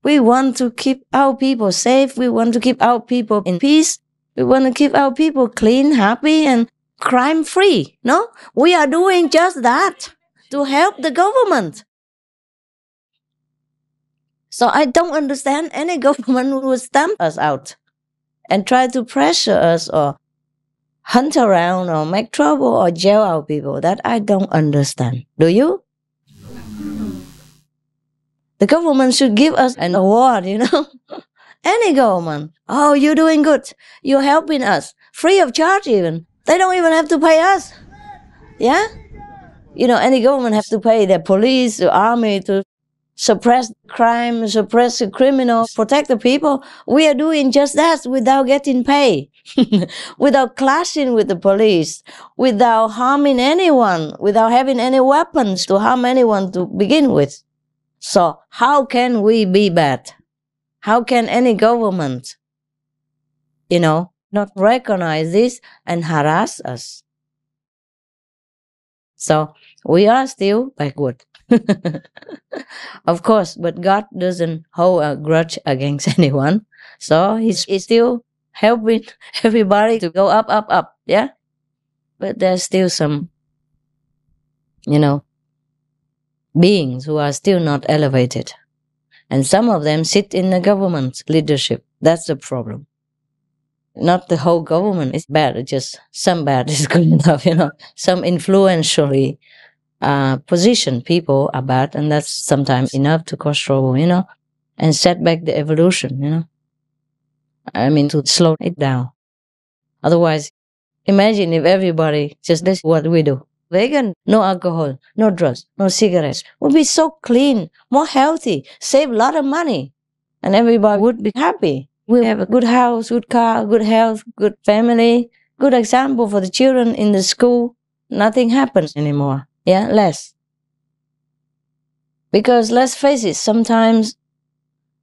we want to keep our people safe. We want to keep our people in peace. We want to keep our people clean, happy, and crime-free. No? We are doing just that to help the government. So I don't understand any government who will stamp us out and try to pressure us or hunt around or make trouble or jail our people. That I don't understand. Do you? The government should give us an award, you know. Any government. Oh, you're doing good. You're helping us. Free of charge even. They don't even have to pay us. Yeah? You know, any government have to pay their police, the army to suppress crime, suppress the criminals, protect the people. We are doing just that without getting paid. Without clashing with the police. Without harming anyone. Without having any weapons to harm anyone to begin with. So how can we be bad? How can any government, you know, not recognize this and harass us? So we are still backward. Of course, but God doesn't hold a grudge against anyone. So He's still helping everybody to go up, up, up. Yeah? But there's still some, you know, beings who are still not elevated. And some of them sit in the government leadership. That's the problem. Not the whole government is bad. It's just some bad is good enough, you know. Some influentially positioned people are bad, and that's sometimes enough to cause trouble, you know, and set back the evolution, you know. I mean, to slow it down. Otherwise, imagine if everybody just does what we do. Vegan, no alcohol, no drugs, no cigarettes. We'll be so clean, more healthy, save a lot of money. And everybody would be happy. We'll have a good house, good car, good health, good family, good example for the children in the school. Nothing happens anymore. Yeah, less. Because let's face it, sometimes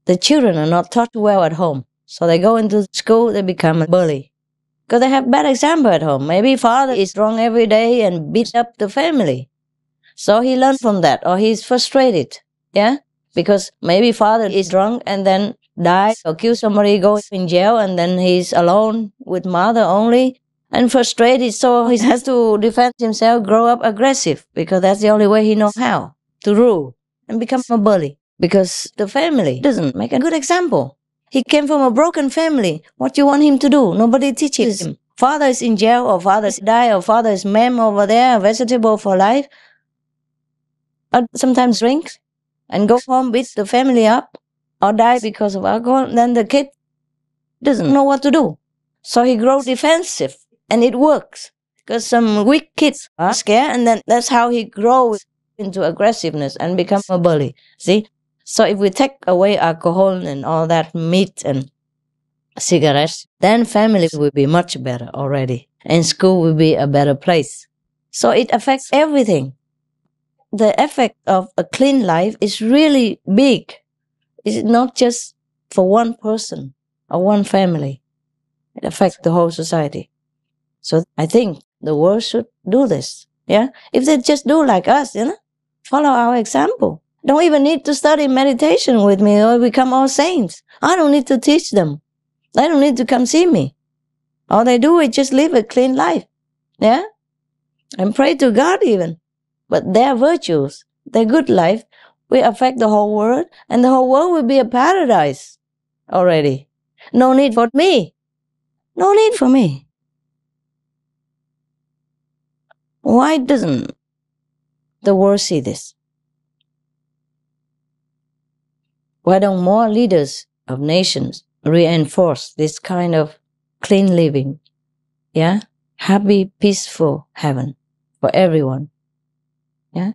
the children are not taught well at home. So they go into school, they become a bully. Because they have bad example at home. Maybe father is wrong every day and beats up the family. So he learned from that, or he's frustrated. Yeah? Because maybe father is drunk and then dies or kills somebody, goes in jail, and then he's alone with mother only and frustrated. So he has to defend himself, grow up aggressive, because that's the only way he knows how to rule and become a bully. Because the family doesn't make a good example. He came from a broken family. What do you want him to do? Nobody teaches him. Father is in jail, or father died, or father is maimed over there, vegetable for life. Or sometimes drinks and go home, beat the family up. or die because of alcohol, then the kid doesn't know what to do. So he grows defensive, and it works. Because some weak kids are scared, and then that's how he grows into aggressiveness and become a bully. See? So if we take away alcohol and all that meat and cigarettes, then family will be much better already. And school will be a better place. So it affects everything. The effect of a clean life is really big. It's not just for one person or one family. It affects the whole society. So I think the world should do this. Yeah? If they just do like us, follow our example. Don't even need to study meditation with me or become all saints. I don't need to teach them. They don't need to come see me. All they do is just live a clean life. Yeah? And pray to God even. But their virtues, their good life, will affect the whole world, and the whole world will be a paradise already. No need for me. No need for me. Why doesn't the world see this? Why don't more leaders of nations reinforce this kind of clean living? Yeah? Happy, peaceful heaven for everyone. Yeah?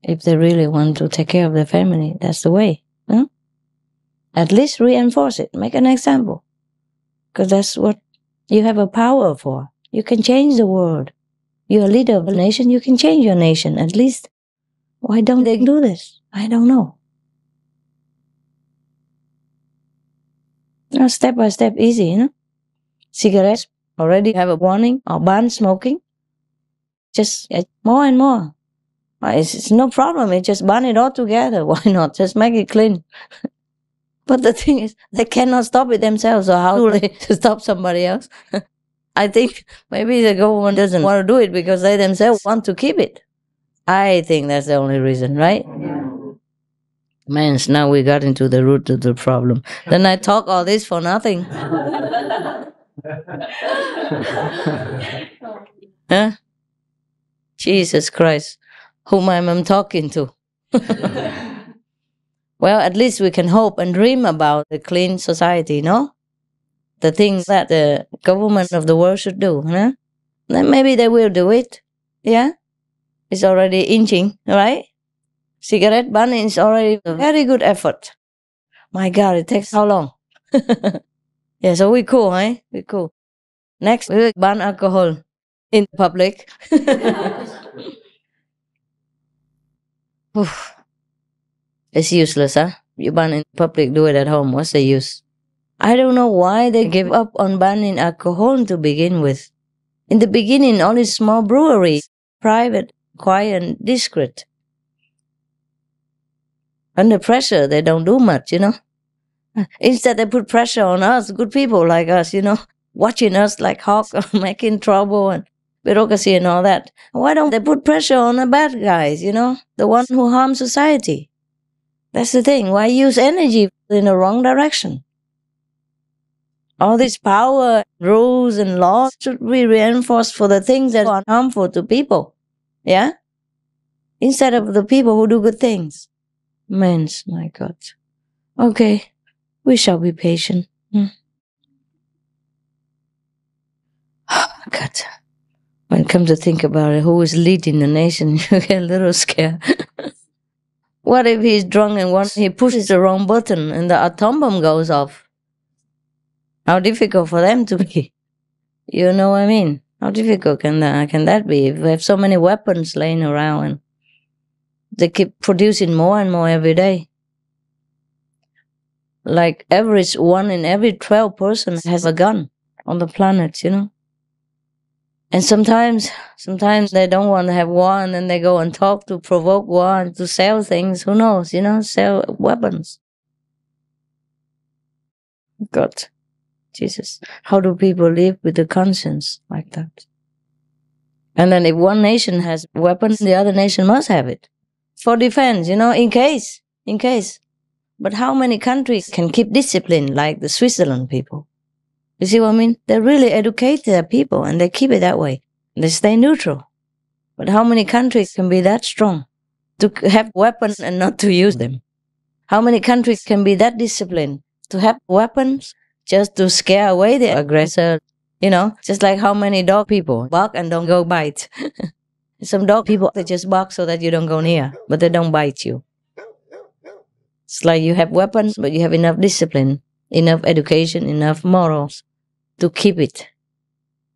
If they really want to take care of their family, that's the way. At least reinforce it. Make an example. Because that's what you have a power for. You can change the world. You're a leader of a nation, you can change your nation. At least, why don't they do this? I don't know. Step by step, easy, Cigarettes already have a warning or ban smoking. Just more and more. It's no problem. It just ban it all together. Why not? Just make it clean. But the thing is, they cannot stop it themselves. So how do they stop somebody else? I think maybe the government doesn't want to do it because they themselves want to keep it. I think that's the only reason, right? Man, now we got into the root of the problem. Then I talk all this for nothing. Huh? Jesus Christ. Whom am I talking to? Well, at least we can hope and dream about the clean society, no? The things that the government of the world should do, Then maybe they will do it. Yeah? It's already inching, right? Cigarette banning is already a very good effort. My God, it takes how long? Yeah, so we're cool, eh? We're cool. Next, we will ban alcohol in public. It's useless, huh? You ban in public, do it at home. What's the use? I don't know why they give up on banning alcohol to begin with. In the beginning, only small breweries, private, quiet, and discreet. Under pressure, they don't do much, Instead, they put pressure on us, good people like us, watching us like hawks, making trouble and bureaucracy and all that. Why don't they put pressure on the bad guys, the one who harm society? That's the thing. Why use energy in the wrong direction? All this power, rules, and laws should be reinforced for the things that are harmful to people. Yeah? Instead of the people who do good things. My God. Okay. We shall be patient. God. When it comes to think about it, who is leading the nation, you get a little scared. What if he's drunk and he pushes the wrong button and the atom bomb goes off? How difficult for them to be. You know what I mean? How difficult can that be? If we have so many weapons laying around and they keep producing more and more every day. Like average 1 in every 12 persons has a gun on the planet, And sometimes they don't want to have war, and then they go and talk to provoke war and to sell things. Who knows, sell weapons. God, Jesus, how do people live with the conscience like that? And then if one nation has weapons, the other nation must have it. For defense, in case. But how many countries can keep discipline like the Switzerland people? You see what I mean? They really educate their people and they keep it that way. They stay neutral. But how many countries can be that strong to have weapons and not to use them? How many countries can be that disciplined to have weapons just to scare away the aggressor? You know, just like how many dog people bark and don't go bite. Some dog people, they just bark so that you don't go near, but they don't bite you. It's like you have weapons, but you have enough discipline, enough education, enough morals to keep it.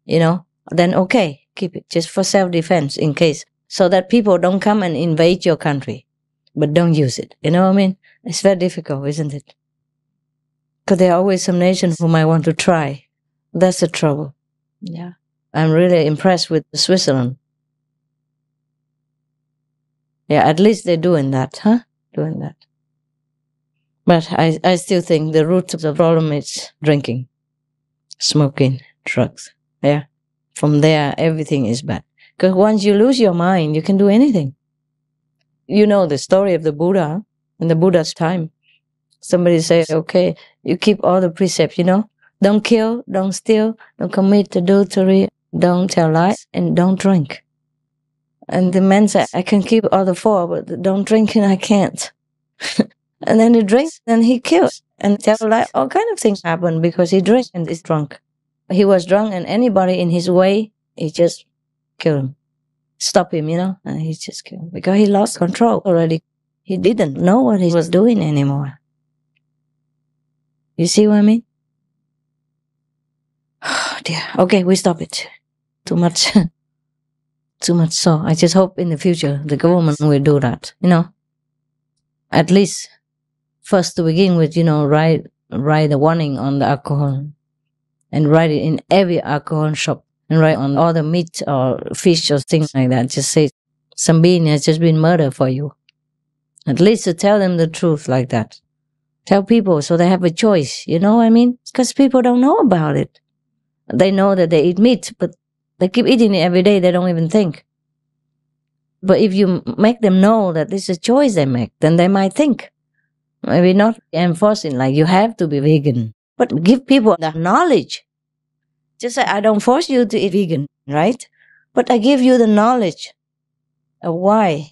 You know, then okay, keep it just for self-defense in case, so that people don't come and invade your country, but don't use it. You know what I mean? It's very difficult, isn't it? Because there are always some nations who might want to try. That's the trouble. Yeah. I'm really impressed with Switzerland. Yeah, at least they're doing that, huh? Doing that. But I still think the root of the problem is drinking, smoking, drugs. Yeah. From there, everything is bad. Because once you lose your mind, you can do anything. You know the story of the Buddha, in the Buddha's time. Somebody says, okay, you keep all the precepts, you know. Don't kill, don't steal, don't commit adultery, don't tell lies, and don't drink. And the man said, I can keep all the four, but don't drink and I can't. And then he drinks and he kills. And tell lies, all kind of things happen because he drinks and is drunk. He was drunk and anybody in his way, he just killed him. Stop him, you know, and he just killed him. Because he lost control already. He didn't know what he was doing anymore. You see what I mean? Oh dear. Okay, we stop it. Too much. Too much so. I just hope in the future the government will do that, you know. At least, first to begin with, you know, write a warning on the alcohol. And write it in every alcohol shop. And write on all the meat or fish or things like that. Just say, some being has just been murdered for you. At least to tell them the truth like that. Tell people so they have a choice, you know what I mean? Because people don't know about it. They know that they eat meat, but they keep eating it every day, they don't even think. But if you make them know that this is a choice they make, then they might think. Maybe not enforcing like you have to be vegan, but give people the knowledge. Just say, I don't force you to eat vegan, right? But I give you the knowledge of why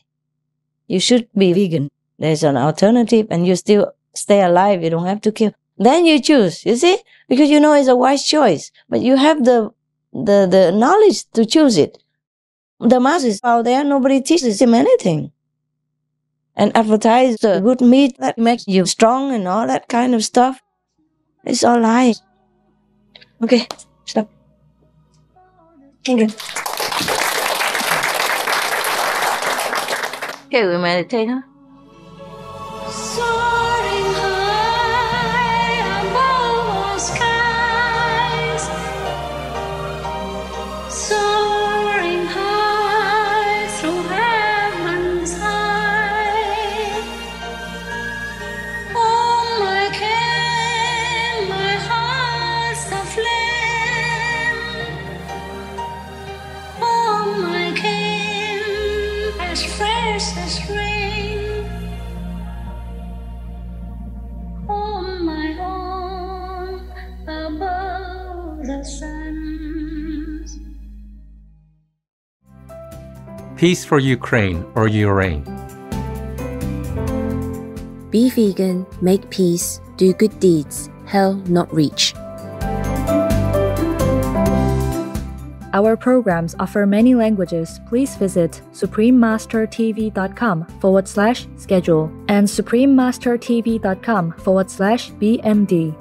you should be vegan. There's an alternative and you still stay alive, you don't have to kill. Then you choose, you see? Because you know it's a wise choice. But you have the knowledge to choose it. The masses out there, nobody teaches him anything. And advertise the good meat that makes you strong and all that kind of stuff. It's all lies. Okay, stop. Thank you. Okay, we meditate, huh? Soaring high above all skies, soaring high through heaven's high. Oh, my king, my heart's aflame. Oh, my king, as fresh as rain. Peace for Ukraine or Ukraine. Be vegan, make peace, do good deeds, hell not reach. Our programs offer many languages. Please visit suprememastertv.com/schedule and suprememastertv.com/BMD.